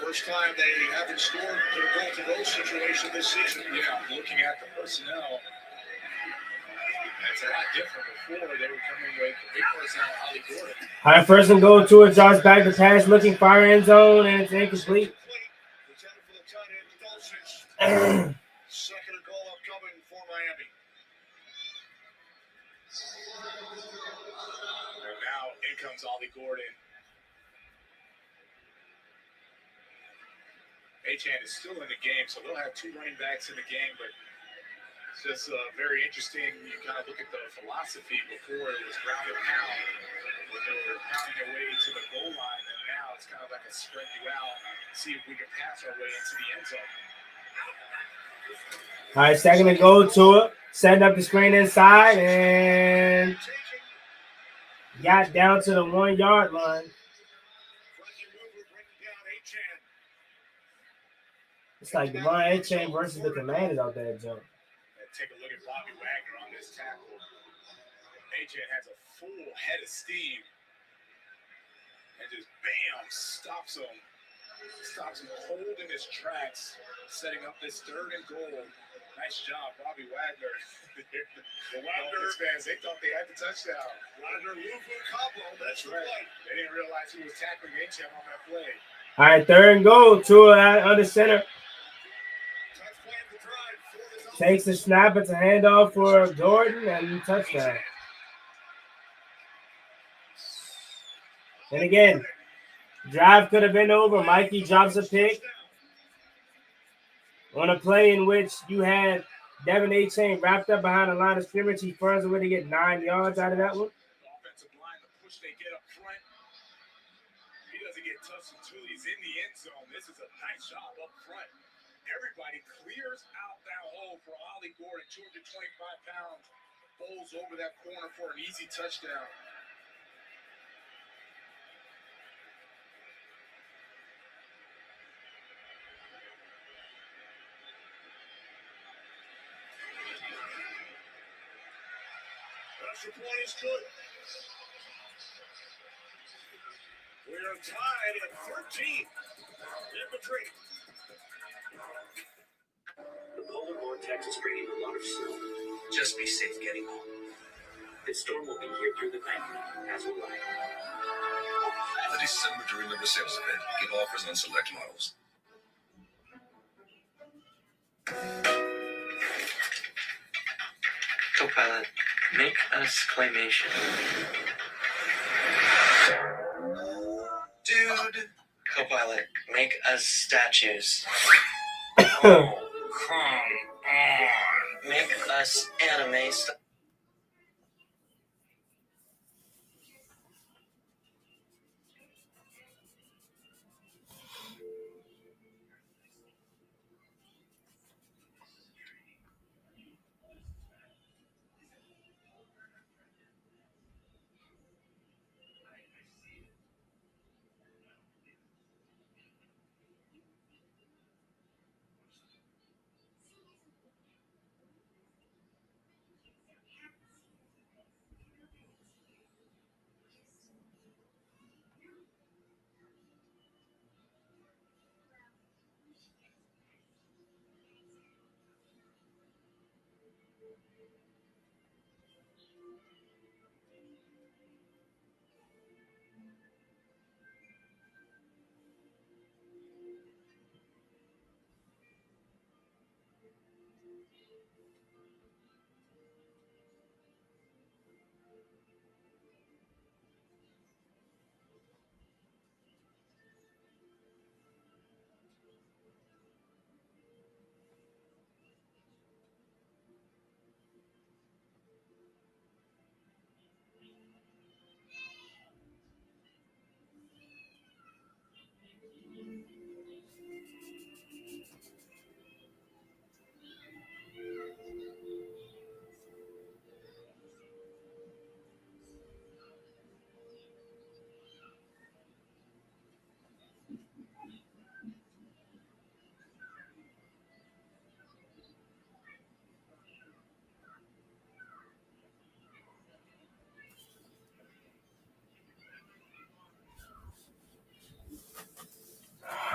First time they haven't scored in a goal-to-goal situation this season. Yeah, looking at the personnel, it's a lot different. Before they were coming with big personnel, Ollie Gordon. All right, first and goal to it. Josh back to pass, looking fire end zone, and it's incomplete. Second and goal upcoming for Miami. And now in comes Ollie Gordon. Achan is still in the game, so they'll have two running backs in the game, but it's just very interesting. You kind of look at the philosophy. Before it was ground and pound, when they were pounding their way to the goal line, and now it's kind of like a spread you out, see if we can pass our way into the end zone. All right, second and goal to it. Setting up the screen inside and got down to the 1 yard line. It's like Devon A-Chain versus the Commanders out there, Joe. Take a look at Bobby Wagner on this tackle. A-Chain has a full head of steam and just bam, stops him cold in his tracks, setting up this third and goal. Nice job, Bobby Wagner. The Dolphins fans, they thought they had the touchdown. Wagner, Lufu, Cabo, that's right. They didn't realize he was tackling A-Chain on that play. All right, third and goal. Tua under center. Takes the snap. It's a handoff for Jordan and touchdown. And again, drive could have been over. Mikey drops a pick on a play in which you had Devon A-Chain wrapped up behind the line of scrimmage. He finds a way to get 9 yards out of that one. Offensive line, the push they get up front. He doesn't get touched until he's in the end zone. This is a nice job up front. Everybody clears out that hole for Ollie Gordon. 225 pounds. Bowls over that corner for an easy touchdown. Extra point is good. We are tied at 13. Infantry. The polar vortex is bringing a lot of snow. Just be safe getting home. This storm will be here through the night, as will I. The December to Remember sales event. Get offers on select models. Copilot, make us claymation. Dude. Copilot, make us statues. Oh, come on. Make us anime style.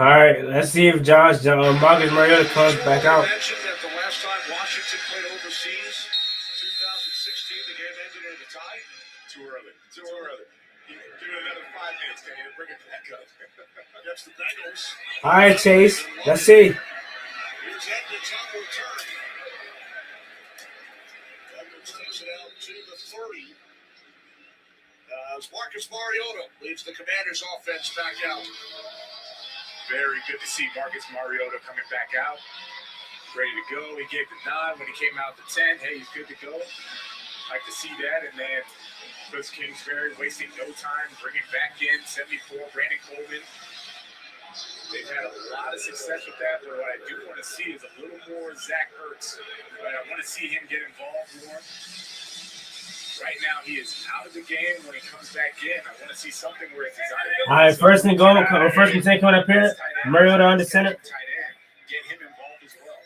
All right, let's see if Marcus Mariota comes back out. Mentioned that the last time Washington played overseas, 2016, the game ended in a tie. Too early. Give it another 5 minutes, Kenny, to bring it back up. Against the Bengals. All right, Chase. Let's see. Here's Edmonds on the return. Edmonds takes it out to the 30. As Marcus Mariota leads the Commanders' offense back out. Very good to see Marcus Mariota coming back out. Ready to go. He gave the nod when he came out the tent. Hey, he's good to go. Like to see that. And then Chris Kingsbury wasting no time, bringing back in 74, Brandon Coleman. They've had a lot of success with that, but what I do want to see is a little more Zach Ertz. Right? I want to see him get involved more. Right now, he is out of the game. When he comes back in, I want to see something where it's designed. All right, first and goal. First and 10 coming up here. Mariota on the center. Get him involved as well.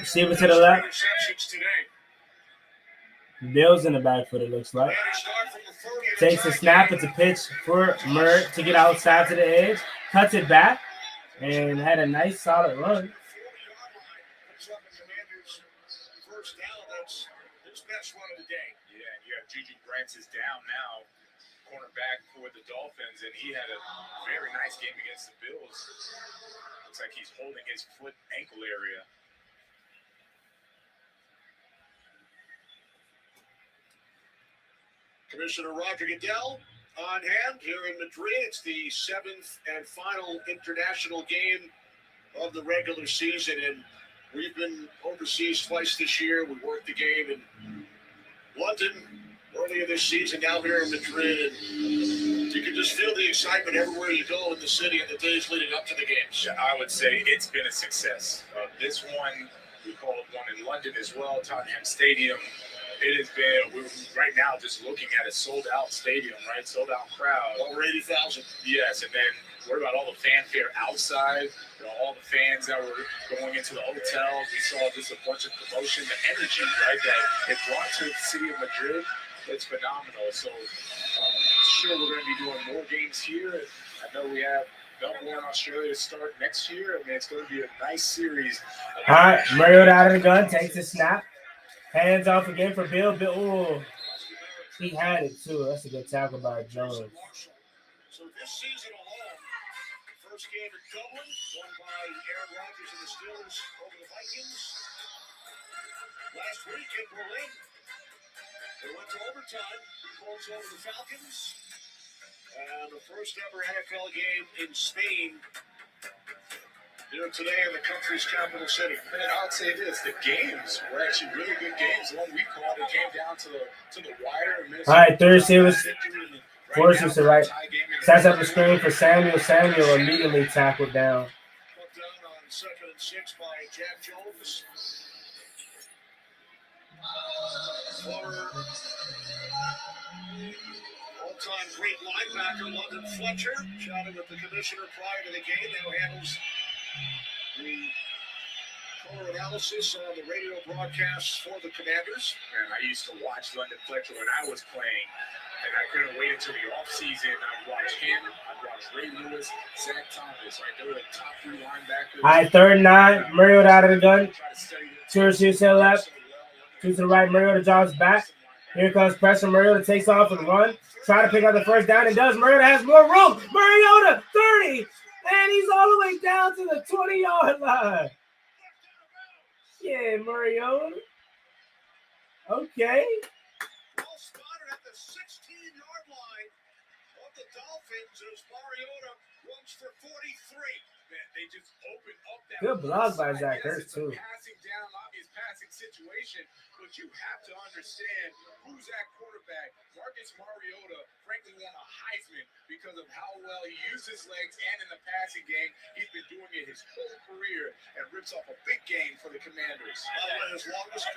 Receiver to the left. Receptions today. Bill's in the backfield, it looks like. Takes a snap. It's a pitch for Murray to get outside to the edge. Cuts it back. And had a nice, solid run. First down, that's his best run of the day. Yeah, and you have Juju Brents is down now, cornerback for the Dolphins, and he had a very nice game against the Bills. Looks like he's holding his foot ankle area. Commissioner Roger Goodell on hand here in Madrid. It's the 7th and final international game of the regular season, and we've been overseas twice this year. We worked the game in London earlier this season, now here in Madrid, and you can just feel the excitement everywhere you go in the city in the days leading up to the games. Yeah, I would say it's been a success. This one, we called one in London as well, Tottenham Stadium. It has been, we're right now just looking at a sold-out stadium, right? Sold-out crowd. Over 80,000. Yes, and then what about all the fanfare outside? You know, all the fans that were going into the hotels. We saw just a bunch of promotion, the energy, right, that it brought to the city of Madrid. It's phenomenal. So sure, we're going to be doing more games here. I know we have Melbourne, Australia to start next year. I mean, it's going to be a nice series. All right, Mariota out of the gun, takes a snap. Hands off again for Bill. Ooh, he had it too. That's a good tackle by Jones. So this season alone, first game in Dublin, won by Aaron Rodgers and the Steelers over the Vikings. Last week in Berlin, they went to overtime. Colts over the Falcons. And the first ever NFL game in Spain. Here today in the country's capital city. And I'll say this, the games were actually really good games. The one we called, it came down to the wire. All right, third receivers. Forces to right. Sets up the screen for Samuel. Samuel immediately tackled down. Put down on 2nd and 6 by Jack Jones. Former all-time great linebacker London Fletcher chatted with the commissioner prior to the game. Now handles the color analysis on the radio broadcasts for the Commanders. And I used to watch London Fletcher when I was playing, and I couldn't wait until the offseason. I'd watch him, I'd watch Ray Lewis, Zach Thomas, right? They were the top 3 linebackers. All right, 3rd and 9. Mariota out of the gun. 2 receivers to the left. 2 to the right. Mariota drops back. Here comes pressure. Mariota takes off and run. Try to pick up the first down. It does. Mariota has more room. Mariota, 30. And he's all the way down to the 20-yard line. Yeah, Mariota. Okay. Well spotted at the 16-yard line of the Dolphins as Mariota runs for 43. Man, they just opened up that. Good block by Zach Ertz, too. Passing down, obvious passing situation, but you have to understand who's that quarterback. Marcus Mariota, frankly, won a Heisman because of how well he used his legs and in the passing game. He's been doing it his whole career and rips off a big game for the Commanders. By the way, his longest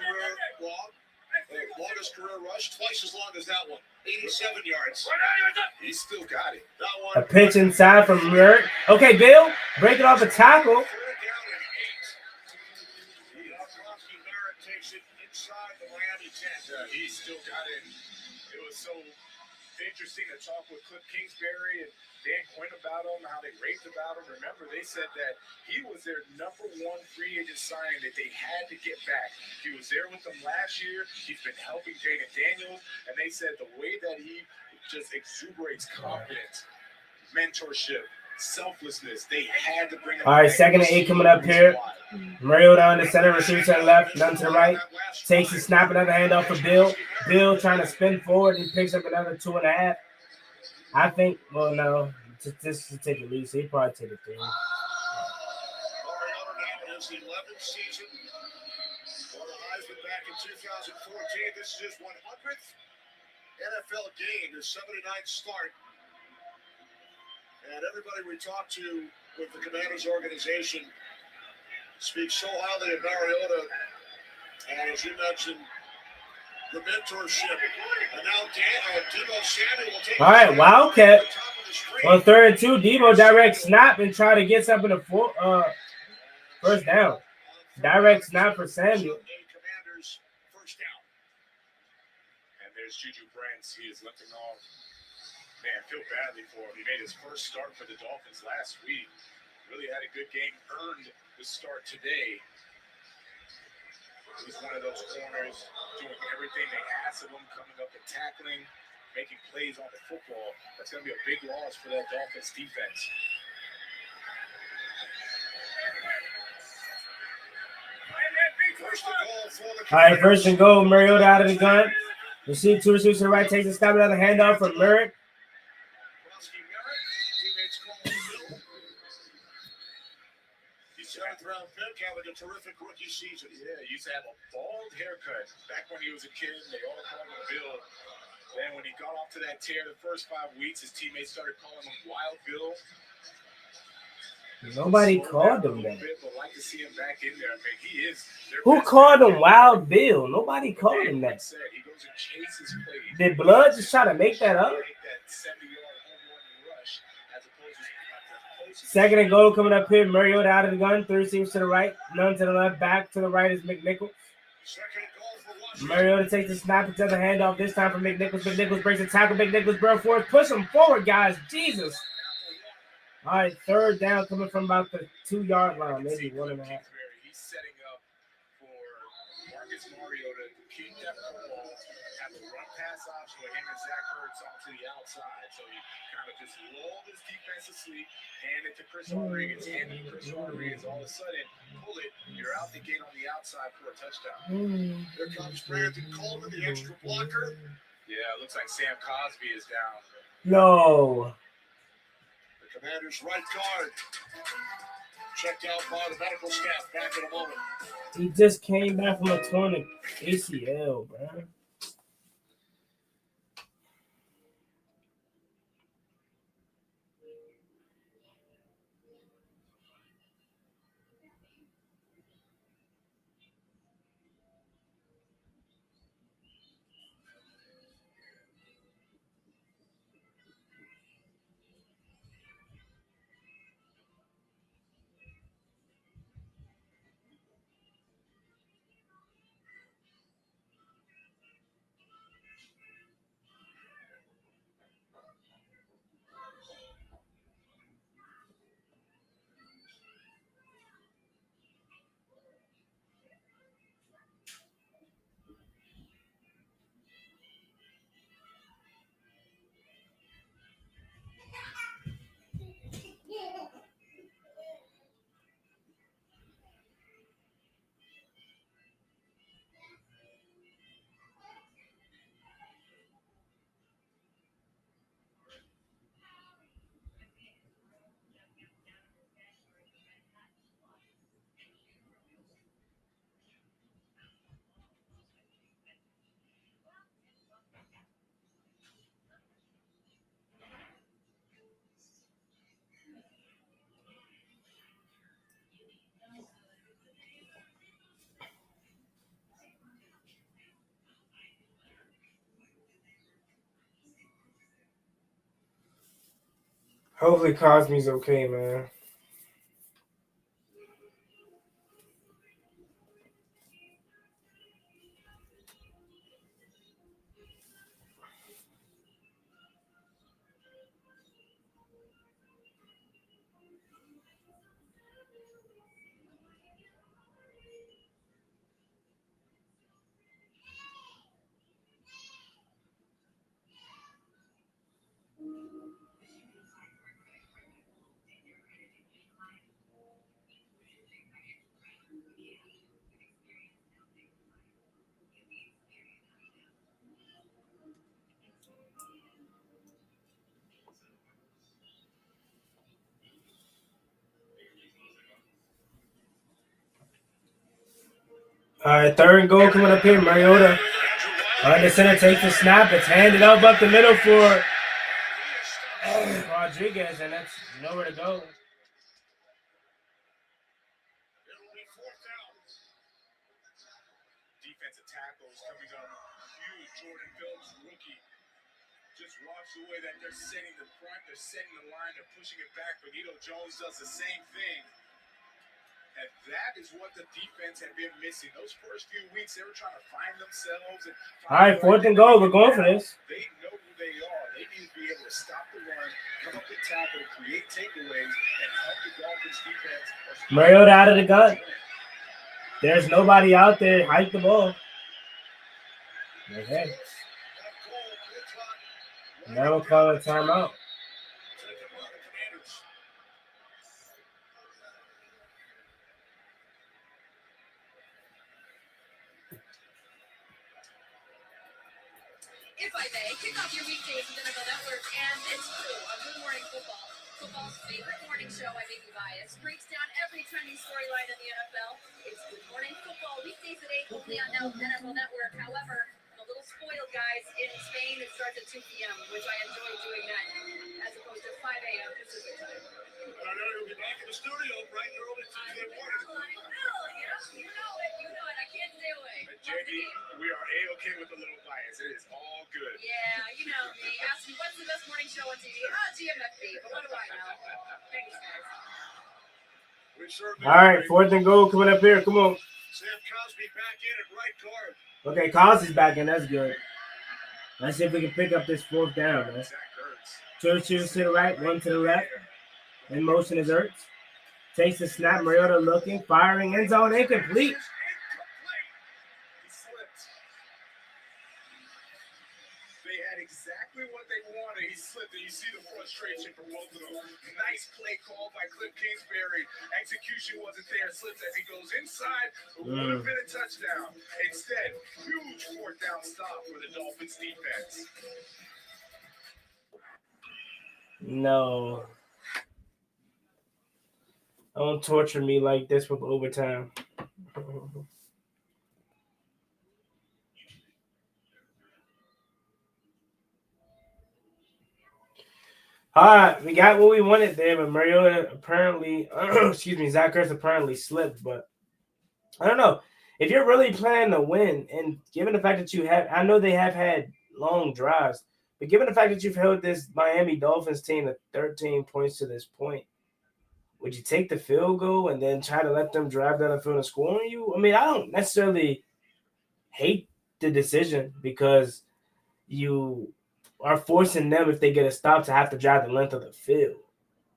career rush, twice as long as that one, 87 yards. He still got it. That one. A pitch inside from Merritt. Okay, Bill, break it off a tackle. 3rd down and 8. Rocky Merritt takes it inside the Miami 10. He still got it. It was so interesting to talk with Cliff Kingsbury and Dan Quinn about him, how they raved about him. Remember, they said that he was their number one free agent signing that they had to get back. He was there with them last year. He's been helping Jaden Daniels, and they said the way that he just exuberates confidence, mentorship, selflessness, they had to bring him. All right, 2nd and 8 coming up here. Mariota on the center, receiver to the left, none to the right. Takes the snap, another handoff for Bill. Bill trying to spin forward. He picks up another 2.5. I think, well, no, this should take a lead, so he probably take a 3. Mariota now in his 11th season. Won the Heisman back in 2014. This is his 100th NFL game, his 79th start. And everybody we talk to with the Commanders organization speaks so highly of Mariota. And as you mentioned, the mentorship. And now Debo Samuel will take. All right, Wildcat. On 3rd and 2, Debo direct snap and try to get something to first down. Direct snap for Samuel. Commanders first down. And there's Juju Brents. He is limping off. Man, I feel badly for him. He made his first start for the Dolphins last week. Really had a good game, earned the start today. He's one of those corners doing everything they ask of him, coming up and tackling, making plays on the football. That's going to be a big loss for that Dolphins defense. All right, 1st and goal. Mariota out of the gun. Receive 2 receivers to the right. Takes a stop, another handoff from Merritt. He's 7th-round pick, having a terrific rookie season. Yeah, he used to have a bald haircut back when he was a kid. They all called him Bill. Then when he got off to that tear the first 5 weeks, his teammates started calling him Wild Bill. Nobody called him that. But like to see him back in there. I mean, he is. Who called him Wild Bill? Nobody called him that. He goes and chases plays. Did Blood just try to make that up? 2nd and goal coming up here. Mariota out of the gun. 3 receivers to the right, none to the left. Back to the right is McNichols. Mariota takes the snap and does the handoff this time for McNichols. McNichols breaks the tackle. McNichols burn forward. Push him forward, guys. Jesus. All right, 3rd down coming from about the 2-yard line, maybe 1.5. He's setting up for Marcus Mariota to keep that football, have a run pass option with him and Zach Ertz onto the outside. So he kind of just lulled his defense to sleep, hand it to Chris Rodriguez, all of a sudden, pull it, you're out the gate on the outside for a touchdown. Here comes Brandon Coleman, the extra blocker. Yeah, it looks like Sam Cosby is down. No. Commander's right guard. Checked out by the medical staff. Back in a moment. He just came back from a torn ACL, bro. Hopefully Cosby's okay, man. All right, third and goal coming up here. Mariota under center takes the snap. It's handed up the middle for Rodriguez, and that's nowhere to go. Defensive tackles coming up huge. Jordan Phillips, rookie. Just watch the way that they're setting the front, they're setting the line, they're pushing it back. Benito Jones does the same thing. And that is what the defense had been missing. Those first few weeks, they were trying to find themselves. All right, fourth and goal. We're going for this. They know who they are. They need to be able to stop the run, come up and tackle, create takeaways, and help the Dolphins defense. Mariota out of the gun. There's nobody out there. Hike the ball. Okay. Now we'll call a timeout. If I may, kick off your weekdays with NFL Network and it's true on Good Morning Football. Football's favorite morning show, I may be biased, breaks down every trending storyline in the NFL. It's Good Morning Football, weekdays at 8, only on NFL Network. However, I'm a little spoiled, guys. In Spain, it starts at 2 p.m., which I enjoy doing that, as opposed to 5 a.m. Pacific time. I know you'll be back in the studio bright and early Tuesday morning. You know it. I can't stay away. JD, we are A-OK with a little bias. It is all good. Yeah, you know me. Ask me what's the best morning show on TV. GMFB, but what do I know? Thanks, guys. All right, fourth and goal coming up here. Come on. Sam Cosby back in at right guard. Okay, Cosby's back in. That's good. Let's see if we can pick up this fourth down, man. Two shoes to the right, one to the left. In motion is Ertz. Takes the snap. Mariota looking, firing, end zone incomplete. They had exactly what they wanted. He slipped, and you see the frustration from both of them. Nice play call by Cliff Kingsbury. Execution wasn't there. Slips as he goes inside. It would have been a touchdown. Instead, huge fourth down stop for the Dolphins defense. No. Don't torture me like this with overtime. All right, we got what we wanted there, but Mariota apparently, Zach Ertz apparently slipped. But I don't know. If you're really planning to win, and given the fact that you have, I know they have had long drives, but given the fact that you've held this Miami Dolphins team to 13 points to this point, would you take the field goal and then try to let them drive down the field and score on you? I mean, I don't necessarily hate the decision because you are forcing them, if they get a stop, to have to drive the length of the field.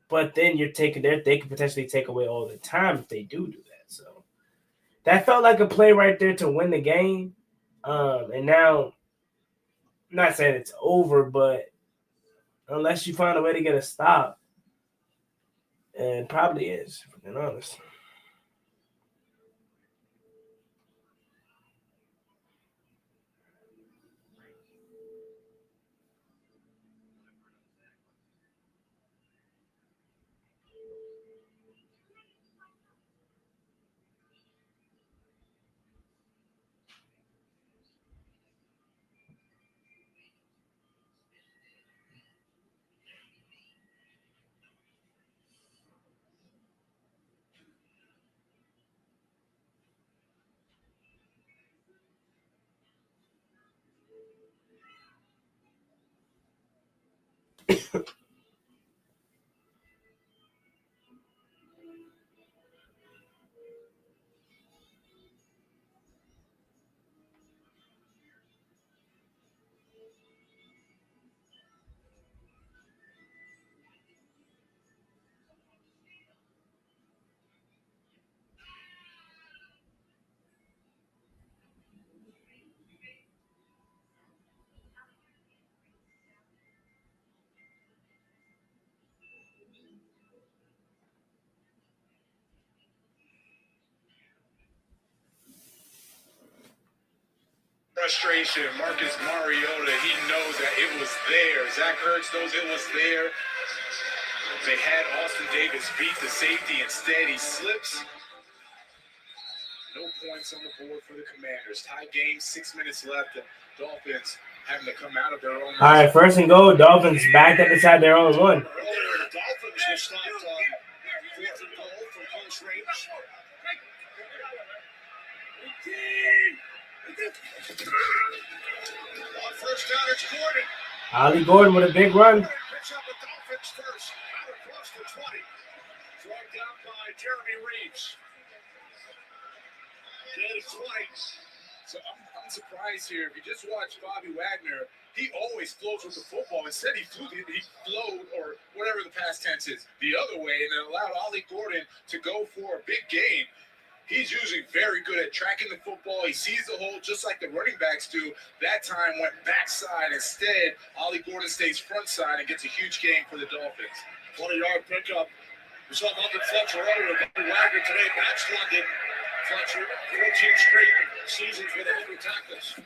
But then you're taking they could potentially take away all the time if they do that. So that felt like a play right there to win the game. And now, I'm not saying it's over, but unless you find a way to get a stop, and it probably is, if I'm being honest. Frustration. Marcus Mariota, he knows that it was there. Zach Ertz knows it was there. They had Austin Davis beat the safety. Instead, he slips. No points on the board for the Commanders. Tie game, 6 minutes left. The Dolphins having to come out of their own. All right, first and goal. Dolphins backed up inside their own one. Earlier, the Dolphins were stopped on 4th and goal from close range. On first down, it's Gordon. Ollie Gordon with a big run. Picks up the Dolphins first. Out across the 20. Thrown down by Jeremy Reeves. Gain of 20. So I'm surprised here. If you just watch Bobby Wagner, he always flows with the football. Instead, he flowed, or whatever the past tense is, the other way, and it allowed Ollie Gordon to go for a big gain. He's usually very good at tracking the football. He sees the hole just like the running backs do. That time went backside. Instead, Ollie Gordon stays front side and gets a huge gain for the Dolphins. 20-yard pickup. We saw Malcolm Fletcher earlier. Bobby Wagner today matched London. Fletcher, 14 straight seasons with 100 tackles.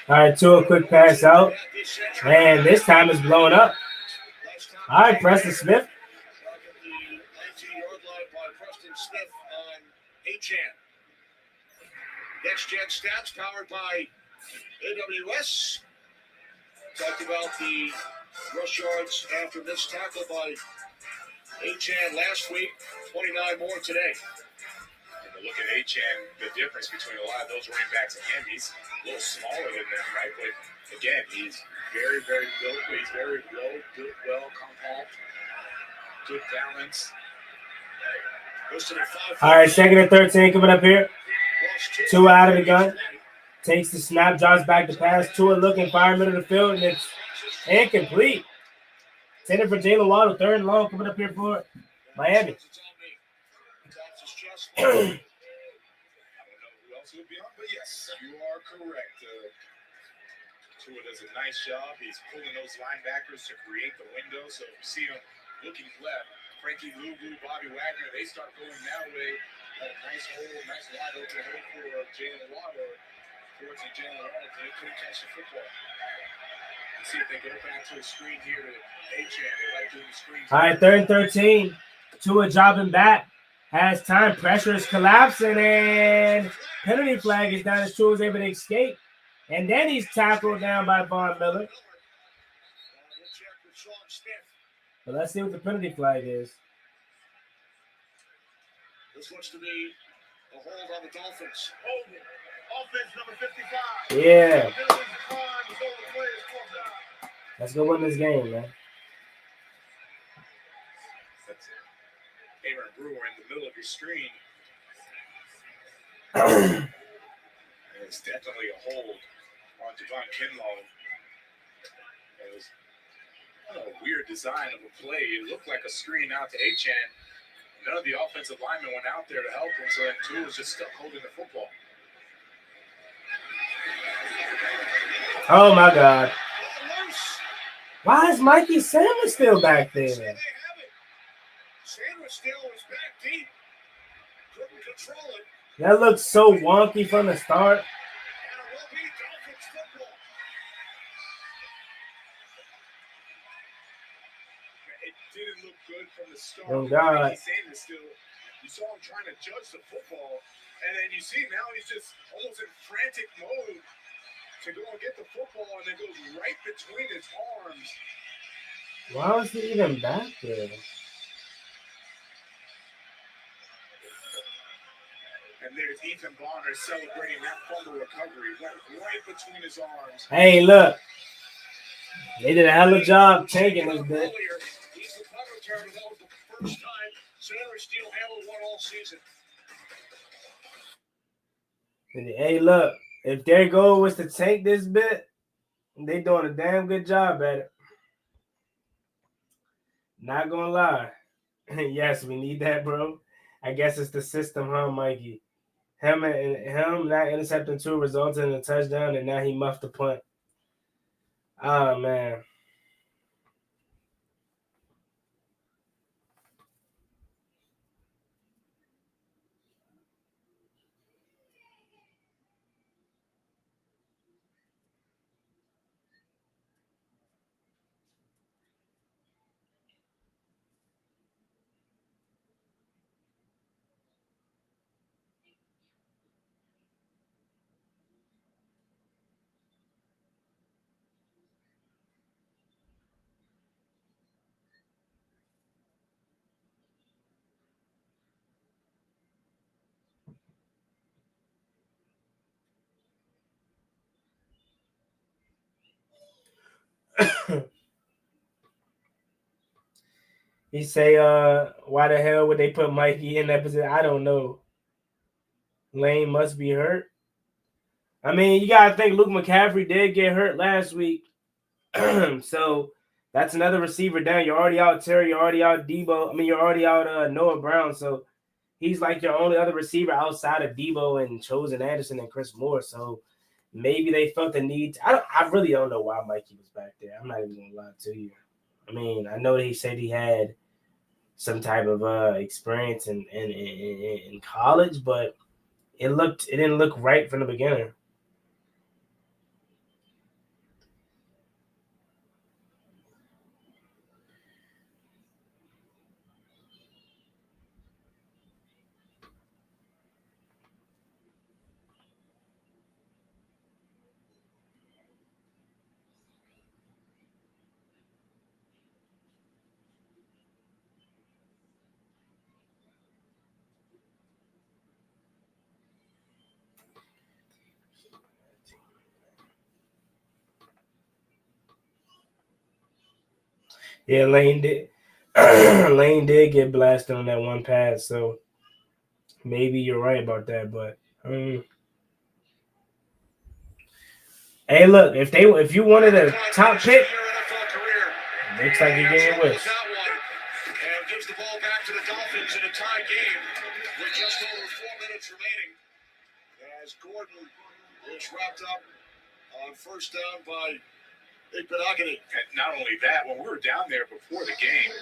All right, Tua, quick pass out. Man, this time it's blowing up. All right, Preston Smith. The 19-yard line by Preston Smith on Achan. Next Gen Stats powered by AWS. Talked about the rush yards after missed tackle by Achan last week. 29 more today. And look at Achan, the difference between a lot of those running backs and him. He's a little smaller than them, right? But again, he's very, very built. He's very low, built well, compact, good balance. All right, 2nd and 13 coming up here. Tua out of the gun. Takes the snap, drops back the pass. Tua looking, fire middle of the field, and it's incomplete. Intended for Jalen Waddle, 3rd and long coming up here for Miami. I don't know who else would be on, but yes, you are correct. Tua does a nice job. He's pulling those linebackers to create the window. So if you see him looking left, Frankie Louvu, Bobby Wagner, they start going that way. Nice hole, nice wide open hole for Jalen Waddle. Fortunately, Jalen Waddle couldn't catch the football. Let's see if they go back to a screen here to Achan. They like doing the screens. All right, 3rd and 13. Tua dropping back. Has time. Pressure is collapsing, and penalty flag is down as Tua is able to escape. And then he's tackled down by Von Miller. But let's see what the penalty flag is. This looks to be a hold on the Dolphins. Offense number 55. Yeah. Let's go win this game, man. Aaron Brewer in the middle of your screen. And it's definitely a hold on Devon Kinlaw. It was a weird design of a play. It looked like a screen out to Achan. None of the offensive linemen went out there to help him, so then Tua was just stuck holding the football. Oh, my God. Why is Mikey Sanders still back there? Sanders still was back deep. Couldn't control it. That looks so wonky from the start. And it will be Dolphins football. It didn't look good from the start. Oh, God. Sanders still, you saw him trying to judge the football, and then you see now he's just almost in frantic mode to go and get the football, and then goes right between his arms. Why was he even back there? And there's Ethan Bonner celebrating that fumble recovery. Went right between his arms. Hey, look. They did a hell of a job taking this bit. He's the punt returner. That was the first time Sanders still handled one all season. Hey, look. If their goal was to take this bit, they doing a damn good job at it. Not gonna lie. Yes, we need that, bro. I guess it's the system, huh, Mikey? Him not intercepting two resulted in a touchdown, and now he muffed the punt. Oh, man. He say, why the hell would they put Mikey in that position? I don't know. Lane must be hurt. I mean, you gotta think Luke McCaffrey did get hurt last week. So that's another receiver down. You're already out Terry, you're already out Debo. I mean, you're already out Noah Brown. So he's like your only other receiver outside of Debo and Chosen Anderson and Chris Moore. So maybe they felt the need. I really don't know why Mikey was back there. I'm not even gonna lie to you. I mean, I know he said he had some type of experience in college, but it didn't look right from the beginning. Yeah, Lane did. Lane did get blasted on that one pass, so maybe you're right about that. But hey, look, if you wanted a top pick, looks like you're getting your wish. And gives the ball back to the Dolphins in a tie game with just over 4 minutes remaining. As Gordon is wrapped up on first down by Igbenogany. And not only that, when we were down there before the game,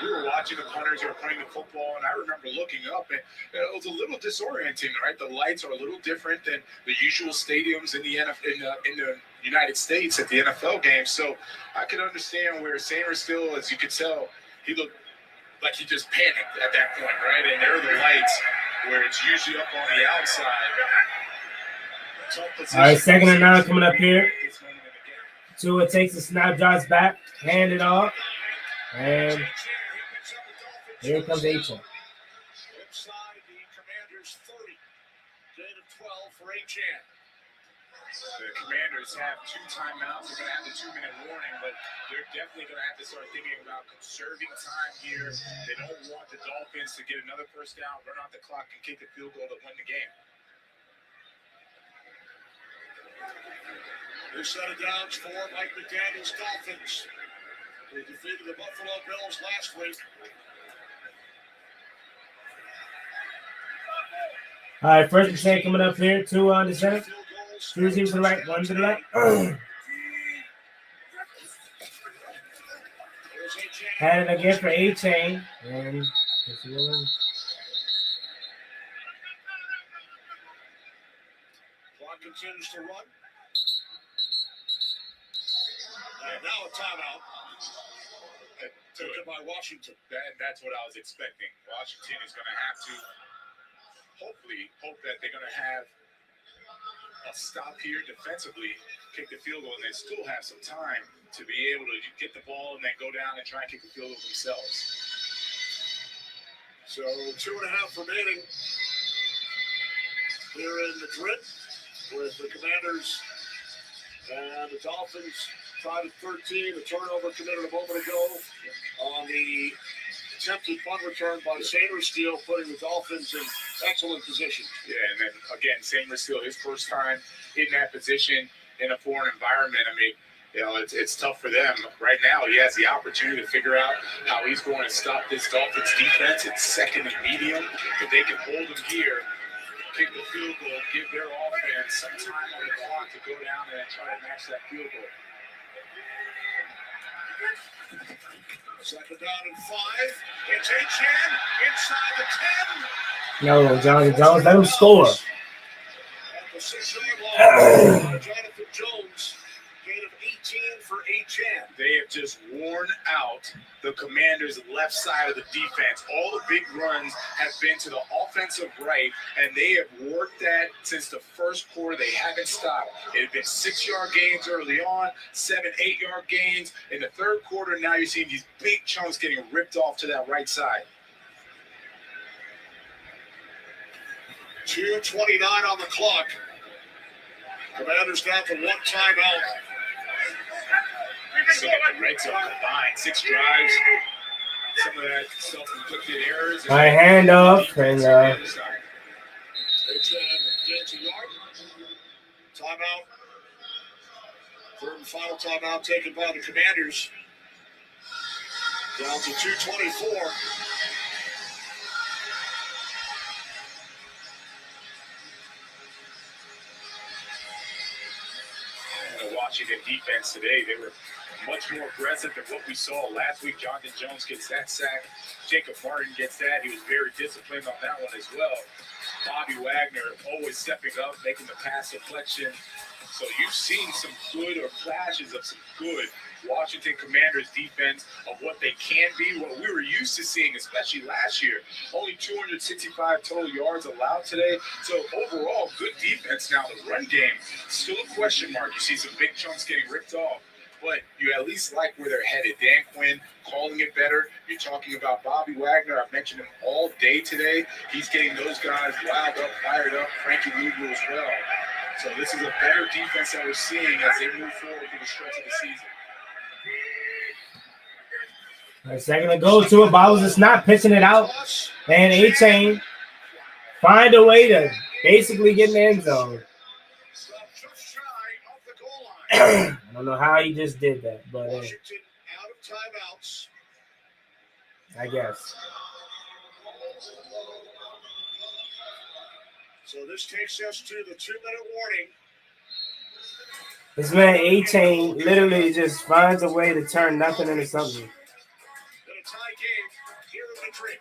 we were watching the punters who were playing the football, and I remember looking up, and it was a little disorienting, right? The lights are a little different than the usual stadiums in the United States at the NFL games. So I could understand where Sainristil, as you could tell, he looked like he just panicked at that point, right? And there are the lights where it's usually up on the outside. All right, 2nd and 9 coming up here. Tua takes the snap, drops back, hand it off, and here comes H-Chan. Inside the Commanders 30. Gain of 12 for H-Chan. The Commanders have 2 timeouts. They're going to have the 2-minute warning, but they're definitely going to have to start thinking about conserving time here. They don't want the Dolphins to get another first down, run out the clock, and kick a field goal to win the game. This set of downs for Mike McDaniel's Dolphins. They defeated the Buffalo Bills last week. All right, 1st and 10 coming up here. 2 on the center. 2 receivers to the right, 1 to the left. Had it again for A-Chain. And clock continues to run. And now a timeout. Taken by Washington. That's what I was expecting. Washington is going to have to hope that they're going to have a stop here defensively, kick the field goal, and they still have some time to be able to get the ball and then go down and try and kick the field goal themselves. So 2.5 remaining here in Madrid with the Commanders and the Dolphins tied at 13. The turnover committed a moment ago on the attempted punt return by Sainristil, putting the Dolphins in excellent position. Yeah, and then again, Sainristil, his first time in that position in a foreign environment. I mean, it's tough for them. Right now, he has the opportunity to figure out how he's going to stop this Dolphins defense. It's 2nd and medium. If they can hold him here, kick the field goal, give their offense some time on the clock to go down and try to match that field goal. 2nd down and 5. It's H-Chan inside the 10. No, Jones, let him score. At the 6-yard line, Jonathan Jones. Gain of 18 for H-Chan. They have just worn out the Commanders' left side of the defense. All the big runs have been to the offensive right, and they have worked that since the first quarter. They haven't stopped. It had been 6-yard gains early on, 7, 8-yard gains. In the 3rd quarter, now you're seeing these big chunks getting ripped off to that right side. 2:29 on the clock. Commanders down to 1 timeout. So the Red Zone combined 6 drives, some of that self-inflicted errors. All right, handoff. And Gets a yard. Timeout. Third and final timeout taken by the Commanders. Down to 2:24. The Washington defense today, they were much more aggressive than what we saw last week. Jonathan Jones gets that sack. Jacob Martin gets that. He was very disciplined on that one as well. Bobby Wagner always stepping up, making the pass deflection. So you've seen some good or flashes of some good Washington Commanders defense of what they can be, what we were used to seeing, especially last year. Only 265 total yards allowed today. So overall, good defense. Now the run game, still a question mark. You see some big chunks getting ripped off, but you at least like where they're headed. Dan Quinn calling it better. You're talking about Bobby Wagner. I've mentioned him all day today. He's getting those guys riled up, fired up. Frankie Louisville as well. So this is a better defense that we're seeing as they move forward through the stretch of the season. A second to go to it. Bowles is not pitching it out. And A-Chain find a way to basically get in the end zone. I don't know how he just did that, but Washington out of timeouts. I guess. So this takes us to the 2-minute warning. This man A-Chain literally just finds a way to turn nothing into something. Been a tie game here in Madrid.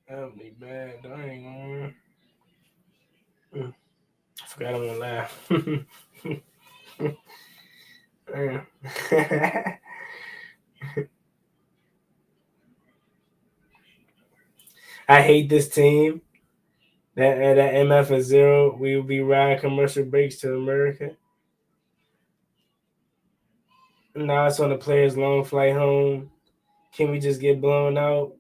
That'd be bad. I ain't gonna. I forgot I'm gonna laugh. I hate this team. That MF is 0. We will be riding commercial breaks to America. Now it's on the players' long flight home. Can we just get blown out?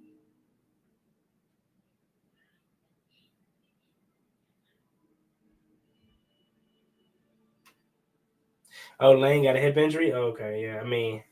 Oh, Lane got a hip injury? Okay, yeah. I mean,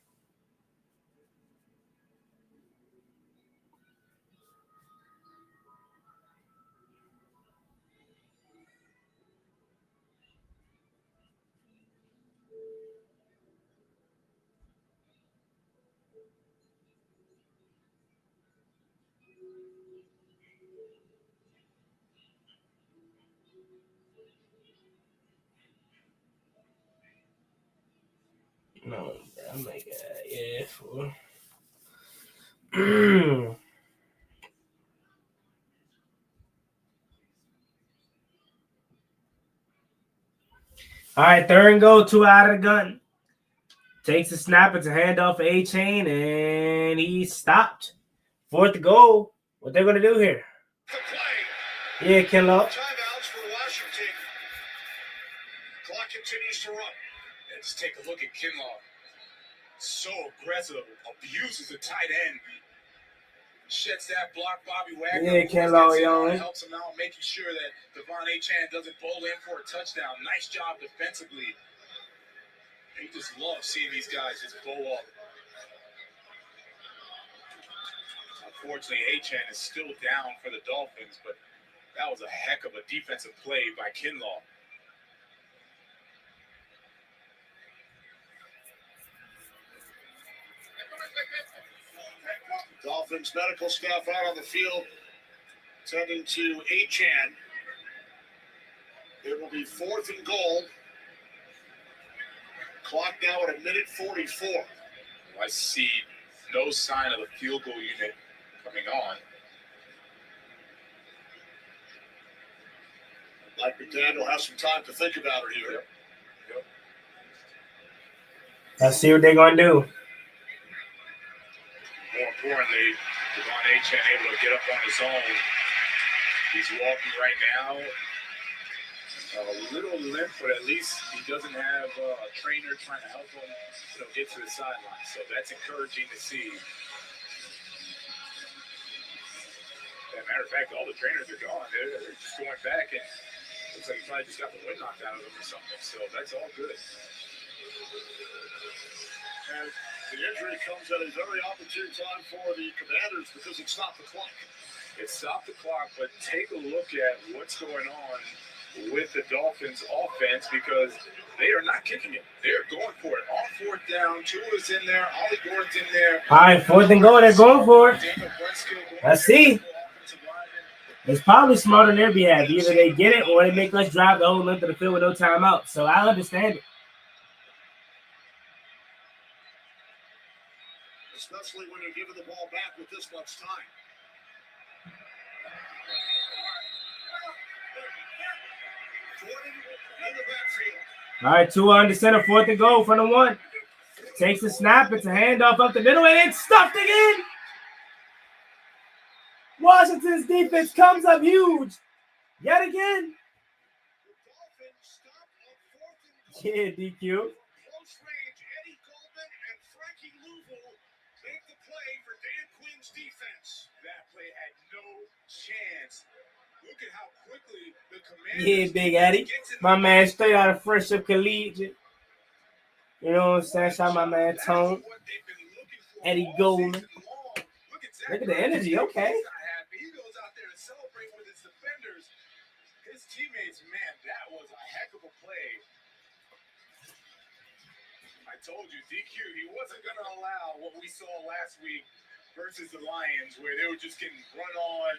no, I'm like, yeah, fool. All right, third and goal, 2 out of the gun. Takes a snap, it's a handoff for A-Chain, and he stopped. Fourth goal. What they're going to do here? Yeah, Kinlaw. Timeouts for Washington. Clock continues to run. Let's take a look at Kinlaw. So aggressive, abuses the tight end. Sheds that block. Bobby Wagner. Yeah, Kinlaw, young. Helps him out, making sure that Devon A-Chan doesn't bowl in for a touchdown. Nice job defensively. You just love seeing these guys just bow up. Unfortunately, A-Chan is still down for the Dolphins, but that was a heck of a defensive play by Kinlaw. Dolphins medical staff out on the field, tending to Achan. It will be 4th and goal. Clock now at 1:44. I see no sign of the field goal unit coming on. Mike McDaniel has some time to think about it here. Yep. Let's see what they're going to do. More importantly, Devon Achan able to get up on his own. He's walking right now. A little limp, but at least he doesn't have a trainer trying to help him, get to the sideline. So that's encouraging to see. As a matter of fact, all the trainers are gone. They're just going back, and looks like he probably just got the wind knocked out of him or something. So that's all good. And the injury comes at a very opportune time for the Commanders because it stopped the clock. It stopped the clock, but take a look at what's going on with the Dolphins offense because they are not kicking it. They're going for it. On 4th down, Tua's in there, Ollie Gordon's in there. All right, 4th and goal. They're going for it. Let's see. It's probably smart on their behalf. Either they get it or they make us drive the whole length of the field with no timeout. So I understand it. Especially when you're giving the ball back with this much time. All right, Tua under center, 4th and goal from the 1. Takes the snap. It's a handoff up the middle, and it's stuffed again. Washington's defense comes up huge yet again. Yeah, DQ. Close range, Eddie Goldman and Frankie Louisville make the play for Dan Quinn's defense. That play had no chance. Look at how quickly the Commanders. Yeah, Big Eddie. My man straight out of Fresh Up Collegiate. You know what I'm saying? Shout out my man Tone. Eddie Goldman. Look at the energy. Okay. He goes out there to celebrate with his defenders. His teammates, man, that was a heck of a play. I told you, DQ, he wasn't going to allow what we saw last week versus the Lions, where they were just getting run on.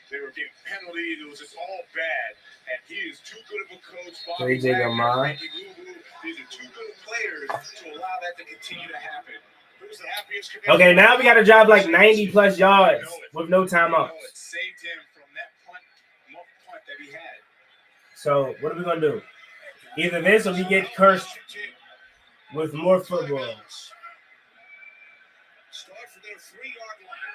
They were getting penalties. It was just all bad. And he is too good of a coach. Bobby Wagner, Frankie Louisville, these are too good of players to allow that to continue to happen. Who's the happiest Okay, now we got to drive like 90-plus yards with no timeouts. It saved him from that punt that he had. So what are we going to do? Either this or we get cursed with more football. Start from their 3-yard line.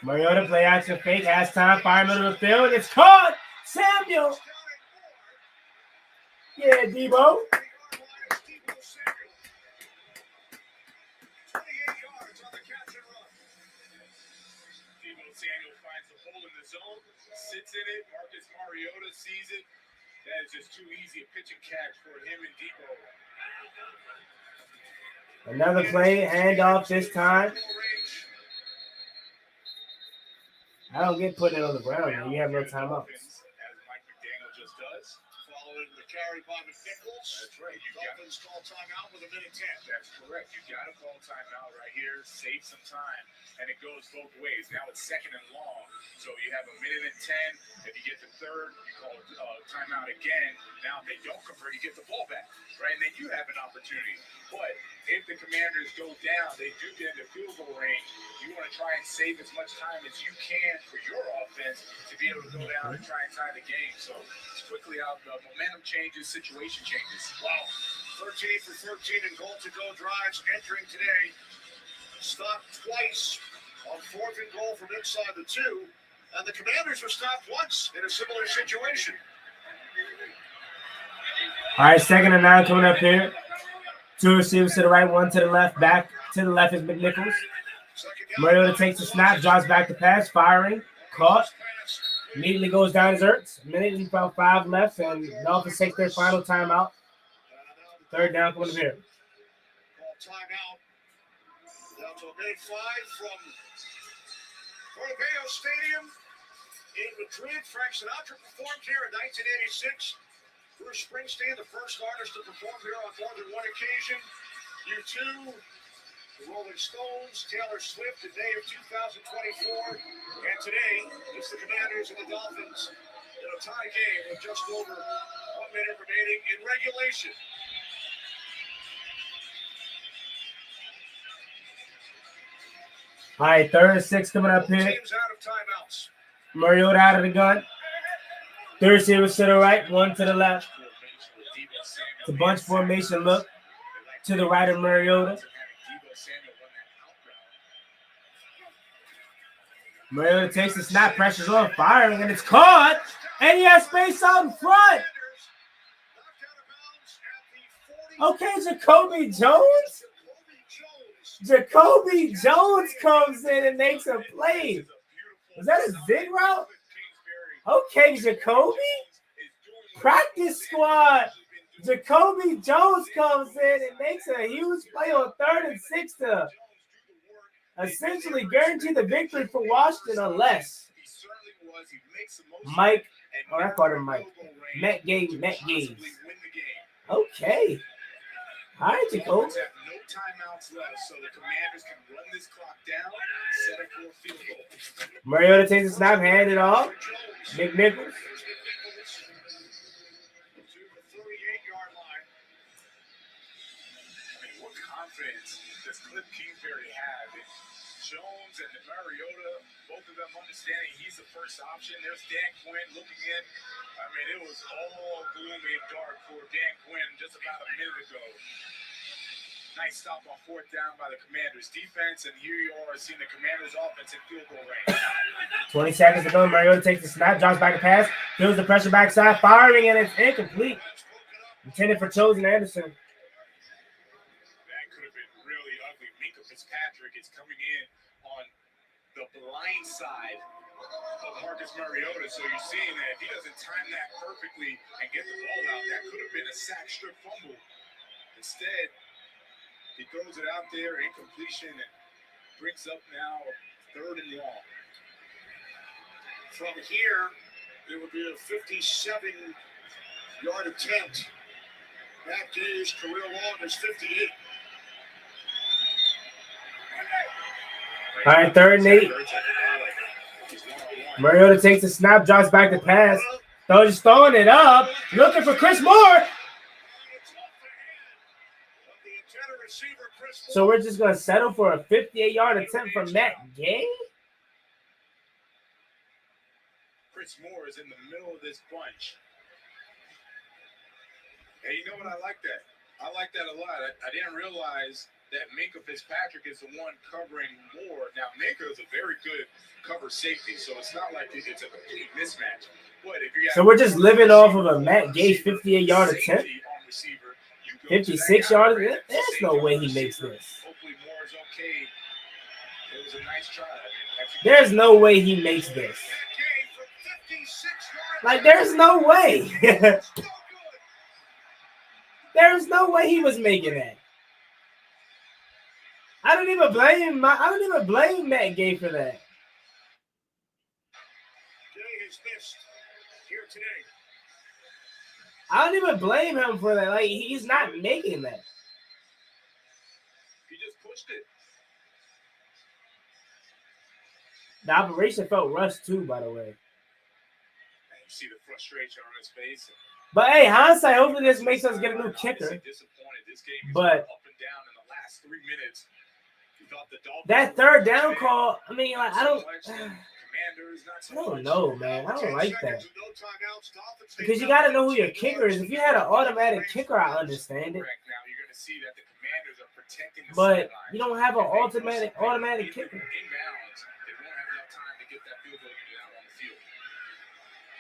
Mariota play action fake, has time, fire middle of the field. It's caught. Samuel. Yeah, Debo. 28 yards on the catch and run. Debo Samuel finds the hole in the zone, sits in it. Marcus Mariota sees it. That is just too easy a pitch and catch for him and Debo. Another play, handoff this time. I don't get put it on the ground, man. You have no timeouts. As Mike McDaniel just does. Following the carry by McNichols. That's right. Dolphins call timeout with 1:10. That's correct. You got to call timeout right here. Save some time. And it goes both ways. Now it's 2nd and long. So you have 1:10. If you get the 3rd, you call timeout again. Now if they don't convert, you get the ball back. Right? And then you have an opportunity. But if the Commanders go down, they do get into field goal range. You want to try and save as much time as you can for your offense to be able to go down and try and tie the game. So it's quickly out. The momentum changes, situation changes. Wow. 13 for 13 and goal-to-go drives entering today. Stopped twice on 4th and goal from inside the 2. And the Commanders were stopped once in a similar situation. All right, 2nd and 9 coming up here. 2 receivers to the right, 1 to the left. Back to the left is McNichols. Mariota takes the snap, drops back the pass, firing, caught. Immediately goes down as Ertz. 1:05 left, and Dolphins take their final timeout. 3rd down coming up here. Call timeout. Down to a minute 5 from Bernabeu Stadium in Madrid. Frank Sinatra performed here in 1986. Bruce Springsteen, the first artist to perform here on more than one occasion. U2, The Rolling Stones, Taylor Swift, the day of 2024. And today, it's the Commanders and the Dolphins in a tie game with just over 1 minute remaining in regulation. All right, 3rd and 6 coming up Both here. teams out of timeouts. Mariota out of the gun. 3 receivers to the right, 1 to the left. It's a bunch formation look to the right of Mariota. Mariota takes the snap, pressure's on, firing, and it's caught. And he has space out in front. Okay, Jacoby Jones. Jacoby Jones comes in and makes a play. Was that a zig route? Okay, Jacoby. Practice squad. Jacoby Jones comes in and makes a huge play on 3rd and 6 to essentially guarantee the victory for Washington, unless Mike, or I called him Mike. Matt Gaze. Okay. All right, Jacoby. No timeouts left, so the Commanders can run this clock down, set up for a field goal. Mariota takes a snap, hand it off. Nick Nichols. To the 38-yard line. I mean, what confidence does Cliff Kingsbury have in Jones and Mariota, both of them understanding he's the first option? There's Dan Quinn looking in. I mean, it was all gloomy and dark for Dan Quinn just about a minute ago. Nice stop on 4th down by the Commanders defense, and here you are seeing the Commanders offense in field goal range. 20 seconds to go. Mariota takes the snap, drops back to pass, feels the pressure backside, firing, and it's incomplete. Intended for Chosen Anderson. That could have been really ugly. Minka Fitzpatrick is coming in on the blind side of Marcus Mariota, so you're seeing that if he doesn't time that perfectly and get the ball out, that could have been a sack strip fumble. Instead, he throws it out there, incompletion, and brings up now 3rd and long. From here, it would be a 57-yard attempt. Matt Gaze, career long is 58. All right, 3rd and 8. Mariota takes the snap, drops back to pass. Just throwing it up, looking for Chris Moore. So we're just going to settle for a 58-yard attempt from Matt Gay? Chris Moore is in the middle of this bunch. Hey, you know what? I like that. I like that a lot. I didn't realize that Minka Fitzpatrick is the one covering Moore. Now, Minka is a very good cover safety, so it's not like it's a complete mismatch. But if you so we're just living off of a Matt Gay 58-yard attempt? 56 yards? There's no way he makes this. Hopefully Moore is okay. It was a nice try. There's no way he makes this. Like, there's no way. There's no way he was making that. I don't even blame Matt Gay for that. Gay has missed here today. I don't even blame him for that. Like, he's not making that. He just pushed it. The operation felt rushed too, by the way. You see the frustration on his face. But hey, hindsight, hopefully this makes us get a new kicker. But up and down in the last 3 minutes. That 3rd down call, I mean, like, I don't know, man. I don't like that. Because you got to know who your kicker is. If you had an automatic kicker, I understand it. But you don't have an automatic kicker.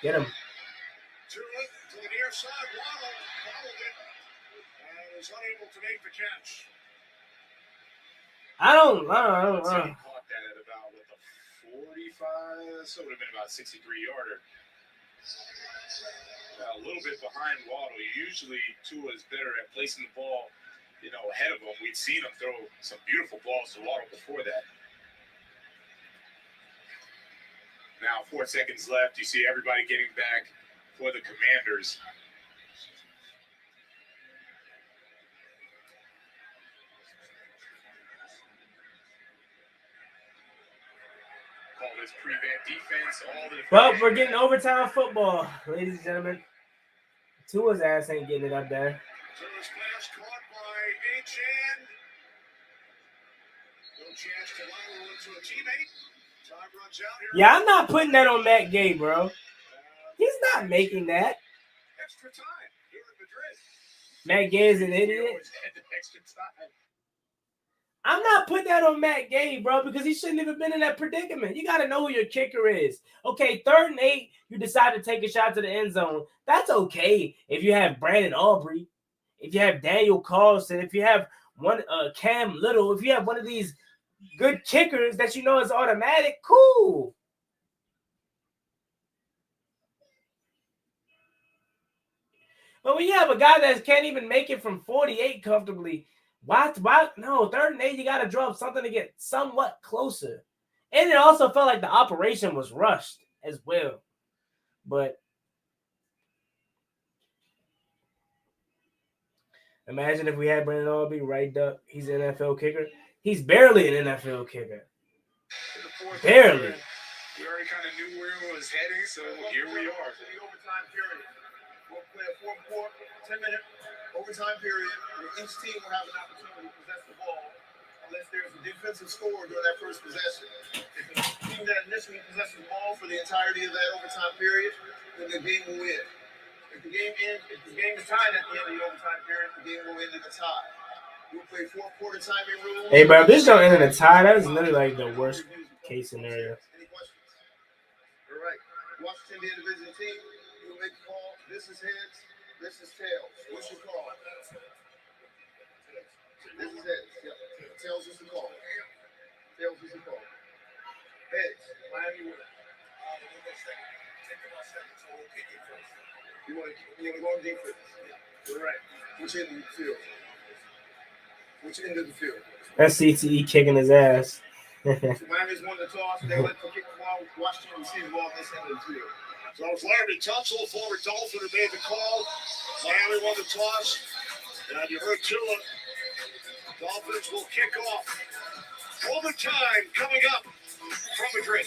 Get him. To the near side, Waddle followed it and was unable to make the catch. I don't know. He caught that at about, what, the 45? So it would have been about a 63-yarder. A little bit behind Waddle. Usually Tua is better at placing the ball, ahead of him. We'd seen him throw some beautiful balls to Waddle before that. Now 4 seconds left. You see everybody getting back for the Commanders. All this prevent defense, all the. Well, we're getting overtime football, ladies and gentlemen. Tua's ass ain't getting it up there. Tua's pass caught by Achan. No chance to lateral into a teammate. Time runs out here. Yeah, I'm not putting that on Matt Gay, bro. He's not making that. Extra time here at Madrid. Matt Gay is an idiot. Extra time. I'm not putting that on Matt Gay, bro, because he shouldn't have been in that predicament. You got to know who your kicker is. Okay, 3rd and 8, you decide to take a shot to the end zone. That's okay if you have Brandon Aubrey, if you have Daniel Carlson, if you have one Cam Little, if you have one of these good kickers that you know is automatic, cool. But when you have a guy that can't even make it from 48 comfortably, why? No, 3rd and 8, you got to drop something to get somewhat closer. And it also felt like the operation was rushed as well. But imagine if we had Brandon Aubrey right up. He's an NFL kicker. He's barely an NFL kicker. Barely. We already kind of knew where it was heading, so here we are. The overtime period. We'll play a 4-4, 10-minute overtime period where each team will have an opportunity to possess the ball unless there's a defensive score during that first possession. If the team that initially possesses the ball for the entirety of that overtime period, then the game will win. If the game is tied at the end of the overtime period, the game will end in a tie. We'll play 4-quarter timing rules. Hey, bro, if this don't end in a tie, that is literally like the worst case scenario. Any questions? All right. Washington, the individual team, you'll make the call. This is heads. This is tails. What's your call? This is heads. Yep. Tails is the call. Tails is the call. Heads. Miami win. You want to go on defense? Yeah. All right. Which end of the field? Which end of the field? That's CTE kicking his ass. So Miami's won the toss. They let them kick the ball. Washington receive the ball at this end of the field. So it's Larry Tunsil, former Dolphin, who made the call. Miami won the toss. And you heard Tua. Dolphins will kick off. Overtime coming up from Madrid.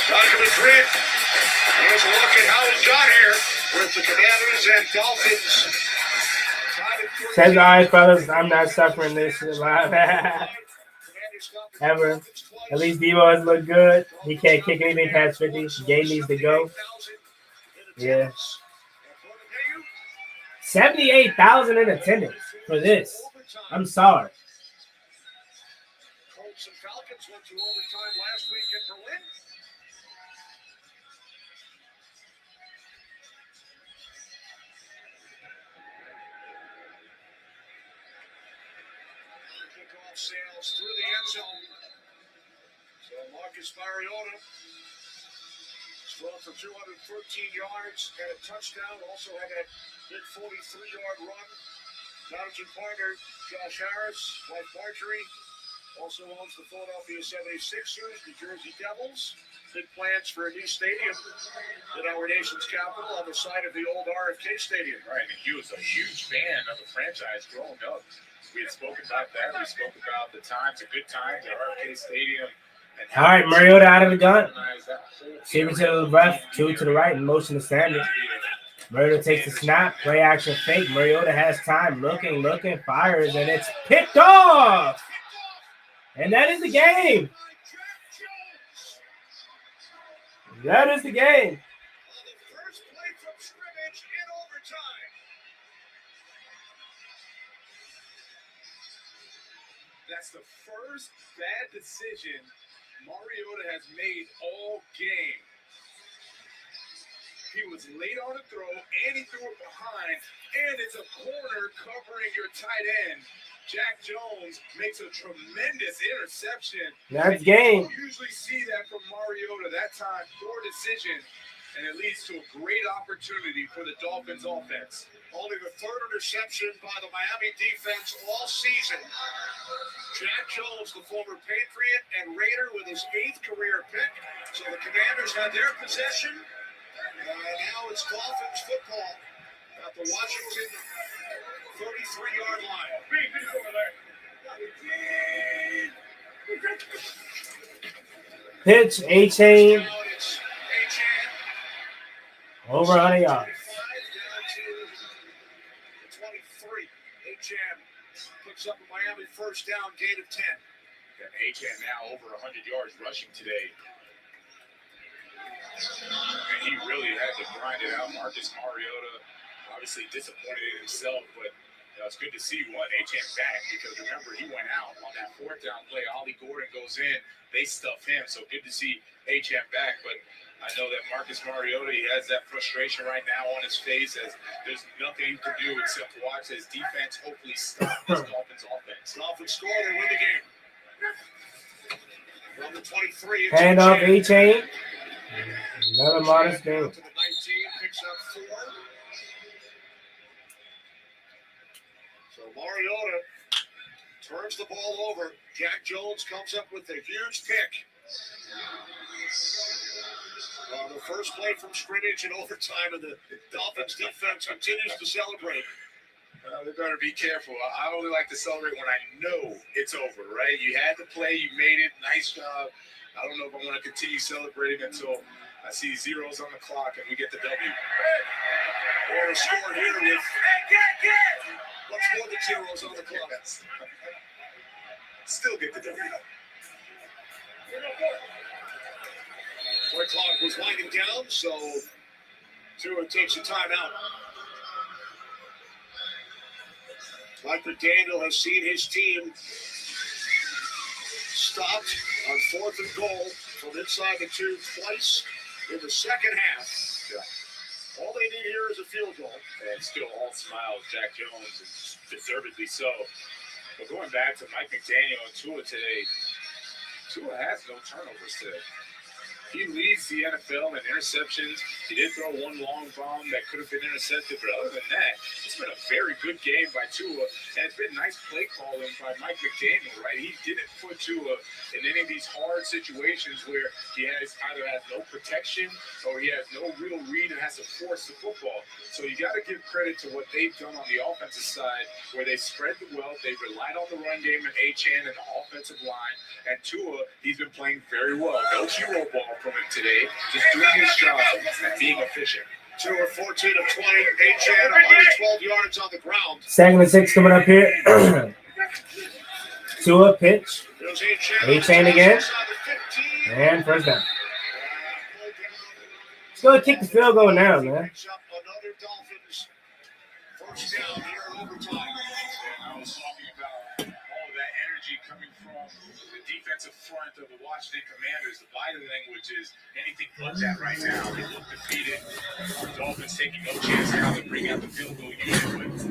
Dr. Madrid, here's a look at how we got here with the Commanders and Dolphins. Tied at Says, all right, fellas, I'm not suffering this shit live. Ever. At least Devo has looked good. He can't kick anything past 50. Game needs to go. Yeah. 78,000 in attendance for this. I'm sorry. Colts and Falcons went to overtime last week in Berlin. Kickoff sails through the end zone. So Marcus Mariota thrown for 213 yards and a touchdown. Also had that big 43-yard run. Jonathan Partner, Josh Harris, Mike Marjorie, also owns the Philadelphia 76ers, New Jersey Devils. Big plans for a new stadium in our nation's capital on the site of the old RFK Stadium. Right, and he was a huge fan of the franchise growing up. We had spoken about that. We spoke about the times, the good times at RFK Stadium. All right, Mariota out of the gun. Receiver to the left, two to the right, and motion to standard. Mariota takes the snap, play action fake. Mariota has time, looking, fires, and it's picked off. And that is the game. That is the game. First play from scrimmage in overtime. That's the first bad decision Mariota has made all game. He was late on the throw, and he threw it behind, and it's a corner covering your tight end. Jack Jones makes a tremendous interception. That's game. You usually see that from Mariota. That time, poor decision, and it leads to a great opportunity for the Dolphins offense. Only the third interception by the Miami defense all season. Jack Jones, the former Patriot and Raider, with his 8th career pick. So the Commanders had their possession. Now it's Dolphins football at the Washington 33-yard line. Pitch, A-Chain. Over 100 yards. 23. A-Chain picks up a Miami first down, gain of 10. And A-Chain now over 100 yards rushing today. And he really had to grind it out. Marcus Mariota, obviously disappointed in himself, but it's good to see A-Chain back, because remember, he went out on that 4th down play. Ollie Gordon goes in, they stuff him, so good to see A-Chain back. But I know that Marcus Mariota, he has that frustration right now on his face, as there's nothing he can do except watch his defense hopefully stop this Dolphins offense. Dolphins score, they win the game. From the 23, hand off A-Chain. Another modest game. To the 19, picks up 4. So Mariota turns the ball over. Jack Jones comes up with a huge pick. The first play from scrimmage in overtime, and the Dolphins defense continues to celebrate. They better be careful. I only like to celebrate when I know it's over, right? You had the play, you made it, nice job. I don't know if I want to continue celebrating until I see zeros on the clock and we get the W. Or a score here with much more than zeros on the clock. Still get the W. Play clock was winding down, so Tua takes a timeout. Mike McDaniel has seen his team stopped on 4th and goal from inside the 2 twice in the second half. Yeah. All they need here is a field goal. And still all smiles, Jack Jones, and deservedly so. But going back to Mike McDaniel and Tua today, Tua has no turnovers today. He leads the NFL in interceptions. He did throw one long bomb that could have been intercepted, but other than that, it's been a very good game by Tua, and it's been nice play calling by Mike McDaniel, right? He didn't put Tua in any of these hard situations where he either has no protection or he has no real read and has to force the football. So you got to give credit to what they've done on the offensive side, where they spread the wealth, they relied on the run game and A-Chan and the offensive line, and Tua, he's been playing very well. No hero ball from him today, just doing his job and being efficient. 2 or 14 of 20. Achan 112 yards on the ground. 2nd and 6 coming up here. Tua pitch. There's Achan again. And first down. Let's go kick the field goal now, man. Another Dolphins first down here in overtime. I was talking about all of that energy coming from the defensive front of the Washington Commanders. The body language is anything but that right now. They look defeated. The Dolphins taking no chance now to bring out the field goal unit,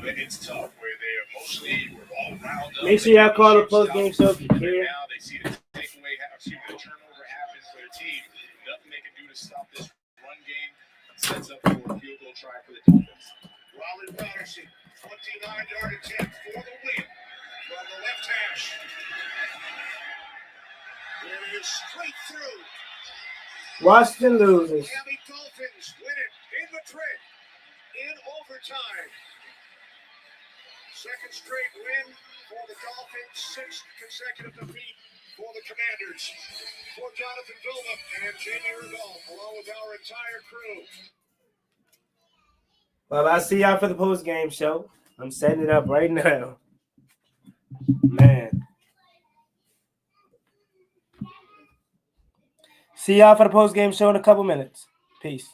but it's tough where they emotionally were all around up. Make sure y'all call the post-game show if you care. Now they see the takeaway, the turnover happens for the team. Nothing they can do to stop this run game. Sets up for a field goal try for the Dolphins. Riley Patterson, 29-yard attempt for the win from the left hash. It is straight through. Washington loses. Miami Dolphins win it in Madrid in overtime. Second straight win for the Dolphins, 6th consecutive defeat for the Commanders. For Jonathan Phillip and Jamie Rudolph, along with our entire crew. Well, I'll see y'all for the post-game show. I'm setting it up right now. Man. See y'all for the post-game show in a couple minutes. Peace.